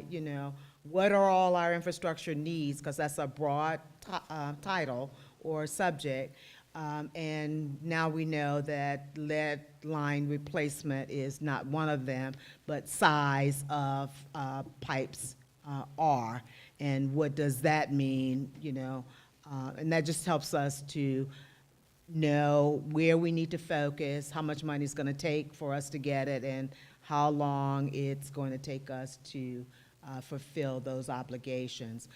what are all our infrastructure needs, because that's a broad title or subject. And now we know that lead line replacement is not one of them, but size of pipes are, and what does that mean, and that just helps us to know where we need to focus, how much money it's going to take for us to get it, and how long it's going to take us to fulfill those obligations.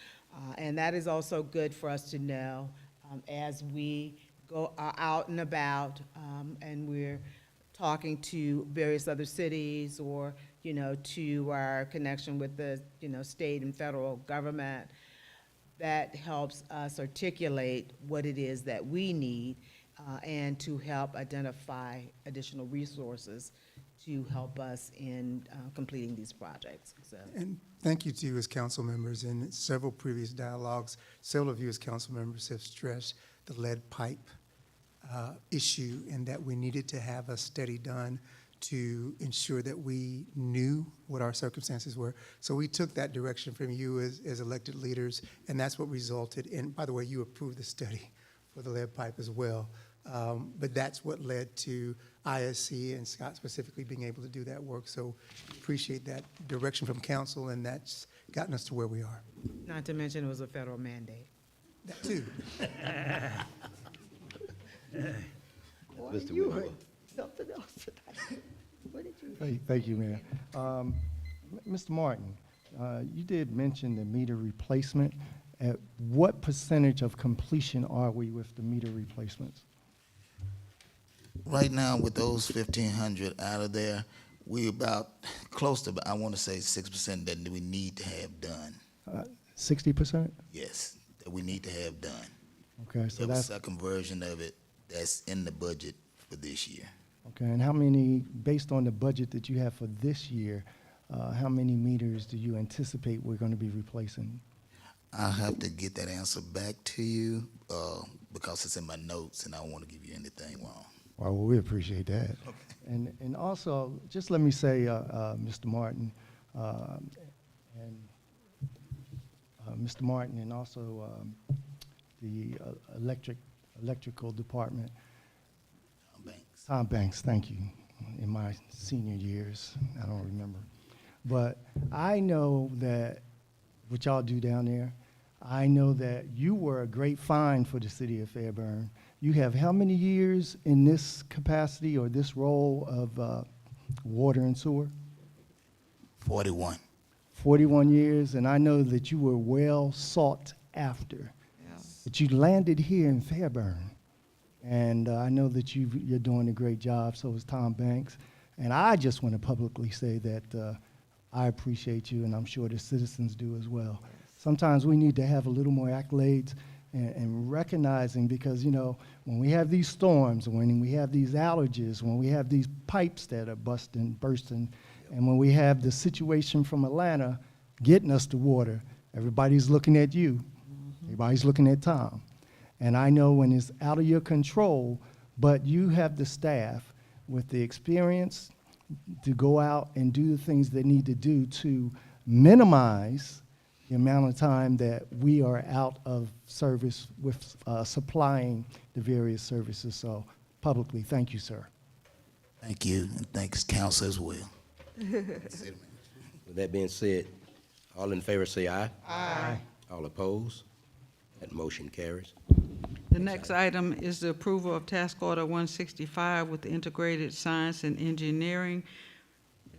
And that is also good for us to know as we go out and about, and we're talking to various other cities or, you know, to our connection with the, you know, state and federal government, that helps us articulate what it is that we need and to help identify additional resources to help us in completing these projects. So. And thank you to you as council members. In several previous dialogues, several of you as council members have stressed the lead pipe issue and that we needed to have a study done to ensure that we knew what our circumstances were. So we took that direction from you as elected leaders, and that's what resulted in, by the way, you approved the study for the lead pipe as well. But that's what led to ISC and Scott specifically being able to do that work. So appreciate that direction from council, and that's gotten us to where we are. Not to mention it was a federal mandate. That too. Boy, you heard something else tonight. What did you? Thank you, Mayor. Mr. Martin, you did mention the meter replacement. At what percentage of completion are we with the meter replacements? Right now, with those 1,500 out of there, we about close to, I want to say 6% that we need to have done. 60%? Yes, that we need to have done. Okay, so The that's, second version of it, that's in the budget for this year. okay, and how many, based on the budget that you have for this year, how many meters do you anticipate we're going to be replacing? I'll have to get that answer back to you because it's in my notes and I don't want to give you anything wrong. Well, we appreciate that. Okay. And also, just let me say, Mr. Martin, and Mr. Martin, and also the electrical department. Tom Banks, thank you. In my senior years, I don't remember. But I know that what y'all do down there, I know that you were a great find for the city of Fairburn. You have how many years in this capacity or this role of water and sewer? 41. 41 years, and I know that you were well sought after. But you landed here in Fairburn. And I know that you're doing a great job, so is Tom Banks. And I just want to publicly say that I appreciate you, and I'm sure the citizens do as well. Sometimes we need to have a little more accolades and recognizing, because, you know, when we have these storms, when we have these allergies, when we have these pipes that are bursting, and when we have the situation from Atlanta getting us the water, everybody's looking at you. Everybody's looking at Tom. And I know when it's out of your control, but you have the staff with the experience to go out and do the things they need to do to minimize the amount of time that we are out of service with supplying the various services. So publicly, thank you, sir. Thank you, and thanks council as well. With that being said, all in favor say aye. Aye. All opposed? That motion carries. The next item is the approval of Task Order 165 with the Integrated Science and Engineering.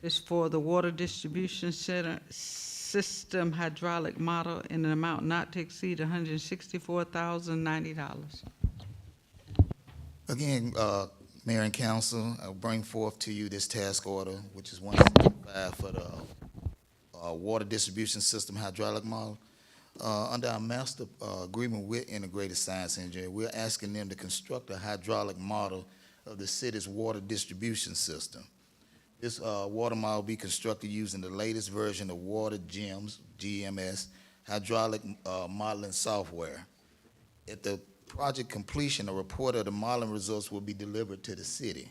It's for the Water Distribution System Hydraulic Model in an amount not to exceed $164,090. Again, Mayor and Council, I'll bring forth to you this task order, which is 165 for the Water Distribution System Hydraulic Model. Under our master agreement with Integrated Science Engineering, we're asking them to construct a hydraulic model of the city's water distribution system. This water model will be constructed using the latest version of Water GMS, hydraulic modeling software. At the project completion, a report of the modeling results will be delivered to the city.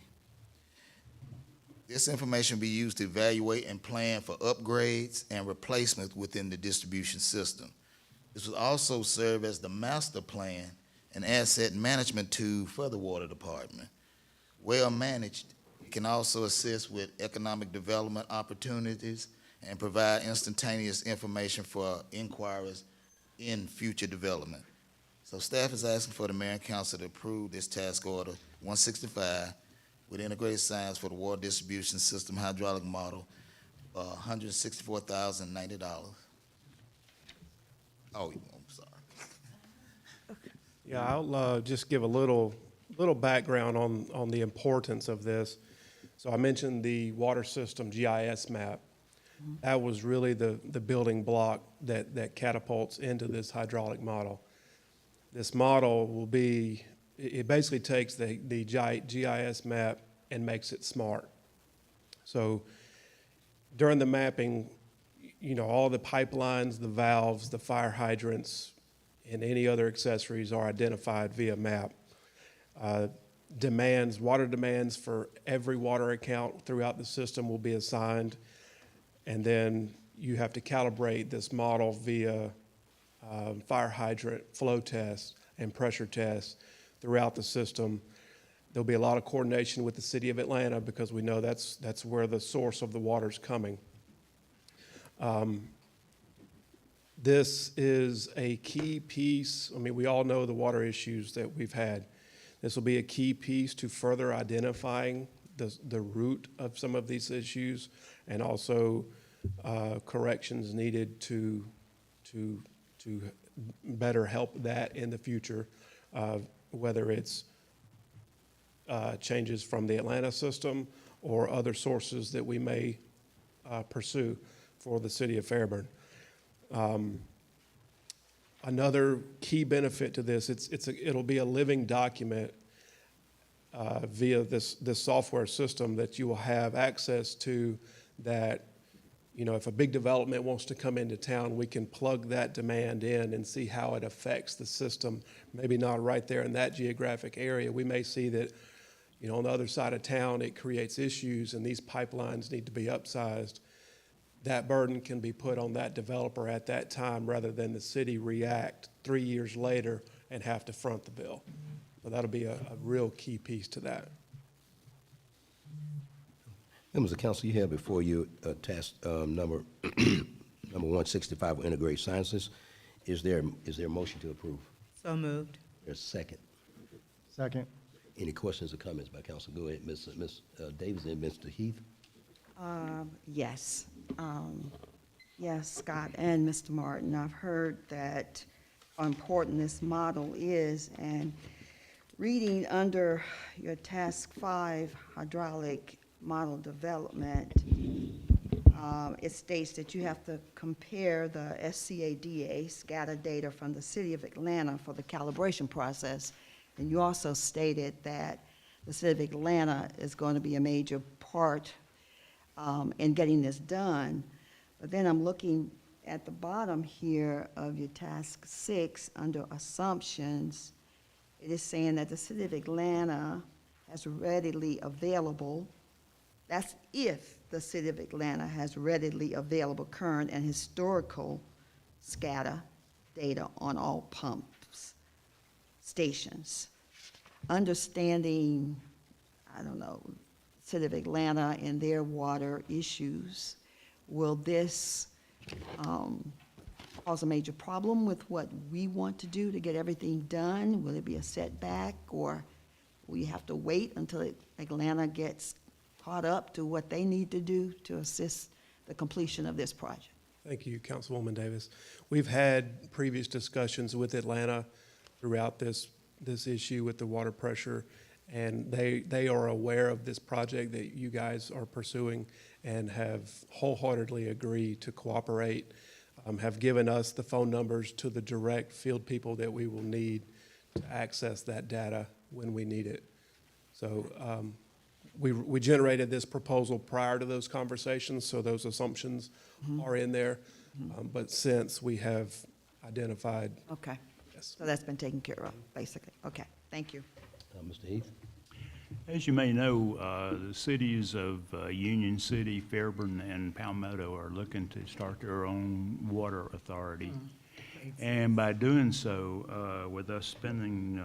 This information will be used to evaluate and plan for upgrades and replacements within the distribution system. This will also serve as the master plan and asset management tool for the water department. Well managed, it can also assist with economic development opportunities and provide instantaneous information for inquiries in future development. So staff is asking for the mayor and council to approve this task order 165 with Integrated Science for the Water Distribution System Hydraulic Model, $164,090. Oh, I'm sorry. Yeah, I'll just give a little background on the importance of this. So I mentioned the water system GIS map. That was really the building block that catapults into this hydraulic model. This model will be, it basically takes the GIS map and makes it smart. So during the mapping, you know, all the pipelines, the valves, the fire hydrants, and any other accessories are identified via map. Water demands for every water account throughout the system will be assigned. And then you have to calibrate this model via fire hydrant flow tests and pressure tests throughout the system. There'll be a lot of coordination with the city of Atlanta because we know that's where the source of the water's coming. This is a key piece. I mean, we all know the water issues that we've had. This will be a key piece to further identifying the root of some of these issues and also corrections needed to better help that in the future, whether it's changes from the Atlanta system or other sources that we may pursue for the city of Fairburn. Another key benefit to this, it'll be a living document via this software system that you will have access to that, you know, if a big development wants to come into town, we can plug that demand in and see how it affects the system. Maybe not right there in that geographic area. We may see that, you know, on the other side of town, it creates issues and these pipelines need to be upsized. That burden can be put on that developer at that time rather than the city react 3 years later and have to front the bill. So that'll be a real key piece to that. Members of council, you have before you task number 165 of integrated sciences. Is there a motion to approve? So moved. There's a second. Second. Any questions or comments by council? Go ahead, Ms. Davis and Mr. Heath. Yes. Yes, Scott and Mr. Martin, I've heard that how important this model is, and reading under your task 5, hydraulic model development, it states that you have to compare the SCADA data from the city of Atlanta for the calibration process. And you also stated that the city of Atlanta is going to be a major part in getting this done. But then I'm looking at the bottom here of your task 6 under assumptions. It is saying that the city of Atlanta has readily available, that's if the city of Atlanta has readily available current and historical SCADA data on all pumps stations. Understanding, I don't know, city of Atlanta and their water issues, will this cause a major problem with what we want to do to get everything done? Will it be a setback, or will you have to wait until Atlanta gets caught up to what they need to do to assist the completion of this project? Thank you, Councilwoman Davis. We've had previous discussions with Atlanta throughout this issue with the water pressure, and they are aware of this project that you guys are pursuing and have wholeheartedly agreed to cooperate, have given us the phone numbers to the direct field people that we will need to access that data when we need it. So we generated this proposal prior to those conversations, so those assumptions are in there. But since we have identified. Okay. Yes. So that's been taken care of, basically. Okay, thank you. Mr. Heath? As you may know, the cities of Union City, Fairburn, and Palmetto are looking to start their own water authority. And by doing so, with us spending,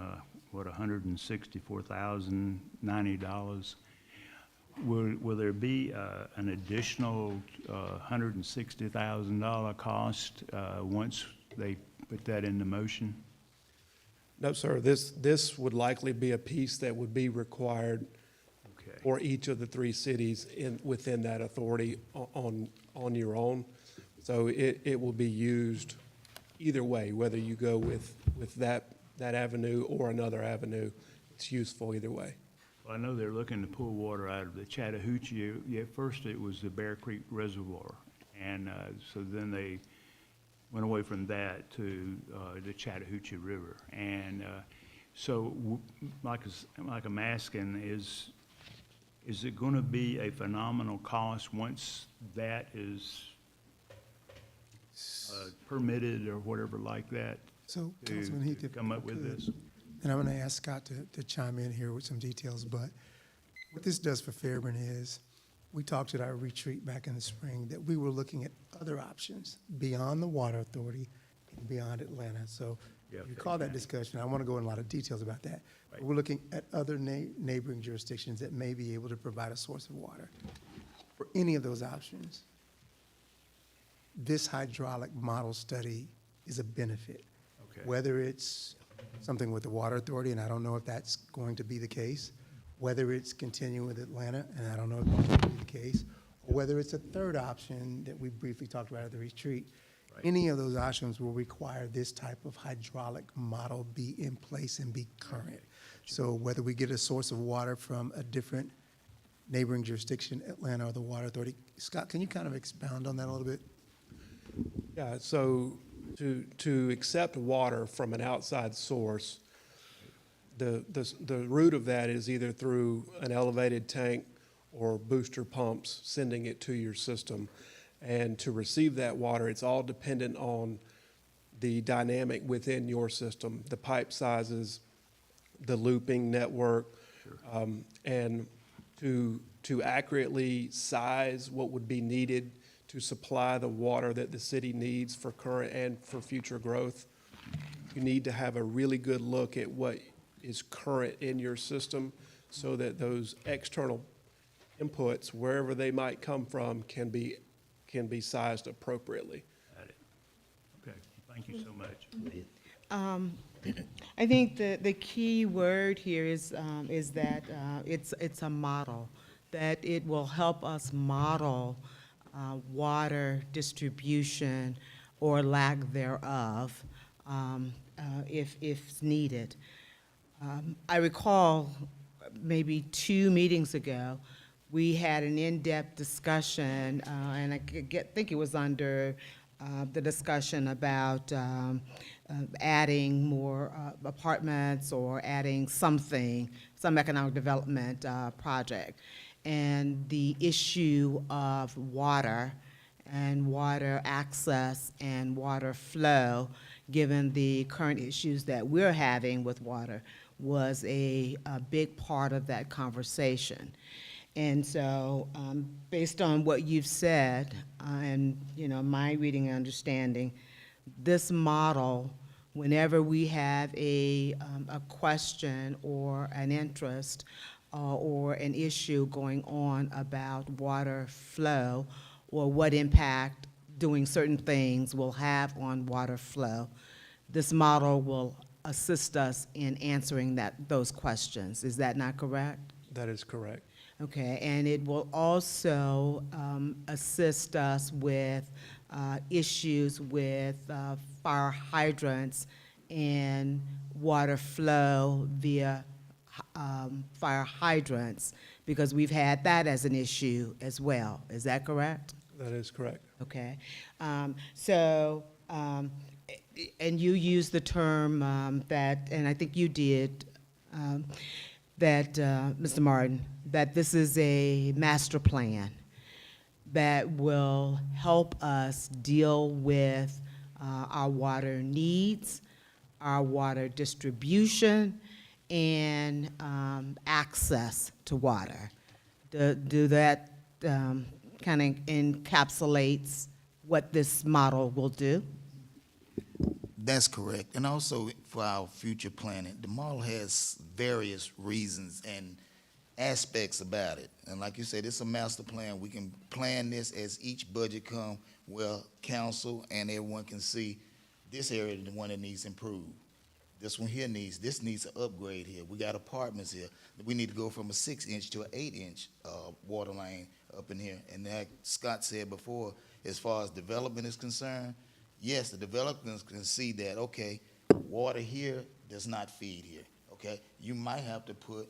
$164,090, will there be an additional $160,000 cost once they put that into motion? No, sir. This would likely be a piece that would be required for each of the 3 cities within that authority on your own. So it will be used either way, whether you go with that avenue or another avenue. It's useful either way. I know they're looking to pull water out of the Chattahoochee. Yeah, at first it was the Bear Creek Reservoir, and so then they went away from that to the Chattahoochee River. And like I'm asking, is it going to be a phenomenal cost once that is permitted or whatever like that? So, Councilman Heath, if come I up with could, this? and I'm going to ask Scott to chime in here with some details, but what this does for Fairburn is, we talked at our retreat back in the spring that we were looking at other options beyond the Water Authority and beyond Atlanta. So Yeah, you recall that discussion. I want to go in a lot of details about that. But we're looking at other neighboring jurisdictions that may be able to provide a source of water. For any of those options, this hydraulic model study is a benefit. Okay. Whether it's something with the Water Authority, and I don't know if that's going to be the case, whether it's continuing with Atlanta, and I don't know if that's going to be the case, or whether it's a third option that we briefly talked about at the retreat. Right. Any of those options will require this type of hydraulic model be in place and be current. So whether we get a source of water from a different neighboring jurisdiction, Atlanta or the Water Authority, Scott, can you kind of expound on that a little bit? Yeah, so to accept water from an outside source, the route of that is either through an elevated tank or booster pumps sending it to your system. And to receive that water, it's all dependent on the dynamic within your system, the pipe sizes, the looping network, and to accurately size what would be needed to supply the water that the city needs for current and for future growth. You need to have a really good look at what is current in your system so that those external inputs, wherever they might come from, can be sized appropriately. Got it. Okay, thank you so much. I think the key word here is that it's a model, that it will help us model water distribution or lack thereof if needed. I recall maybe 2 meetings ago, we had an in-depth discussion, and I think it was under the discussion about adding more apartments or adding some economic development project. And the issue of water and water access and water flow, given the current issues that we're having with water, was a big part of that conversation. And so, based on what you've said, and my reading and understanding, this model, whenever we have a question or an interest or an issue going on about water flow or what impact doing certain things will have on water flow, this model will assist us in answering those questions. Is that not correct? That is correct. Okay, and it will also assist us with issues with fire hydrants and water flow via fire hydrants, because we've had that as an issue as well. Is that correct? That is correct. Okay. And you used the term that, and I think you did, that, Mr. Martin, that this is a master plan that will help us deal with our water needs, our water distribution, and access to water. Do that kind of encapsulates what this model will do? That's correct. And also for our future planning, the model has various reasons and aspects about it. And like you said, it's a master plan. We can plan this as each budget come where council and everyone can see this area is the one that needs improved. This one here needs an upgrade here. We got apartments here. We need to go from a 6-inch to an 8-inch water line up in here. And like Scott said before, as far as development is concerned, yes, the developers can see that, okay, water here does not feed here, okay? You might have to put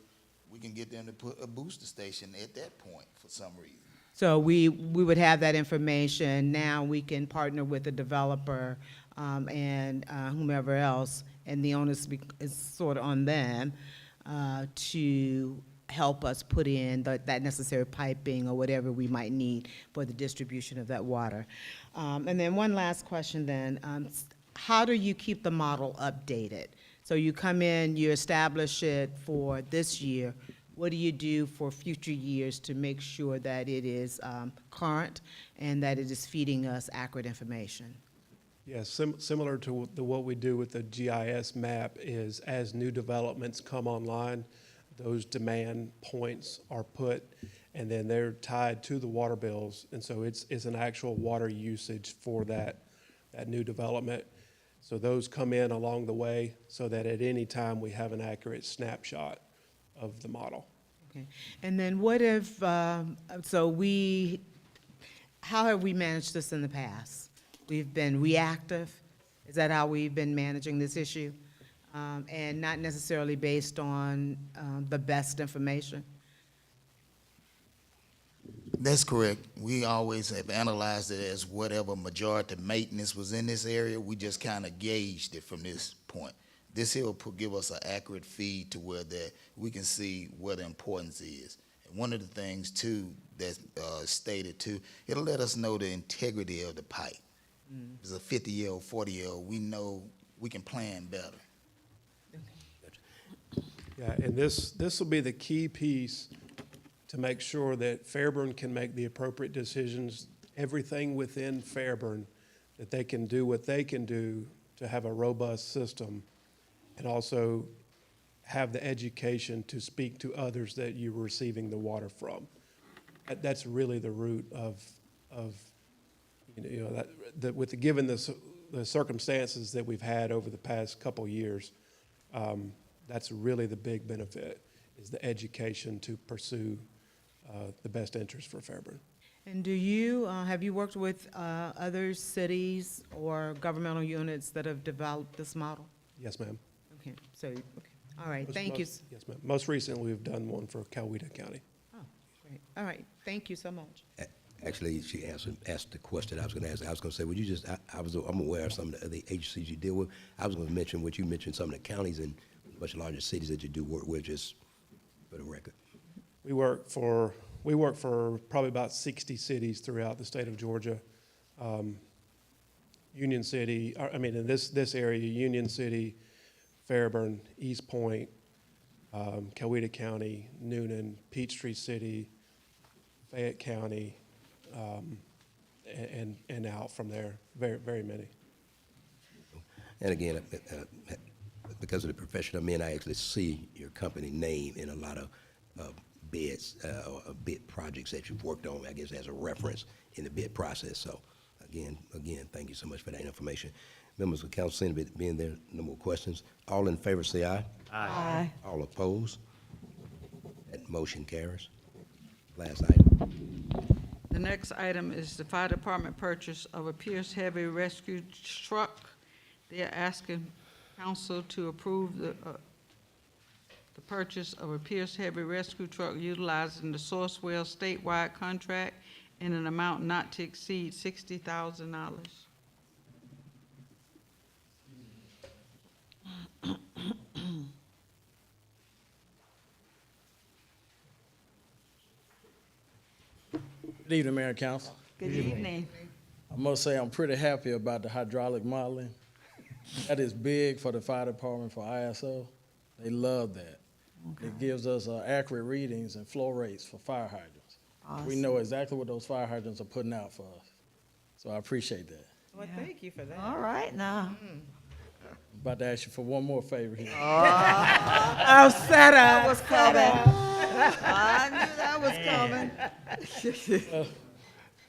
we can get them to put a booster station at that point for some reason. So we would have that information. Now we can partner with the developer and whomever else, and the onus is sort of on them to help us put in that necessary piping or whatever we might need for the distribution of that water. And then one last question then, how do you keep the model updated? So you come in, you establish it for this year. What do you do for future years to make sure that it is current and that it is feeding us accurate information? Yes, similar to what we do with the GIS map is as new developments come online, those demand points are put, and then they're tied to the water bills. And so it's an actual water usage for that new development. So those come in along the way so that at any time we have an accurate snapshot of the model. Okay. And then what if, how have we managed this in the past? We've been reactive? Is that how we've been managing this issue? And not necessarily based on the best information? That's correct. We always have analyzed it as whatever majority maintenance was in this area, we just kind of gauged it from this point. This here will give us an accurate feed to where that we can see where the importance is. And one of the things too that's stated too, it'll let us know the integrity of the pipe. If it's a 50-year-old, 40-year-old, we know we can plan better. Yeah, and this will be the key piece to make sure that Fairburn can make the appropriate decisions, everything within Fairburn, that they can do what they can do to have a robust system and also have the education to speak to others that you're receiving the water from. That's really the root of given the circumstances that we've had over the past couple years, that's really the big benefit, is the education to pursue the best interest for Fairburn. And have you worked with other cities or governmental units that have developed this model? Yes, ma'am. Okay, all right, thank you. Yes, ma'am. Most recently, we've done one for Coweta County. Oh, great, all right, thank you so much. Actually, she asked the question I was going to ask. I was going to say, would you just, I'm aware of some of the other agencies you deal with. I was going to mention what you mentioned, some of the counties and much larger cities that you do work with, just for the record. We work for probably about 60 cities throughout the state of Georgia. Union City, in this area, Union City, Fairburn, East Point, Coweta County, Noonan, Peachtree City, Fayette County, and out from there, very, very many. And again, because of the profession I'm in, I actually see your company name in a lot of bids or bid projects that you've worked on, I guess, as a reference in the bid process. So again, thank you so much for that information. Members of council, being there, no more questions. All in favor say aye. Aye. All opposed? That motion carries. Last item. The next item is the fire department purchase of a Pierce Heavy Rescue Truck. They are asking council to approve the purchase of a Pierce Heavy Rescue Truck utilizing the Sourcewell statewide contract in an amount not to exceed $60,000. Good evening, Mayor and Council. Good evening. I must say I'm pretty happy about the hydraulic modeling. That is big for the fire department, for ISO. They love that. Okay. It gives us accurate readings and flow rates for fire hydrants. Awesome. We know exactly what those fire hydrants are putting out for us. So I appreciate that. Well, thank you for that. All right, now. I'm about to ask you for one more favor here. Oh, set up. That was coming. I knew that was coming.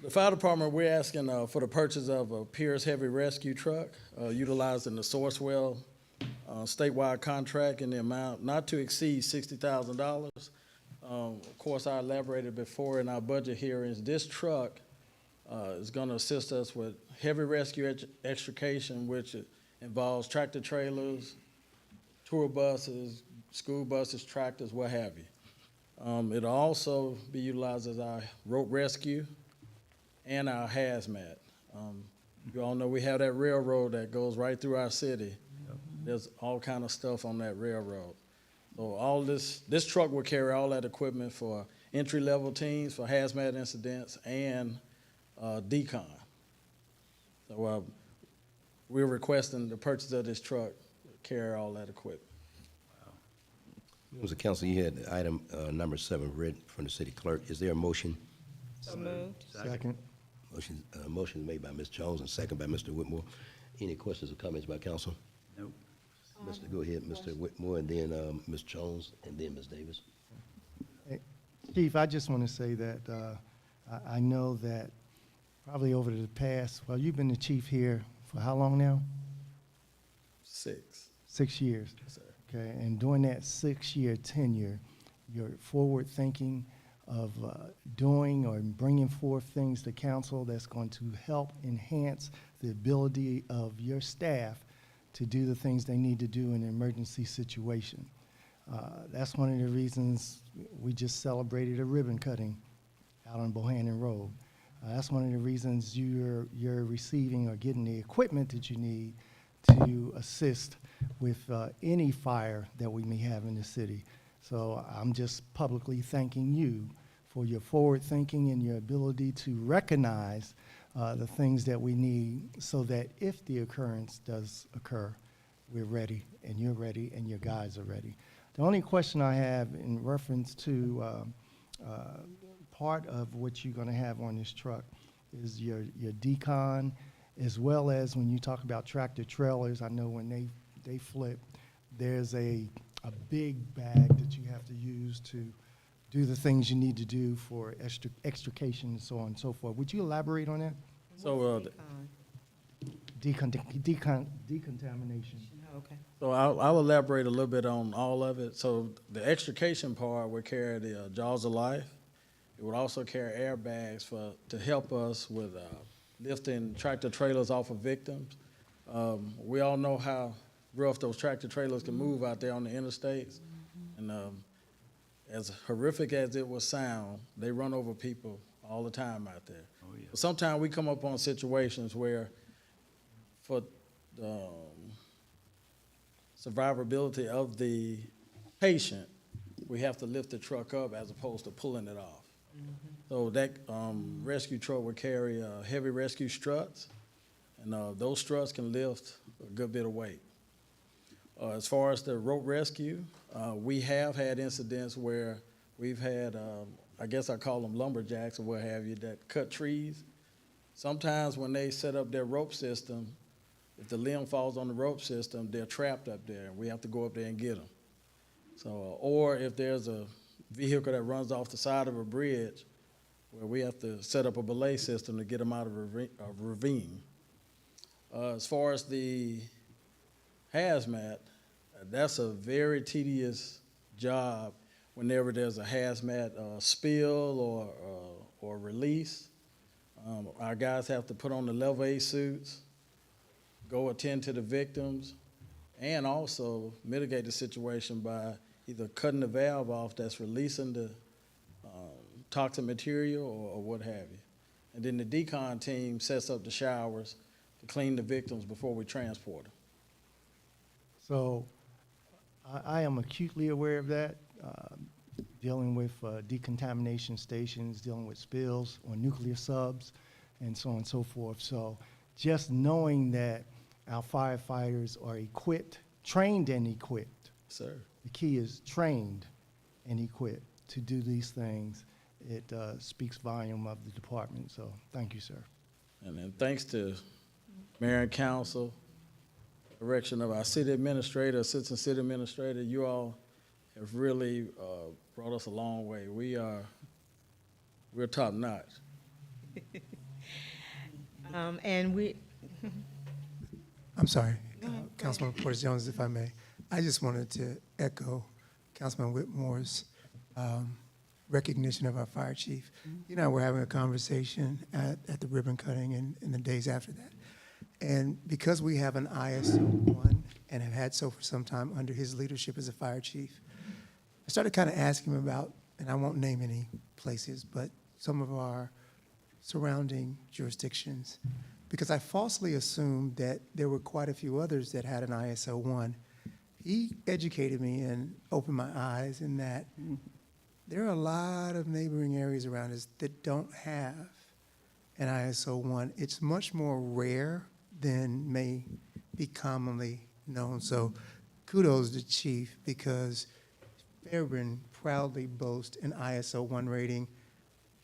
The fire department, we're asking for the purchase of a Pierce Heavy Rescue Truck utilizing the Sourcewell statewide contract in the amount not to exceed $60,000. Of course, I elaborated before in our budget hearings, this truck is going to assist us with heavy rescue extrication, which involves tractor trailers, tour buses, school buses, tractors, what have you. It'll also be utilized as our rope rescue and our hazmat. You all know we have that railroad that goes right through our city. There's all kind of stuff on that railroad. So all this truck will carry all that equipment for entry-level teams, for hazmat incidents, and decon. So we're requesting the purchase of this truck to carry all that equipment. Members of council, you had item number 7 read from the city clerk. Is there a motion? So moved. Second. Motion made by Ms. Jones and second by Mr. Whitmore. Any questions or comments by council? Nope. Go ahead, Mr. Whitmore, and then Ms. Jones, and then Ms. Davis. Chief, I just want to say that I know that probably over the past, well, you've been the chief here for how long now? 6. 6 years. Yes, sir. Okay, and during that 6-year tenure, your forward thinking of doing or bringing forth things to council that's going to help enhance the ability of your staff to do the things they need to do in an emergency situation. That's one of the reasons we just celebrated a ribbon cutting out on Bohannon Road. That's one of the reasons you're receiving or getting the equipment that you need to assist with any fire that we may have in the city. So I'm just publicly thanking you for your forward thinking and your ability to recognize the things that we need so that if the occurrence does occur, we're ready and you're ready and your guys are ready. The only question I have in reference to part of what you're going to have on this truck is your decon, as well as when you talk about tractor trailers. I know when they flip, there's a big bag that you have to use to do the things you need to do for extrication and so on and so forth. Would you elaborate on that? So Decontamination. Okay. So I'll elaborate a little bit on all of it. So the extrication part would carry the jaws of life. It would also carry airbags to help us with lifting tractor trailers off of victims. We all know how rough those tractor trailers can move out there on the interstates. And as horrific as it would sound, they run over people all the time out there. Oh, yeah. Sometimes we come up on situations where for survivability of the patient, we have to lift the truck up as opposed to pulling it off. So that rescue truck would carry heavy rescue struts, and those struts can lift a good bit of weight. As far as the rope rescue, we have had incidents where we've had, I guess I call them lumberjacks or what have you, that cut trees. Sometimes when they set up their rope system, if the limb falls on the rope system, they're trapped up there, and we have to go up there and get them. So, or if there's a vehicle that runs off the side of a bridge, where we have to set up a belay system to get them out of a ravine. As far as the hazmat, that's a very tedious job whenever there's a hazmat spill or release. Our guys have to put on the level A suits, go attend to the victims, and also mitigate the situation by either cutting the valve off that's releasing the toxic material or what have you. And then the decon team sets up the showers to clean the victims before we transport them. So I am acutely aware of that, dealing with decontamination stations, dealing with spills on nuclear subs, and so on and so forth. So just knowing that our firefighters are equipped, trained and equipped. Sir. The key is trained and equipped to do these things. It speaks volume of the department. So thank you, sir. And then thanks to Mayor and Council, direction of our city administrator, assistant city administrator, you all have really brought us a long way. We're top notch. And we. I'm sorry, Councilman Porter Jones, if I may. I just wanted to echo Councilman Whitmore's recognition of our fire chief. You and I were having a conversation at the ribbon cutting and in the days after that. And because we have an ISO 1 and have had so for some time under his leadership as a fire chief, I started kind of asking him about and I won't name any places, but some of our surrounding jurisdictions, because I falsely assumed that there were quite a few others that had an ISO 1. He educated me and opened my eyes in that there are a lot of neighboring areas around us that don't have an ISO 1. It's much more rare than may be commonly known. So kudos to Chief, because Fairburn proudly boasts an ISO 1 rating.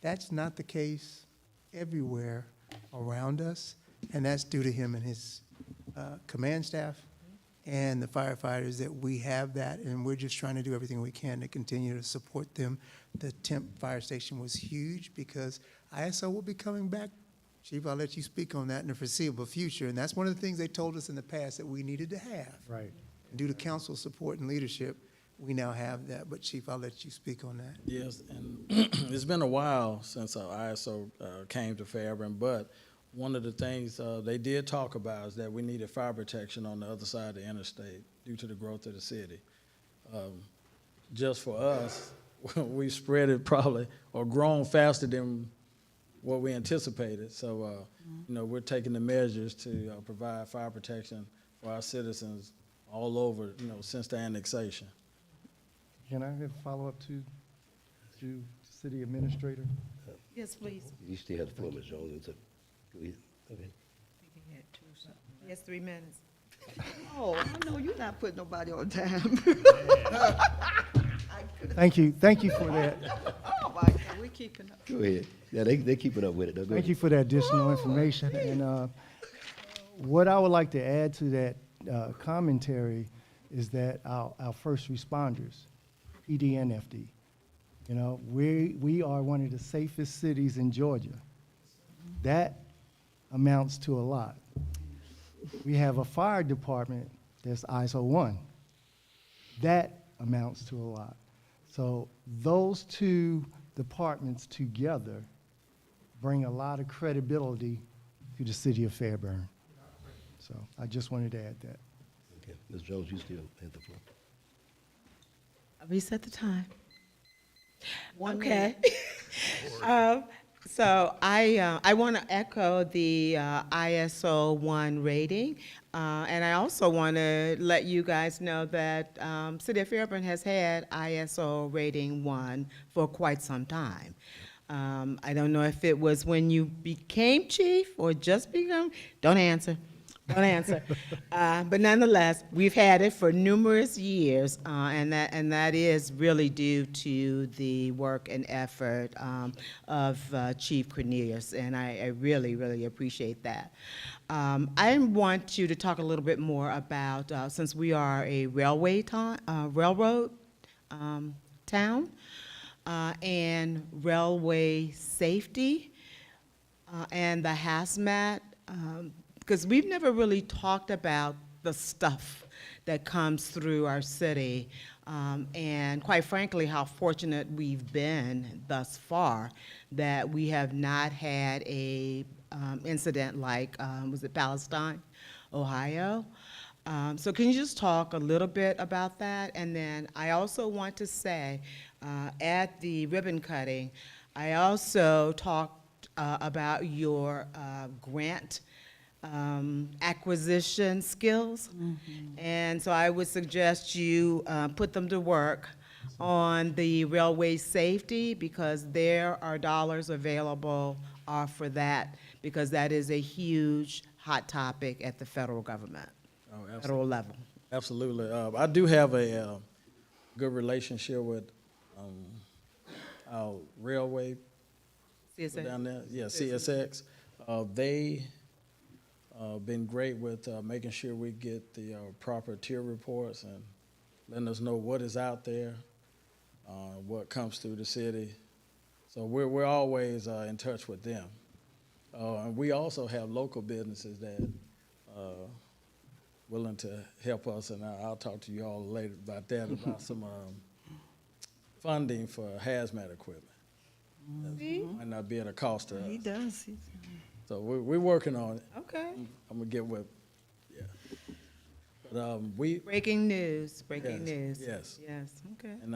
That's not the case everywhere around us, and that's due to him and his command staff and the firefighters that we have that, and we're just trying to do everything we can to continue to support them. The Temp Fire Station was huge because ISO will be coming back. Chief, I'll let you speak on that in the foreseeable future, and that's one of the things they told us in the past that we needed to have. Right. And due to council support and leadership, we now have that. But Chief, I'll let you speak on that. Yes, and it's been a while since ISO came to Fairburn, but one of the things they did talk about is that we needed fire protection on the other side of the interstate due to the growth of the city. Just for us, we spread it probably or grown faster than what we anticipated. So, you know, we're taking the measures to provide fire protection for our citizens all over, you know, since the annexation. Can I have a follow-up to City Administrator? Yes, please. You still have the floor, Ms. Jones. Go ahead. Okay. Yes, 3 minutes. Oh, I know you're not putting nobody on time. Thank you for that. Oh, my God, we're keeping up. Go ahead. Yeah, they're keeping up with it, though. Go Thank ahead. you for that additional information. And what I would like to add to that commentary is that our first responders, PD and FD, you know, we are one of the safest cities in Georgia. That amounts to a lot. We have a fire department that's ISO 1. That amounts to a lot. So those two departments together bring a lot of credibility to the city of Fairburn. So I just wanted to add that. Okay. Ms. Jones, you still have the floor. Reset the time. 1 Okay. minute. So I want to echo the ISO 1 rating, and I also want to let you guys know that City of Fairburn has had ISO rating 1 for quite some time. I don't know if it was when you became chief or just become, don't answer. Don't answer. But nonetheless, we've had it for numerous years, and that is really due to the work and effort of Chief Cornelius, and I really, really appreciate that. I want you to talk a little bit more about, since we are a railroad town, and railway safety, and the hazmat, because we've never really talked about the stuff that comes through our city, and quite frankly, how fortunate we've been thus far that we have not had a incident like, was it Palestine, Ohio? So can you just talk a little bit about that? And then I also want to say, at the ribbon cutting, I also talked about your grant acquisition skills. And so I would suggest you put them to work on the railway safety, because there are dollars available for that, because that is a huge hot topic at the federal government, federal level. Absolutely. I do have a good relationship with our railway CSX? down there. Yeah, CSX. They been great with making sure we get the proper tier reports and letting us know what is out there, what comes through the city. So we're always in touch with them. And we also have local businesses that willing to help us, and I'll talk to you all later about that, about some funding for hazmat equipment. That might not be at a cost to us. He does. So we're working on it. Okay. I'm gonna get with, yeah. But we. Breaking news, breaking news. Yes. Yes, okay. And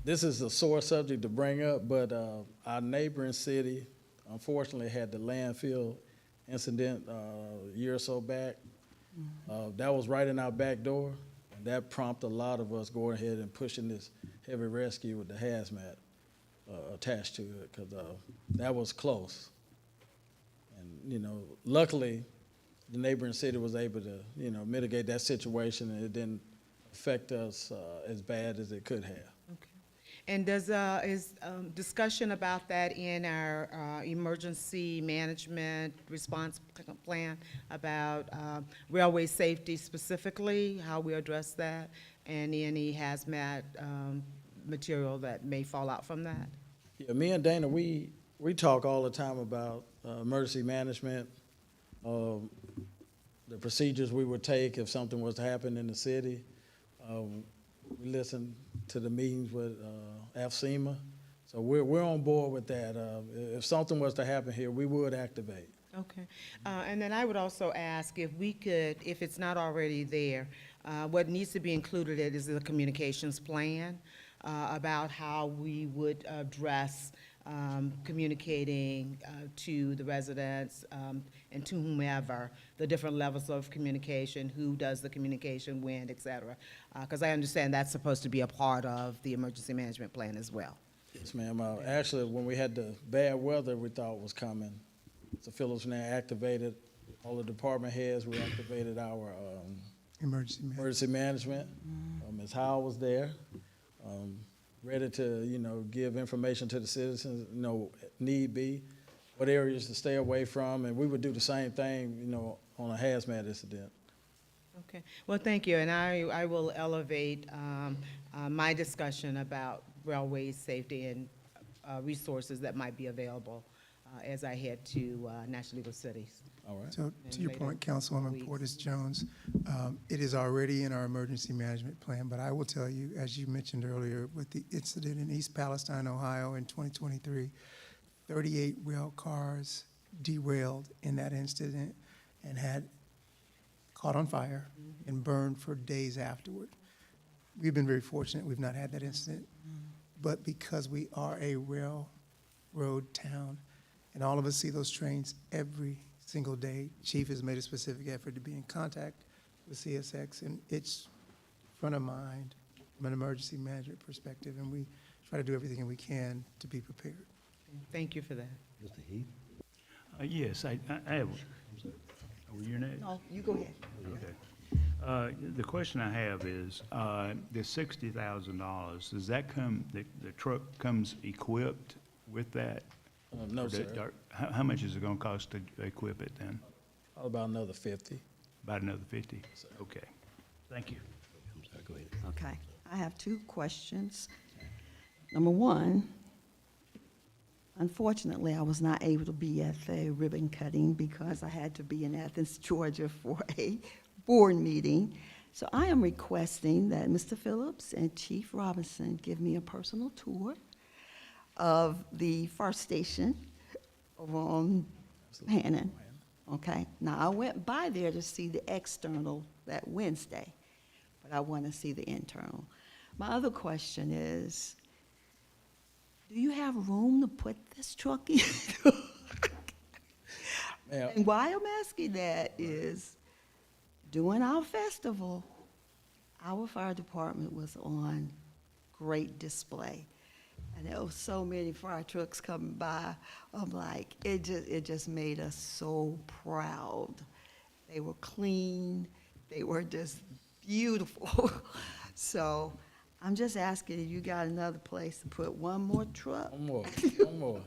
this is a sore subject to bring up, but our neighboring city unfortunately had the landfill incident a year or so back. That was right in our back door, and that prompted a lot of us going ahead and pushing this heavy rescue with the hazmat attached to it, because that was close. And, you know, luckily, the neighboring city was able to, you know, mitigate that situation, and it didn't affect us as bad as it could have. And is discussion about that in our emergency management response plan about railway safety specifically, how we address that, and any hazmat material that may fall out from that? Yeah, me and Dana, we talk all the time about emergency management, the procedures we would take if something was to happen in the city. We listen to the meetings with AFSEMA, so we're on board with that. If something was to happen here, we would activate. Okay. And then I would also ask if we could, if it's not already there, what needs to be included in is the communications plan about how we would address communicating to the residents and to whomever, the different levels of communication, who does the communication, when, et cetera. Because I understand that's supposed to be a part of the emergency management plan as well. Yes, ma'am. Actually, when we had the bad weather we thought was coming, so Phillips now activated all the department heads. We activated our emergency management. Ms. Howell was there, ready to, you know, give information to the citizens, you know, need be, what areas to stay away from, and we would do the same thing, you know, on a hazmat incident. Okay. Well, thank you, and I will elevate my discussion about railway safety and resources that might be available as I head to National Legal Cities. All right. So to your point, Councilwoman Portis Jones, it is already in our emergency management plan, but I will tell you, as you mentioned earlier, with the incident in East Palestine, Ohio in 2023, 38 rail cars derailed in that incident and had caught on fire and burned for days afterward. We've been very fortunate we've not had that incident, but because we are a railroad town and all of us see those trains every single day, Chief has made a specific effort to be in contact with CSX, and it's front of mind from an emergency management perspective, and we try to do everything we can to be prepared. Thank you for that. Mr. Heath? Yes, I have. Were you next? No, you go ahead. Okay. The question I have is, the $60,000, does that come, the truck comes equipped with that? No, sir. How much is it gonna cost to equip it then? About another 50. About another 50? Okay. Thank you. I'm sorry, go ahead. Okay, I have two questions. Number one, unfortunately, I was not able to be at the ribbon cutting because I had to be in Athens, Georgia for a board meeting. So I am requesting that Mr. Phillips and Chief Robinson give me a personal tour of the fire station over on Hannon. Okay, now I went by there to see the external that Wednesday, but I want to see the internal. My other question is, do you have room to put this truck in? And why I'm asking that is, during our festival, our fire department was on great display. And there were so many fire trucks coming by. I'm like, it just made us so proud. They were clean. They were just beautiful. So I'm just asking if you got another place to put one more truck. One more.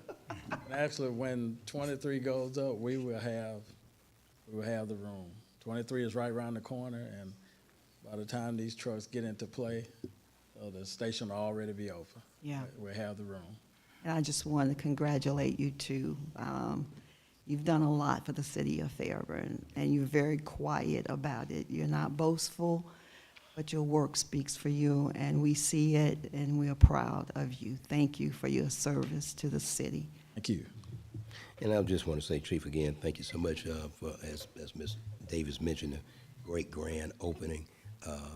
And actually, when 23 goes up, we will have the room. 23 is right around the corner, and by the time these trucks get into play, the station will already be open. Yeah. We'll have the room. And I just want to congratulate you too. You've done a lot for the city of Fairburn, and you're very quiet about it. You're not boastful, but your work speaks for you, and we see it, and we are proud of you. Thank you for your service to the city. Thank you. And I just want to say, Chief, again, thank you so much for, as Ms. Davis mentioned, the great grand opening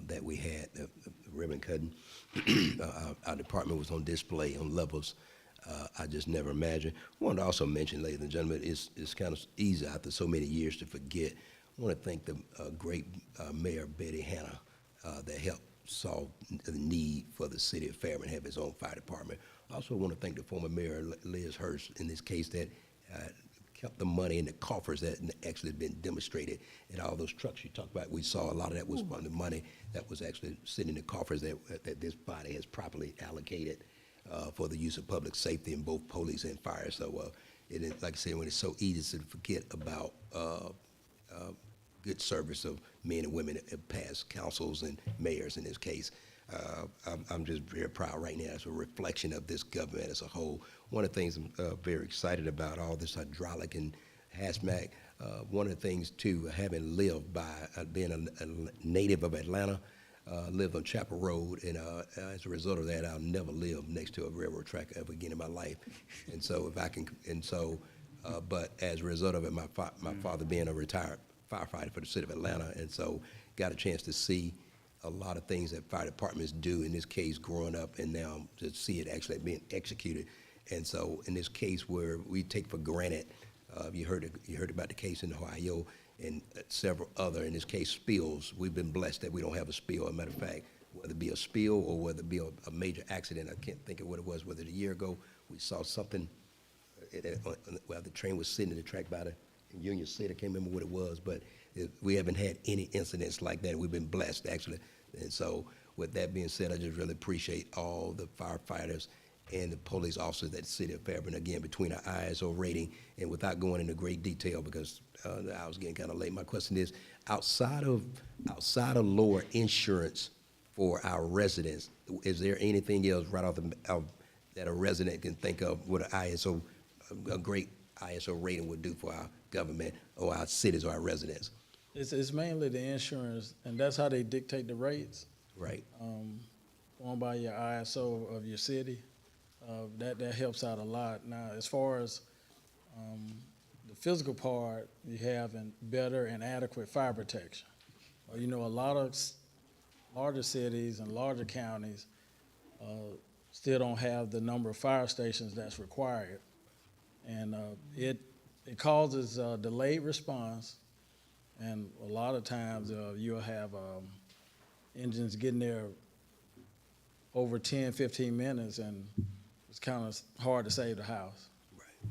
that we had, the ribbon Fairburn Cutting. Our department was on display on levels I just never imagined. I wanted to also mention, ladies and gentlemen, it's kind of easy after so many years to forget. I want to thank the great Mayor Betty Hanna that helped solve the need for the city of Fairburn to have its own fire department. I also want to thank the former Mayor Liz Hurst in this case that kept the money in the coffers that actually been demonstrated. And all those trucks you talked about, we saw a lot of that was from the money that was actually sitting in the coffers that this body has properly allocated for the use of public safety in both police and fire. So it is, like I said, when it's so easy to forget about good service of men and women at past councils and mayors in this case. I'm just very proud right now as a reflection of this government as a whole. One of the things I'm very excited about, all this hydraulic and hazmat, one of the things too, having lived by being a native of Atlanta, lived on Chapel Road, and as a result of that, I'll never live next to a railroad track ever again in my life. And so if I can, but as a result of it, my father being a retired firefighter for the city of Atlanta, and so got a chance to see a lot of things that fire departments do, in this case growing up, and now to see it actually being executed. And so in this case where we take for granted, you heard about the case in Ohio and several other, in this case spills, we've been blessed that we don't have a spill. As a matter of fact, whether it be a spill or whether it be a major accident, I can't think of what it was, whether a year ago we saw something, well, the train was sitting in the track by the Union City, I can't remember what it was, but we haven't had any incidents like that. We've been blessed, actually. And so with that being said, I just really appreciate all the firefighters and the police officers at the city of Fairburn, again, between our ISO rating, and without going into great detail because I was getting kind of late, my question is, outside of lower insurance for our residents, is there anything else right off that a resident can think of what a great ISO rating would do for our government or our cities or our residents? It's mainly the insurance, and that's how they dictate the rates. Right. Going by your ISO of your city, that helps out a lot. Now, as far as the physical part, you have better and adequate fire protection. A lot of larger cities and larger counties still don't have the number of fire stations that's required. And it causes delayed response, and a lot of times you'll have engines getting there over 10, 15 minutes, and it's kind of hard to save the house. Right.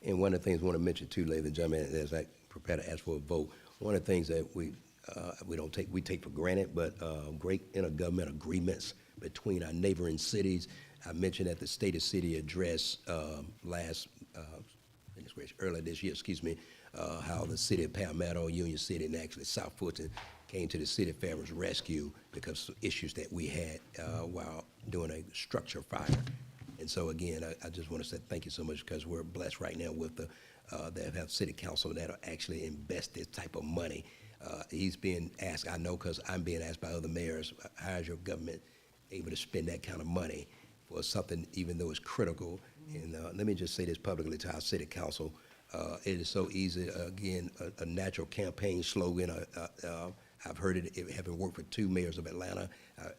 And one of the things I want to mention too, ladies and gentlemen, as I prepare to ask for a vote, one of the things that we take for granted, but great intergovernmental agreements between our neighboring cities. I mentioned at the State of City address earlier this year, how the city of Palmetto, Union City, and actually South Fulton came to the city of Fairburn's rescue because of issues that we had while doing a structure fire. And so again, I just want to say thank you so much because we're blessed right now with that have city council that will actually invest this type of money. He's being asked, I know because I'm being asked by other mayors, how is your government able to spend that kind of money for something even though it's critical? And let me just say this publicly to our city council. It is so easy, again, a natural campaign slogan. I've heard it having worked for 2 mayors of Atlanta,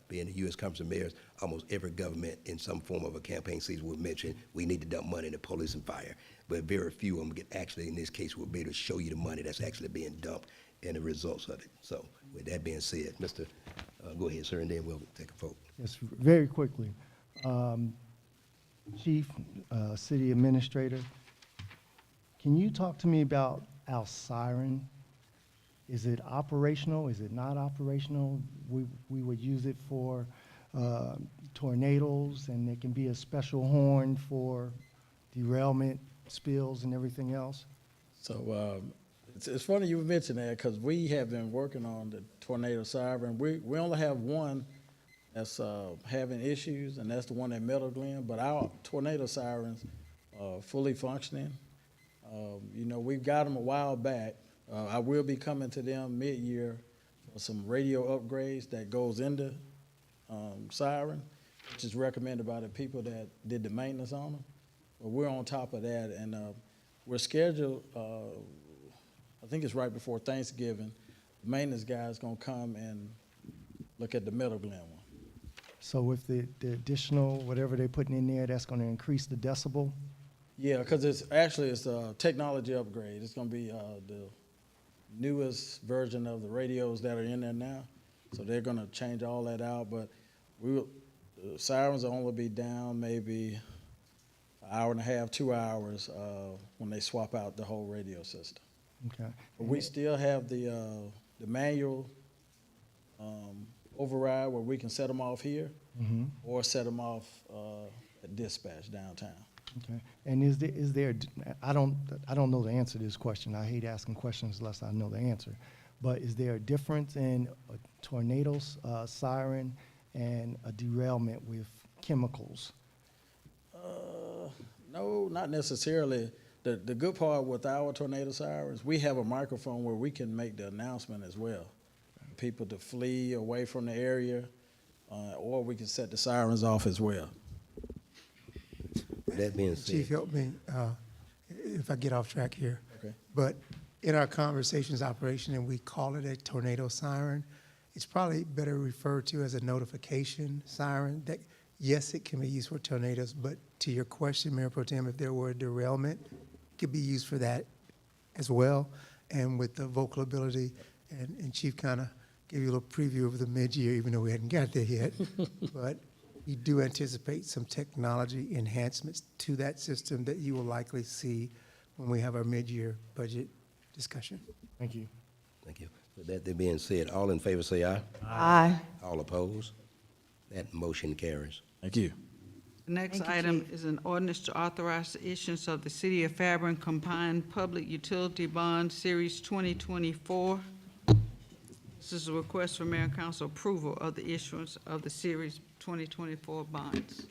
being the U.S. Conference of Mayors, almost every government in some form of a campaign season will mention we need to dump money into police and fire. But very few of them actually, in this case, will be able to show you the money that's actually being dumped and the results of it. So with that being said, go ahead, sir, and then we'll take a vote. Yes, very quickly. Chief, City Administrator, can you talk to me about our siren? Is it operational? Is it not operational? We would use it for tornadoes, and it can be a special horn for derailment, spills, and everything else. So it's funny you mentioned that because we have been working on the tornado siren. We only have one that's having issues, and that's the one at Meadow Glen, but our tornado sirens are fully functioning. We've got them a while back. I will be coming to them mid-year for some radio upgrades that goes into siren, which is recommended by the people that did the maintenance on them. But we're on top of that, and we're scheduled, I think it's right before Thanksgiving, the maintenance guy is going to come and look at the Meadow Glen one. So with the additional, whatever they're putting in there, that's gonna increase the decibel? Yeah, because it's a technology upgrade. It's gonna be the newest version of the radios that are in there now. So they're gonna change all that out, but the sirens will only be down maybe an hour and a half, 2 hours, when they swap out the whole radio system. Okay. But we still have the manual override where we can set them off here Mhm. or set them off at dispatch downtown. Okay. And is there, I don't know the answer to this question. I hate asking questions unless I know the answer. But is there a difference in a tornado siren and a derailment with chemicals? No, not necessarily. The good part with our tornado sirens, we have a microphone where we can make the announcement as well. People to flee away from the area, or we can set the sirens off as well. That being said. Chief, help me if I get off track here. Okay. But in our conversations operation, and we call it a tornado siren, it's probably better referred to as a notification siren. That, yes, it can be used for tornadoes, but to your question, Mayor Pro Tem, if there were a derailment, it could be used for that as well. And with the vocal ability, and Chief kind of gave you a little preview of the mid-year, even though we hadn't got there yet. But we do anticipate some technology enhancements to that system that you will likely see when we have our mid-year budget discussion. Thank you. Thank you. With that being said, all in favor say aye. Aye. All opposed? That motion carries. Thank you. The next Thank you, item Chief. is an ordinance to authorize the issuance of the City of Fairburn Combined Public Utility Bond Series 2024. This is a request for Mayor and Council approval of the issuance of the Series 2024 bonds.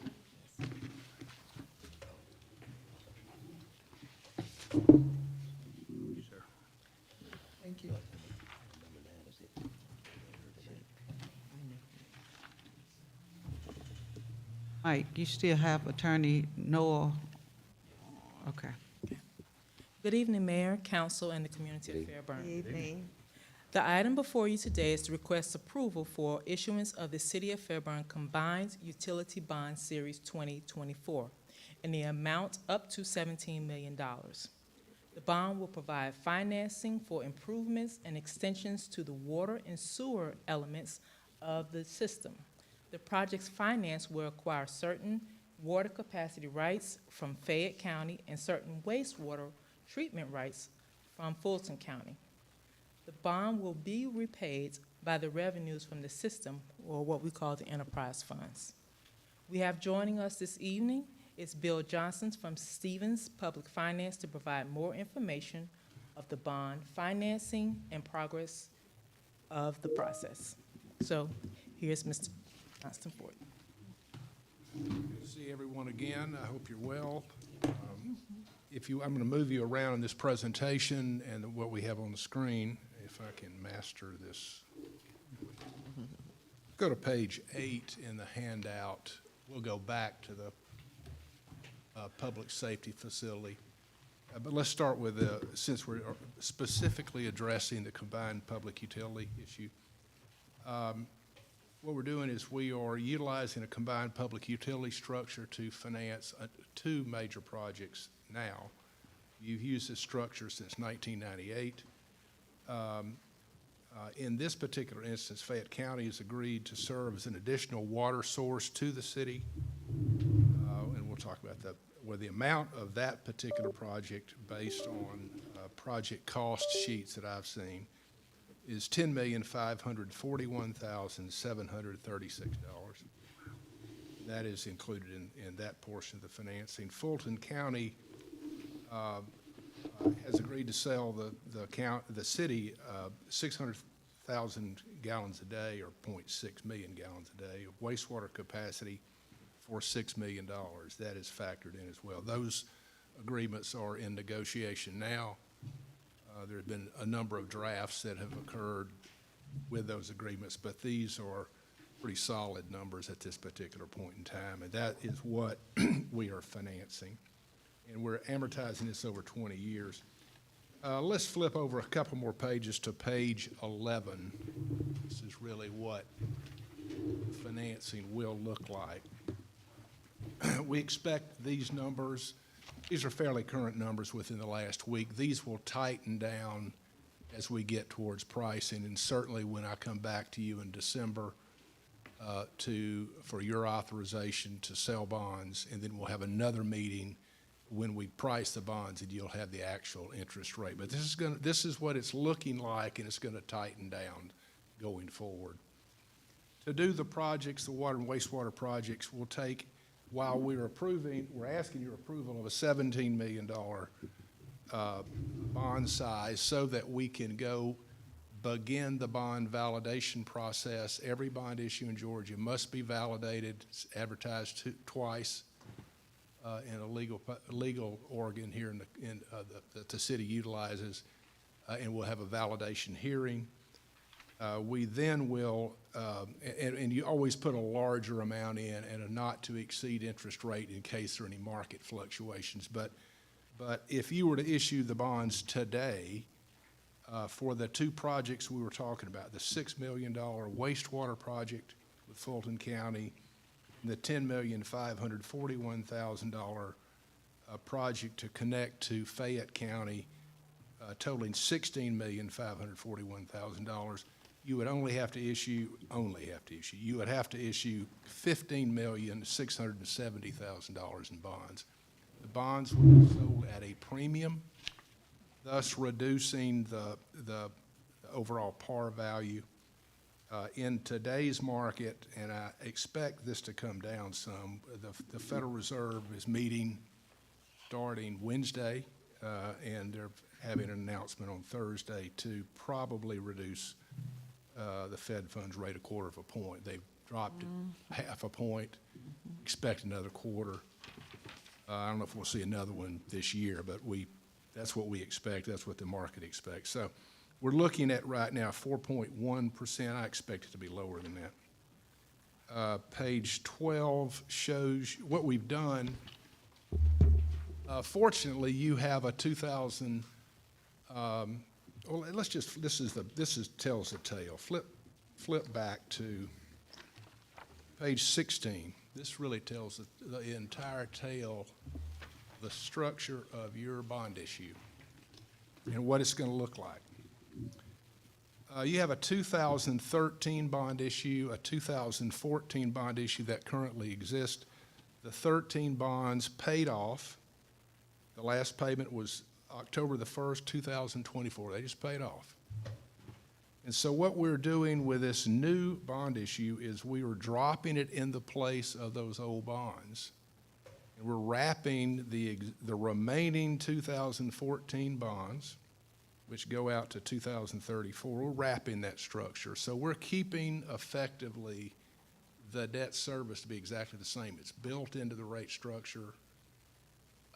Thank you. Mike, you still have Attorney Noel? Okay. Good evening, Mayor, Council, and the community of Fairburn. Good evening. The item before you today is to request approval for issuance of the City of Fairburn Combined Utility Bond Series 2024 in the amount up to $17 million. The bond will provide financing for improvements and extensions to the water and sewer elements of the system. The project's finance will acquire certain water capacity rights from Fayette County and certain wastewater treatment rights from Fulton County. The bond will be repaid by the revenues from the system, or what we call the enterprise funds. We have joining us this evening is Bill Johnson from Stevens Public Finance to provide more information of the bond financing and progress of the process. So here's Mr. Johnston for you. Good to see everyone again. I hope you're well. I'm going to move you around in this presentation and what we have on the screen, if I can master this. Go to page 8 in the handout. We'll go back to the public safety facility. But let's start with, since we're specifically addressing the combined public utility issue, what we're doing is we are utilizing a combined public utility structure to finance 2 major projects now. You've used this structure since 1998. In this particular instance, Fayette County has agreed to serve as an additional water source to the city. And we'll talk about that. Well, the amount of that particular project, based on project cost sheets that I've seen, is $10,541,736. That is included in that portion of the financing. Fulton County has agreed to sell the city 600,000 gallons a day, or 0.6 million gallons a day, of wastewater capacity for $6 million. That is factored in as well. Those agreements are in negotiation now. There have been a number of drafts that have occurred with those agreements, but these are pretty solid numbers at this particular point in time, and that is what we are financing. And we're amortizing this over 20 years. Let's flip over a couple more pages to page 11. This is really what finance financing will look like. We expect these numbers, these are fairly current numbers within the last week. These will tighten down as we get towards pricing, and certainly when I come back to you in December for your authorization to sell bonds, and then we'll have another meeting when we price the bonds, and you'll have the actual interest rate. But this is what it's looking like, and it's going to tighten down going forward. To do the projects, the water and wastewater projects, will take, while we're asking your approval of a $17 million bond size so that we can go begin the bond validation process. Every bond issue in Georgia must be validated, it's advertised twice in a legal organ here that the city utilizes, and we'll have a validation hearing. We then will, and you always put a larger amount in and a not to exceed interest rate in case there are any market fluctuations. But if you were to issue the bonds today for the two projects we were talking about, the $6 million wastewater project with Fulton County, and the $10,541,000 project to connect to Fayette County, totaling $16,541,000, you would have to issue $15,670,000 in bonds. The bonds will be sold at a premium, thus reducing the overall par value. In today's market, and I expect this to come down some, the Federal Reserve is meeting starting Wednesday, and they're having an announcement on Thursday to probably reduce the Fed funds rate 1/4 point. They've dropped it 1/2 point, expect another 1/4. I don't know if we'll see another one this year, but that's what we expect. That's what the market expects. So we're looking at right now 4.1%. I expect it to be lower than that. Page 12 shows what we've done. Fortunately, you have a 2000. Well, this tells the tale. Flip back to page 16. This really tells the entire tale, the structure of your bond issue and what it's going to look like. You have a 2013 bond issue, a 2014 bond issue that currently exists. The 13 bonds paid off. The last payment was October the 1st, 2024. They just paid off. And so what we're doing with this new bond issue is we are dropping it in the place of those old bonds. And we're wrapping the remaining 2014 bonds, which go out to 2034. We're wrapping that structure. So we're keeping effectively the debt service to be exactly the same. It's built into the rate structure.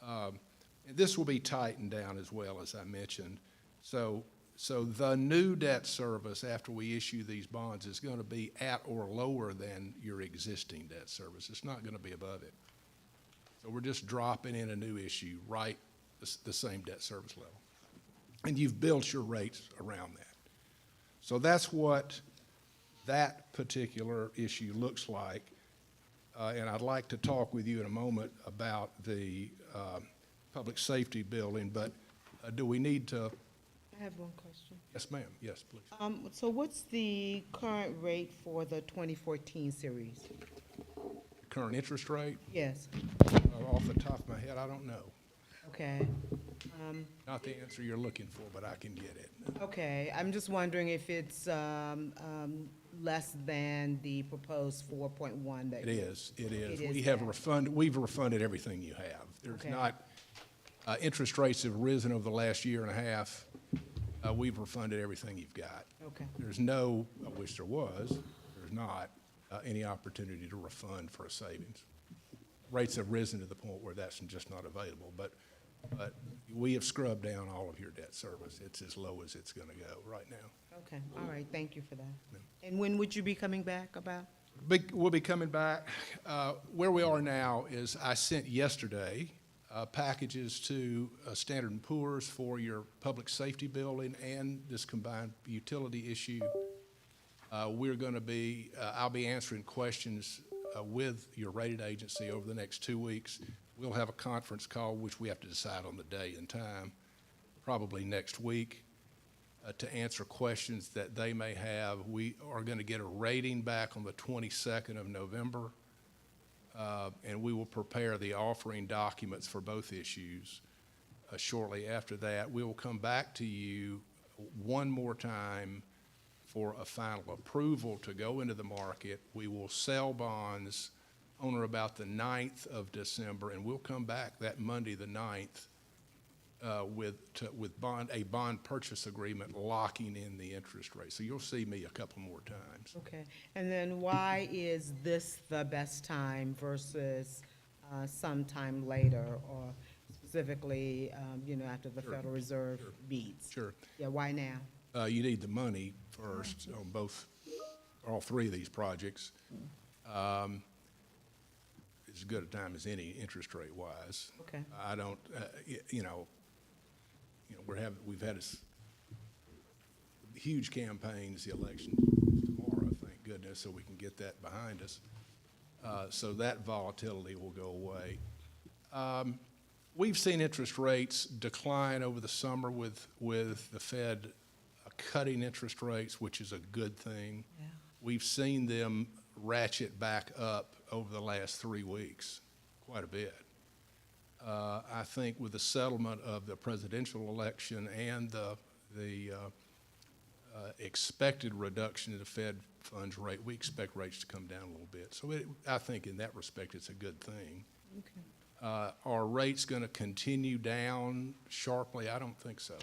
And this will be tightened down as well, as I mentioned. So the new debt service after we issue these bonds is going to be at or lower than your existing debt service. It's not going to be above it. So we're just dropping in a new issue, right, the same debt service level. And you've built your rates around that. So that's what that particular issue looks like. And I'd like to talk with you in a moment about the public safety building, but do we need to? I have one question. Yes, ma'am. Yes, please. So what's the current rate for the 2014 series? Current interest rate? Yes. Off the top of my head, I don't know. Okay. Not the answer you're looking for, but I can get it. Okay, I'm just wondering if it's less than the proposed 4.1 that. It is. It is. It is We have that. we've refunded everything you have. There's Okay. not, interest rates have risen over the last year and a half. We've refunded everything you've got. Okay. There's no, I wish there was, there's not any opportunity to refund for a savings. Rates have risen to the point where that's just not available, but we have scrubbed down all of your debt service. It's as low as it's going to go right now. Okay, all right, thank you for that. And when would you be coming back about? We'll be coming back. Where we are now is I sent yesterday packages to Standard & Poor's for your public safety building and this combined utility issue. We're going to be, I'll be answering questions with your rated agency over the next 2 weeks. We'll have a conference call, which we have to decide on the day and time, probably next week, to answer questions that they may have. We are going to get a rating back on the 22nd of November, and we will prepare the offering documents for both issues shortly after that. We will come back to you one more time for a final approval to go into the market. We will sell bonds on or about the 9th of December, and we'll come back that Monday, the 9th, with a bond purchase agreement locking in the interest rate. So you'll see me a couple more times. Okay, and then why is this the best time versus sometime later, or specifically, after the Federal Reserve meets? Sure. Yeah, why now? You need the money first on all three of these projects. As good a time as any, interest rate wise. Okay. I don't, we've had huge campaigns, the election tomorrow, thank goodness, so we can get that behind us. So that volatility will go away. We've seen interest rates decline over the summer with the Fed cutting interest rates, which is a good thing. Yeah. We've seen them ratchet back up over the last 3 weeks, quite a bit. I think with the settlement of the presidential election and the expected reduction in the Fed funds rate, we expect rates to come down a little bit. So I think in that respect, it's a good thing. Okay. Are rates going to continue down sharply? I don't think so,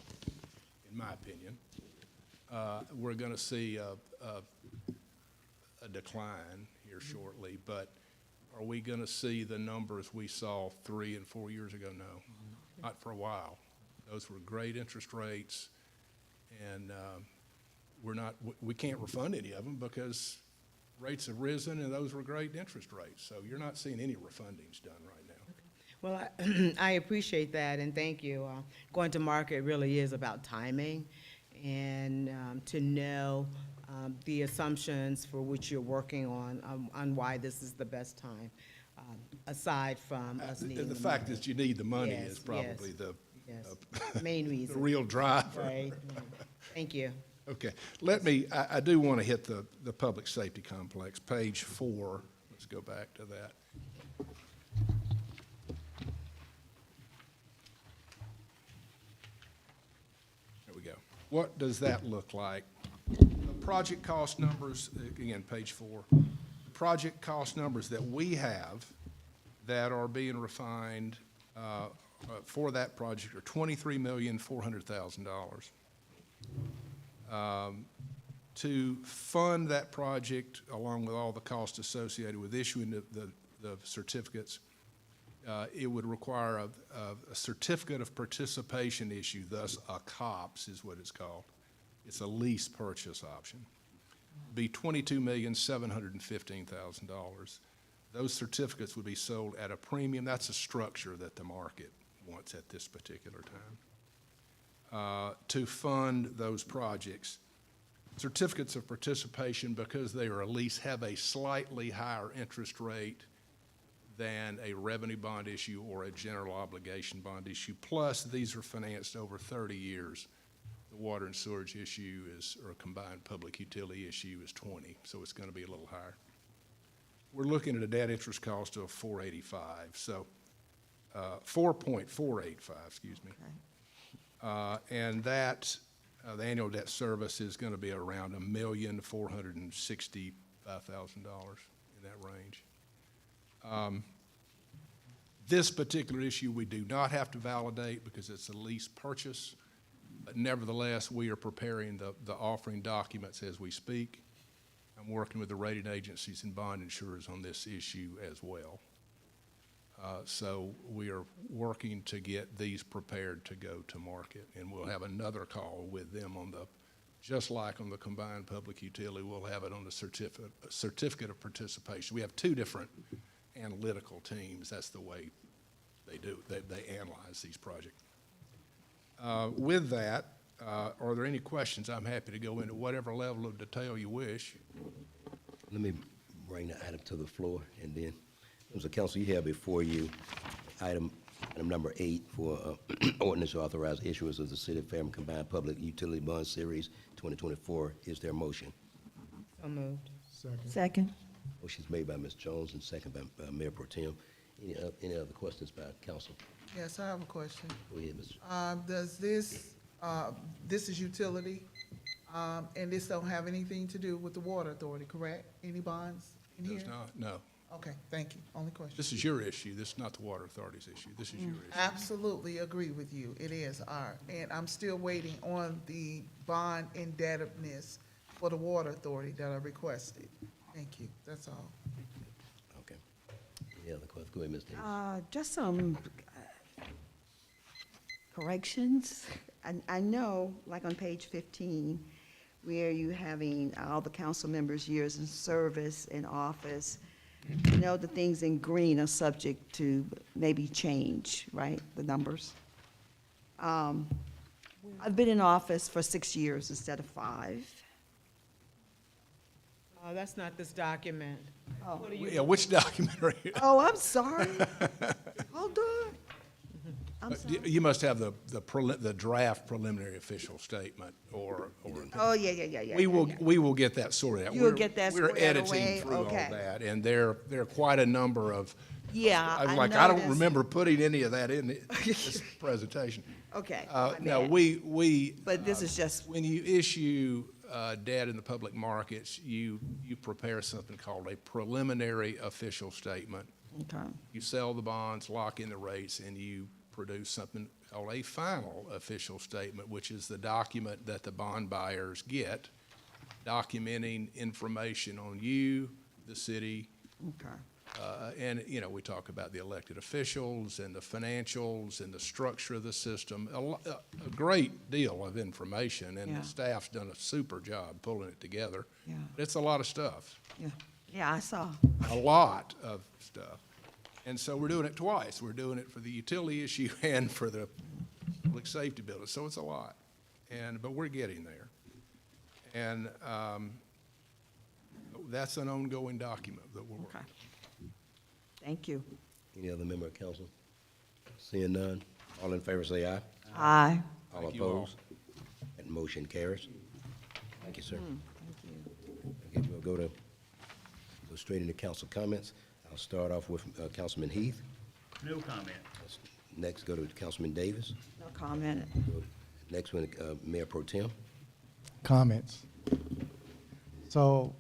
in my opinion. We're going to see a decline here shortly, but are we going to see the numbers we saw 3 and 4 years ago? No, not for a while. Those were great interest rates, and we can't refund any of them because rates have risen, and those were great interest rates. So you're not seeing any refundings done right now. Well, I appreciate that, and thank you. Going to market really is about timing, and to know the assumptions for which you're working on why this is the best time, aside from us needing The fact that you need the money Yes, is probably the main reason. the real driver. Right. Thank you. Okay, I do want to hit the public safety complex, page 4. Let's go back to that. There we go. What does that look like? The project cost numbers, again, page 4. The project cost numbers that we have that are being refined for that project are $23,400,000. To fund that project, along with all the costs associated with issuing the certificates, it would require a certificate of participation issue, thus a COPS is what it's called. It's a lease purchase option. Be $22,715,000. Those certificates would be sold at a premium. That's a structure that the market wants at this particular time. To fund those projects, certificates of participation, because they are a lease, have a slightly higher interest rate than a revenue bond issue or a general obligation bond issue. Plus, these are financed over 30 years. The water and sewage issue or a combined public utility issue is 20, so it's going to be a little higher. We're looking at a debt interest cost of 485, so 4.485, excuse me. Okay. And that, the annual debt service is going to be around $1,465,000 in that range. This particular issue we do not have to validate because it's a lease purchase, but nevertheless, we are preparing the offering documents as we speak. I'm working with the rating agencies and bond insurers on this issue as well. So we are working to get these prepared to go to market, and we'll have another call with them on just like on the combined public utility, we'll have it on the certificate of participation. We have 2 different analytical teams. That's the way they do it. They analyze these projects. With that, Are there any questions? I'm happy to go into whatever level of detail you wish. Let me bring the item to the floor, and then, Mr. Council, you have before you item number 8 for ordinance to authorize issuance of the City of Fairburn Combined Public Utility Bond Series 2024. Is there a motion? So moved. Second. Motion's made by Ms. Jones and second by Mayor Pro Tem. Any other questions by council? Yes, I have a question. Go ahead, Mr. Does this is utility, and this don't have anything to do with the water authority, correct? Any bonds in here? Does not, no. Okay, thank you. Only question. This is your issue. This is not the water authority's issue. This is your issue. Absolutely agree with you. It is our, and I'm still waiting on the bond indebtedness for the water authority that I requested. Thank you. That's all. Okay. Any other questions? Go ahead, Ms. Davis. Just some corrections. I know, like on page 15, where you having all the council members' years in service in office, you know, the things in green are subject to maybe change, right, the numbers? I've been in office for 6 years instead of 5. Oh, that's not this document. Oh. What are you? Yeah, which document are you? Oh, I'm sorry. Hold on. I'm sorry. You must have the draft preliminary official statement, or. Oh, yeah. We will get that sorted out. You'll get that We're squared editing away? through all Okay. that, and there are quite a number of. Yeah, I don't noticed. remember putting any of that in this presentation. Okay. my No, bad. we. But this is just, When you issue debt in the public markets, you prepare something called a preliminary official statement. okay. You sell the bonds, lock in the rates, and you produce something called a final official statement, which is the document that the bond buyers get, documenting information on you, the city, Okay. and, we talk about the elected officials and the financials and the structure of the system, a great deal of information, and Yeah. the staff's done a super job pulling it together. Yeah. But it's a lot of stuff, Yeah, I saw. a lot of stuff. And so we're doing it twice. We're doing it for the utility issue and for the public safety building, so it's a lot. But we're getting there. And that's an ongoing document that we're working. Okay. Thank you. Any other member of council? Seeing none, all in favor say aye. Aye. All Thank you all. opposed? That motion carries. Thank you, sir. Thank you. Okay, we'll go straight into council comments. I'll start off with Councilman Heath. No comment. Next, go to Councilman Davis. No comment. Next one, Mayor Pro Tem. Comments. So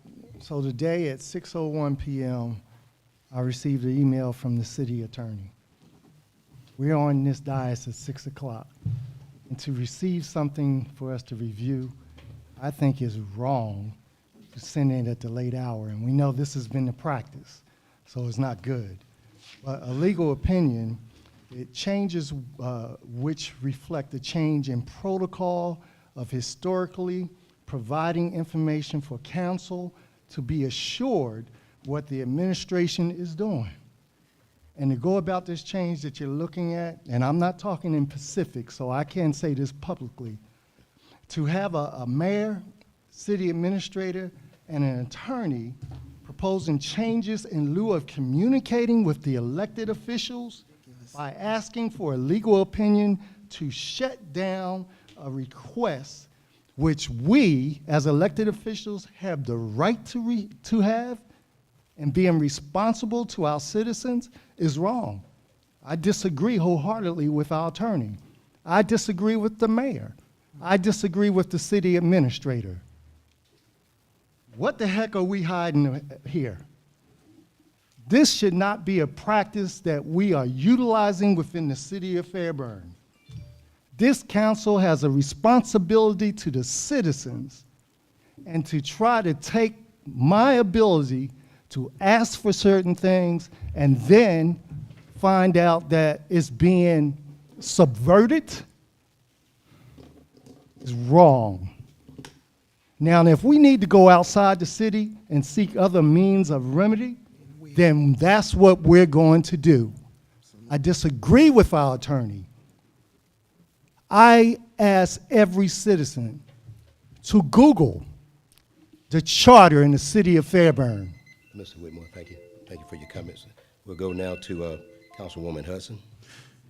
today at 6:01 p.m., I received an email from the city attorney. We're on this dais at 6 o'clock. And to receive something for us to review, I think is wrong to send it at the late hour. And we know this has been the practice, so it's not good. But a legal opinion, it changes which reflect the change in protocol of historically providing information for council to be assured what the administration is doing. And to go about this change that you're looking at, and I'm not talking in Pacific, so I can't say this publicly, to have a mayor, city administrator, and an attorney proposing changes in lieu of communicating with the elected officials by asking for a legal opinion to shut down a request which we, as elected officials, have the right to have, and being responsible to our citizens, is wrong. I disagree wholeheartedly with our attorney. I disagree with the mayor. I disagree with the city administrator. What the heck are we hiding here? This should not be a practice that we are utilizing within the city of Fairburn. This council has a responsibility to the citizens and to try to take my ability to ask for certain things and then find out that it's being subverted is wrong. Now, if we need to go outside the city and seek other means of remedy, then that's what we're going to do. I disagree with our attorney. I ask every citizen to Google the charter in the city of Fairburn. Mr. Whitmore, thank you. Thank you for your comments. We'll go now to Councilwoman Hudson.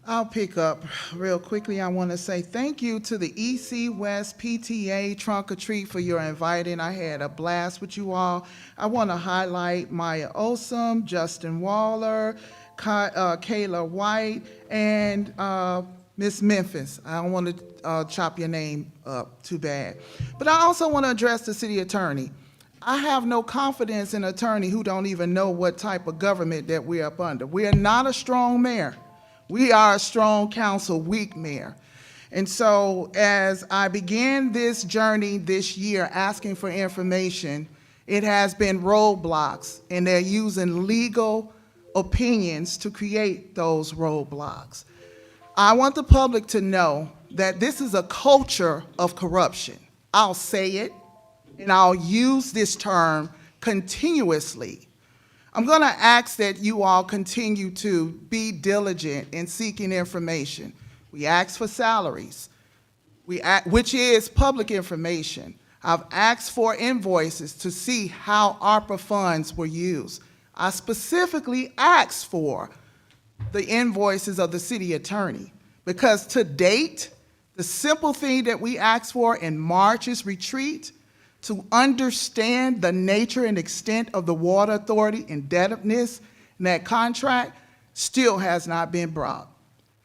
I'll pick up real quickly. I want to say thank you to the EC West PTA Trunk or Treat for your inviting. I had a blast with you all. I want to highlight Maya Osum, Justin Waller, Kayla White, and Miss Memphis. I don't want to chop your name up, too bad. But I also want to address the city attorney. I have no confidence in an attorney who don't even know what type of government that we're up under. We are not a strong mayor. We are a strong council, weak mayor. And so as I began this journey this year asking for information, it has been roadblocks, and they're using legal opinions to create those roadblocks. I want the public to know that this is a culture of corruption. I'll say it, and I'll use this term continuously. I'm going to ask that you all continue to be diligent in seeking information. We ask for salaries, which is public information. I've asked for invoices to see how ARPA funds were used. I specifically asked for the invoices of the city attorney, because to date, the simple thing that we asked for in March's retreat, to understand the nature and extent of the Water Authority indebtedness in that contract, still has not been brought.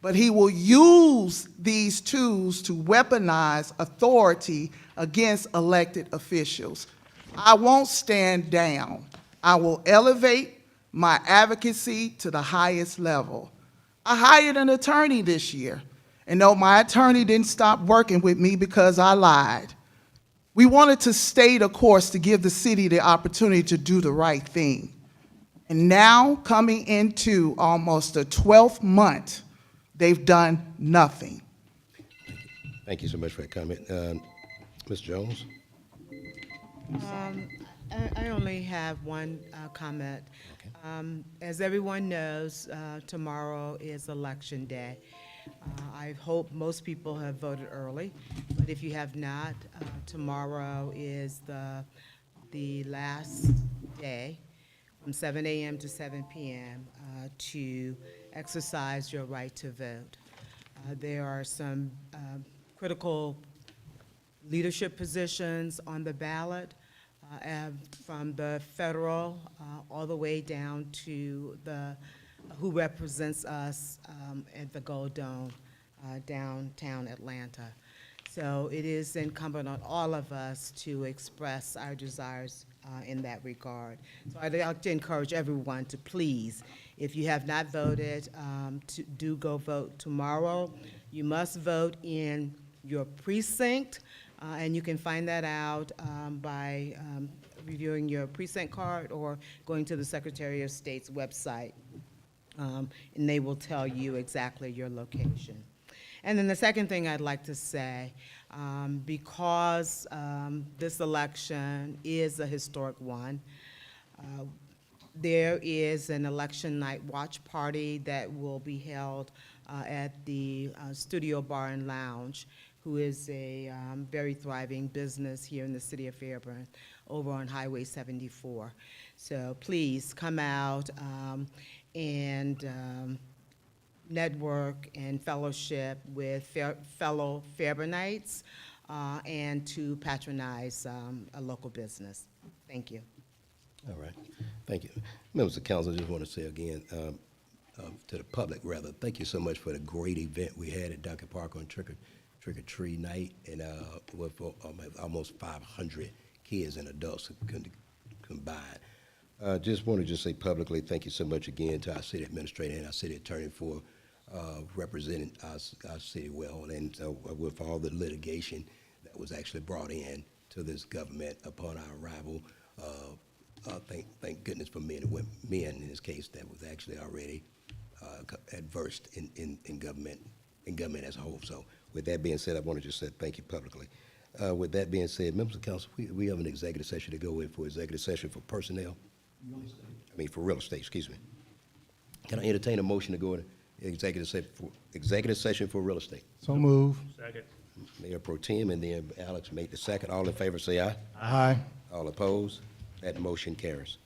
But he will use these tools to weaponize authority against elected officials. I won't stand down. I will elevate my advocacy to the highest level. I hired an attorney this year, and no, my attorney didn't stop working with me because I lied. We wanted to stay the course to give the city the opportunity to do the right thing. And now, coming into almost the 12th month, they've done nothing. Thank you so much for that comment. Ms. Jones? I only have one comment. As everyone knows, tomorrow is Election Day. I hope most people have voted early, but if you have not, tomorrow is the last day from 7 a.m. to 7 p.m. To exercise your right to vote. There are some critical leadership positions on the ballot, from the federal all the way down to who represents us at the Gold Dome downtown Atlanta. So it is incumbent on all of us to express our desires in that regard. So I'd like to encourage everyone to please, if you have not voted, do go vote tomorrow. You must vote in your precinct, and you can find that out by reviewing your precinct card or going to the Secretary of State's website. And they will tell you exactly your location. And then the second thing I'd like to say, because this election is a historic one, there is an election night watch party that will be held at the Studio Bar and Lounge, who is a very thriving business here in the city of Fairburn, over on Highway 74. So please come out and network and fellowship with fellow Fairburnites and to patronize a local business. Thank you. All right. Thank you. Members of council, I just want to say again, to the public rather, thank you so much for the great event we had at Duncan Park on Trick or Treat Night, and with almost 500 kids and adults combined. Just want to just say publicly, thank you so much again to our city administrator and our city attorney for representing our city well, and with all the litigation that was actually brought in to this government upon our arrival. Thank goodness for men and women, men in this case, that was actually already adversed in government as a whole. So with that being said, I want to just say thank you publicly. With that being said, members of council, we have an executive session to go in for executive session for personnel. For real estate, excuse me. Can I entertain a motion to go executive session for real estate. So move. Second. Mayor Pro Tem and then Alex made the second. All in favor, say aye. Aye. All opposed? That motion carries.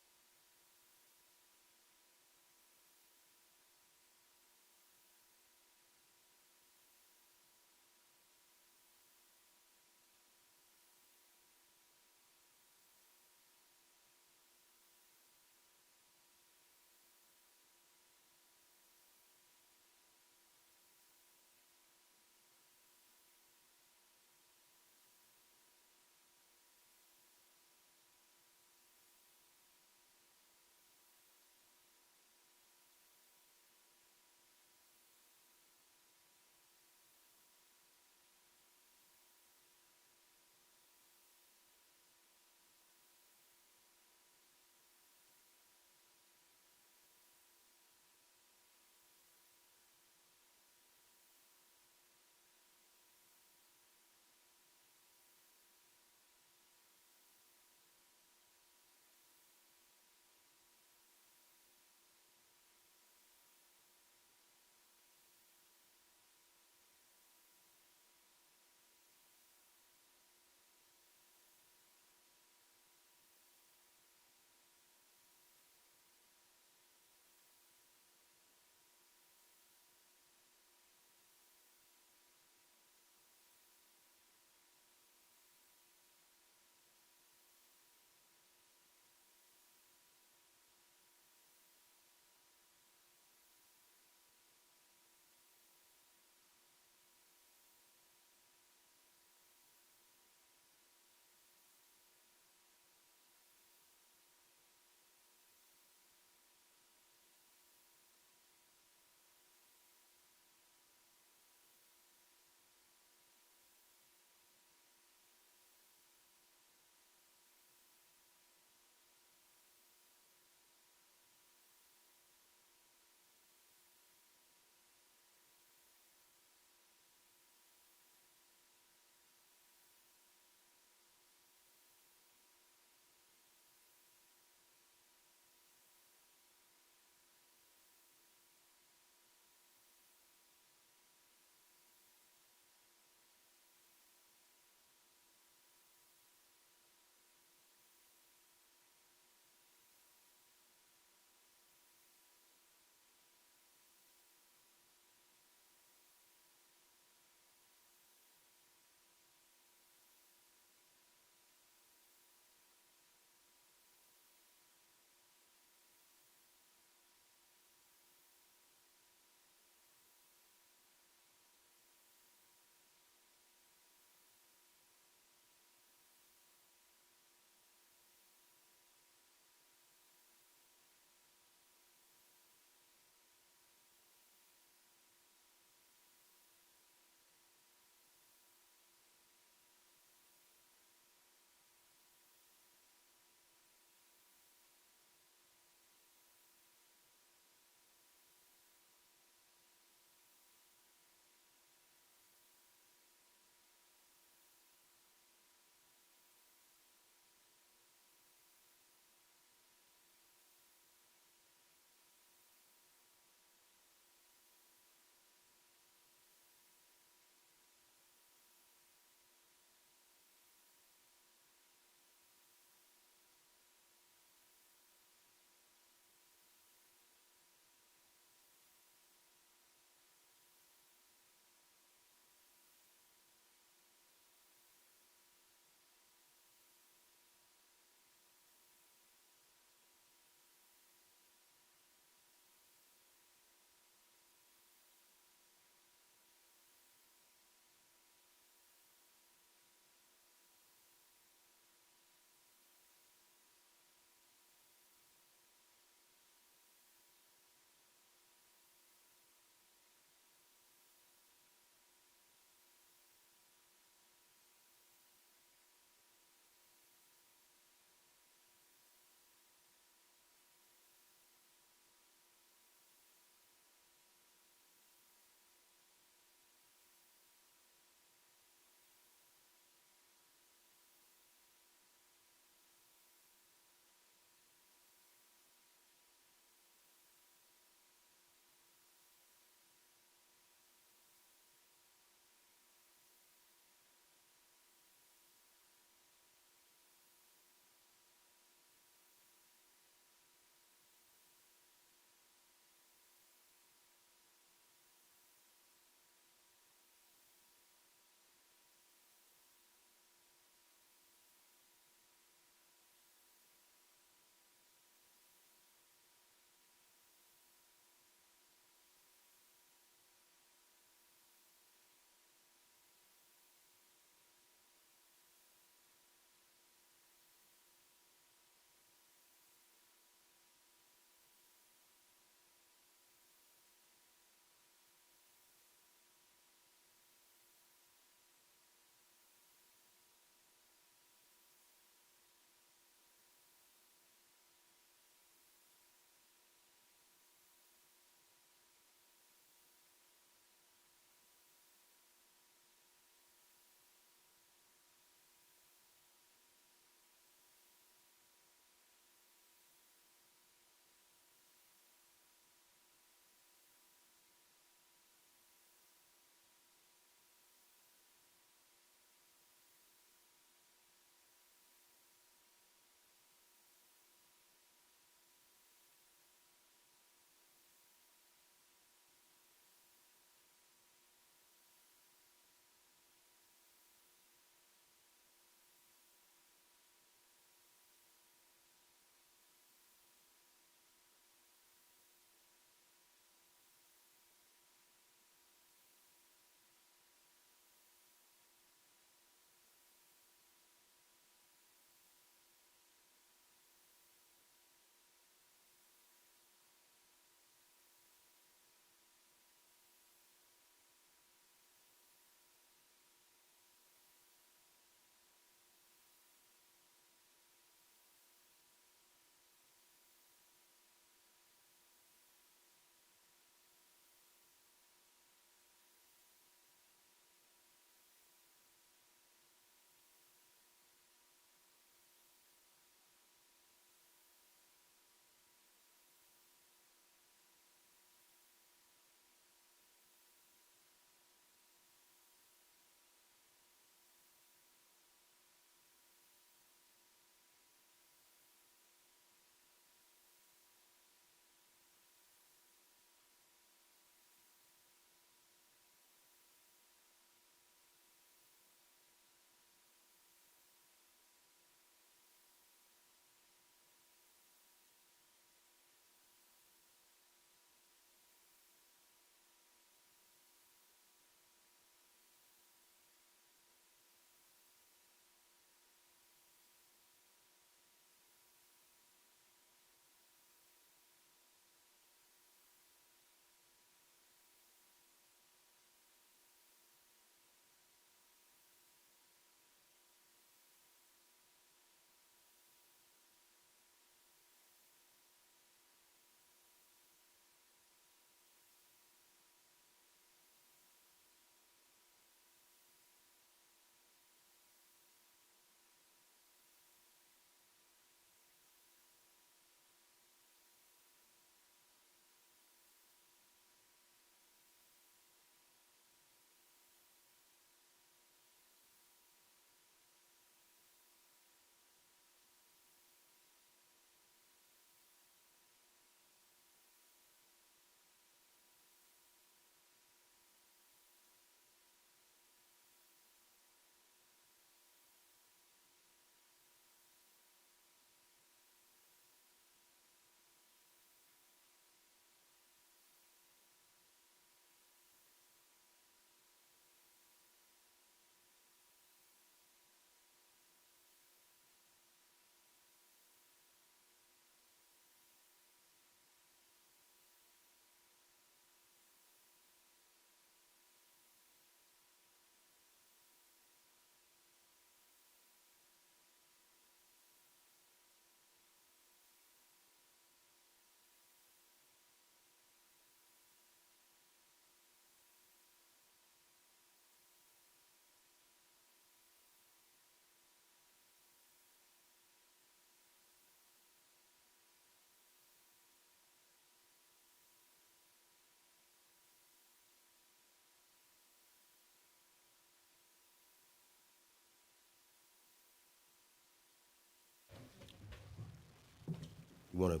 You want to,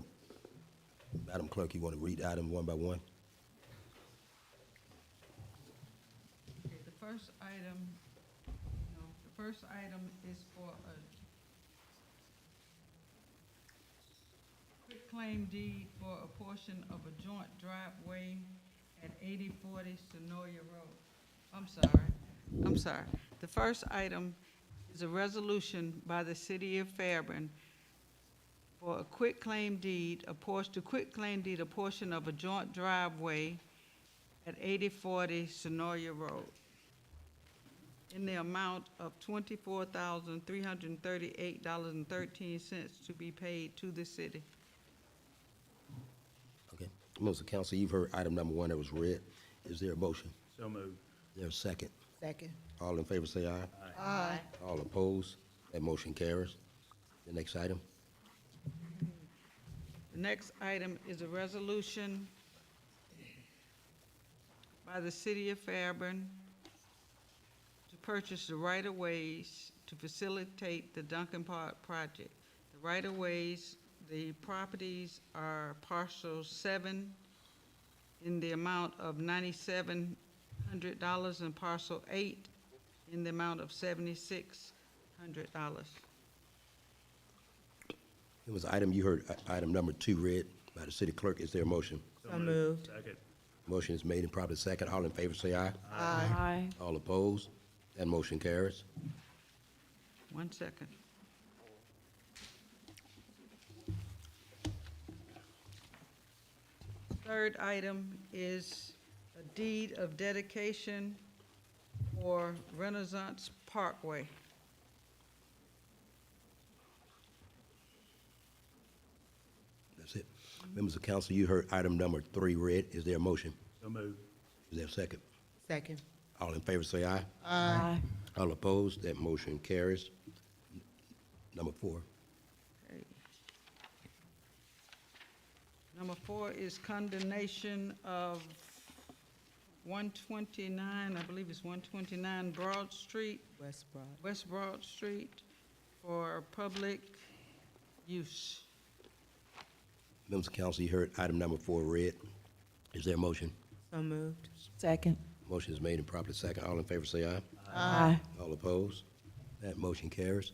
Madam Clerk, you want to read item one by one? Okay, the first item is for a quitclaim deed for a portion of a joint driveway at 8040 Sonoya Road. I'm sorry. The first item is a resolution by the city of Fairburn for a quitclaim deed, a portion of a joint driveway at 8040 Sonoya Road in the amount of $24,338.13 to be paid to the city. Okay. Members of council, you've heard item number one that was read. Is there a motion? So moved. Is there a second? Second. All in favor say aye. Aye. All opposed? That motion carries. The next item. The next item is a resolution by the city of Fairburn to purchase the right-of-ways to facilitate the Duncan Park project. The right-of-ways, the properties are parcel 7 in the amount of $9,700 and parcel 8 in the amount of $7,600. It was item, you heard item number 2 read by the city clerk. Is there a motion? So moved. Second. Motion is made and properly second. All in favor say aye. Aye. All opposed? That motion carries. 1 second. Third item is a deed of dedication for Renaissance Parkway. That's it. Members of council, you heard item number 3 read. Is there a motion? So moved. Is there a second? Second. All in favor say aye. Aye. All opposed? That motion carries. Number 4. Okay. Number 4 is condemnation of 129, I believe it's 129 Broad Street, West Broad Street, for public use. Members of council, you heard item number 4 read. Is there a motion? So moved. Second. Motion is made and properly second. All in favor say aye. Aye. All opposed? That motion carries.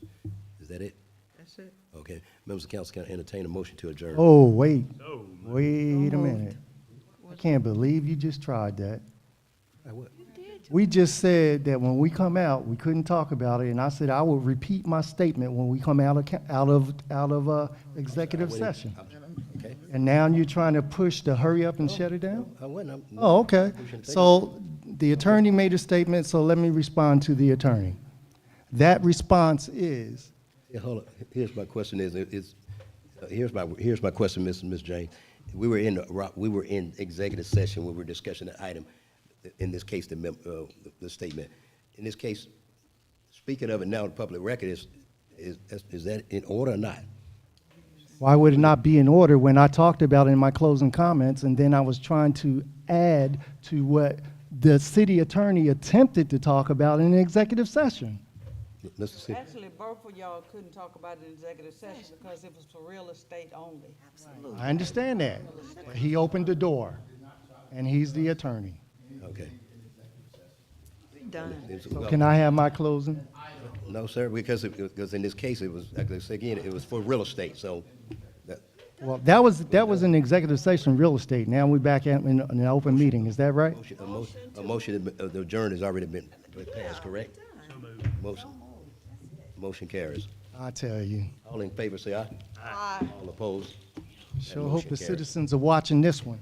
Is that it? That's it. Okay. Members of council, can I entertain a motion to adjourn? Oh, wait. So moved. Wait a minute. I can't believe you just tried that. What? We just said that when we come out, we couldn't talk about it, and I said I will repeat my statement when we come out of executive session. Okay. And now you're trying to push to hurry up and shut it down? I wasn't. Oh, okay. So the attorney made a statement, so let me respond to the attorney. That response is, Yeah, hold on. Here's my question here's my question, Ms. Jane. We were in executive session when we were discussing an item, in this case, the statement. In this case, speaking of it now in public record, is that in order or not? why would it not be in order when I talked about it in my closing comments, and then I was trying to add to what the city attorney attempted to talk about in the executive session? Actually, both of y'all couldn't talk about it in executive session because it was for real estate only. I understand that, but he opened the door, and he's the attorney. Okay. Done. So can I have my closing? No, sir, because in this case, it was, like I said again, it was for real estate, so. Well, that was an executive session, real estate. Now we're back in an open meeting, is that right? A motion to adjourn has already been passed, correct? Motion carries. I tell you. All in favor, say aye. Aye. All opposed? Sure hope the citizens are watching this one.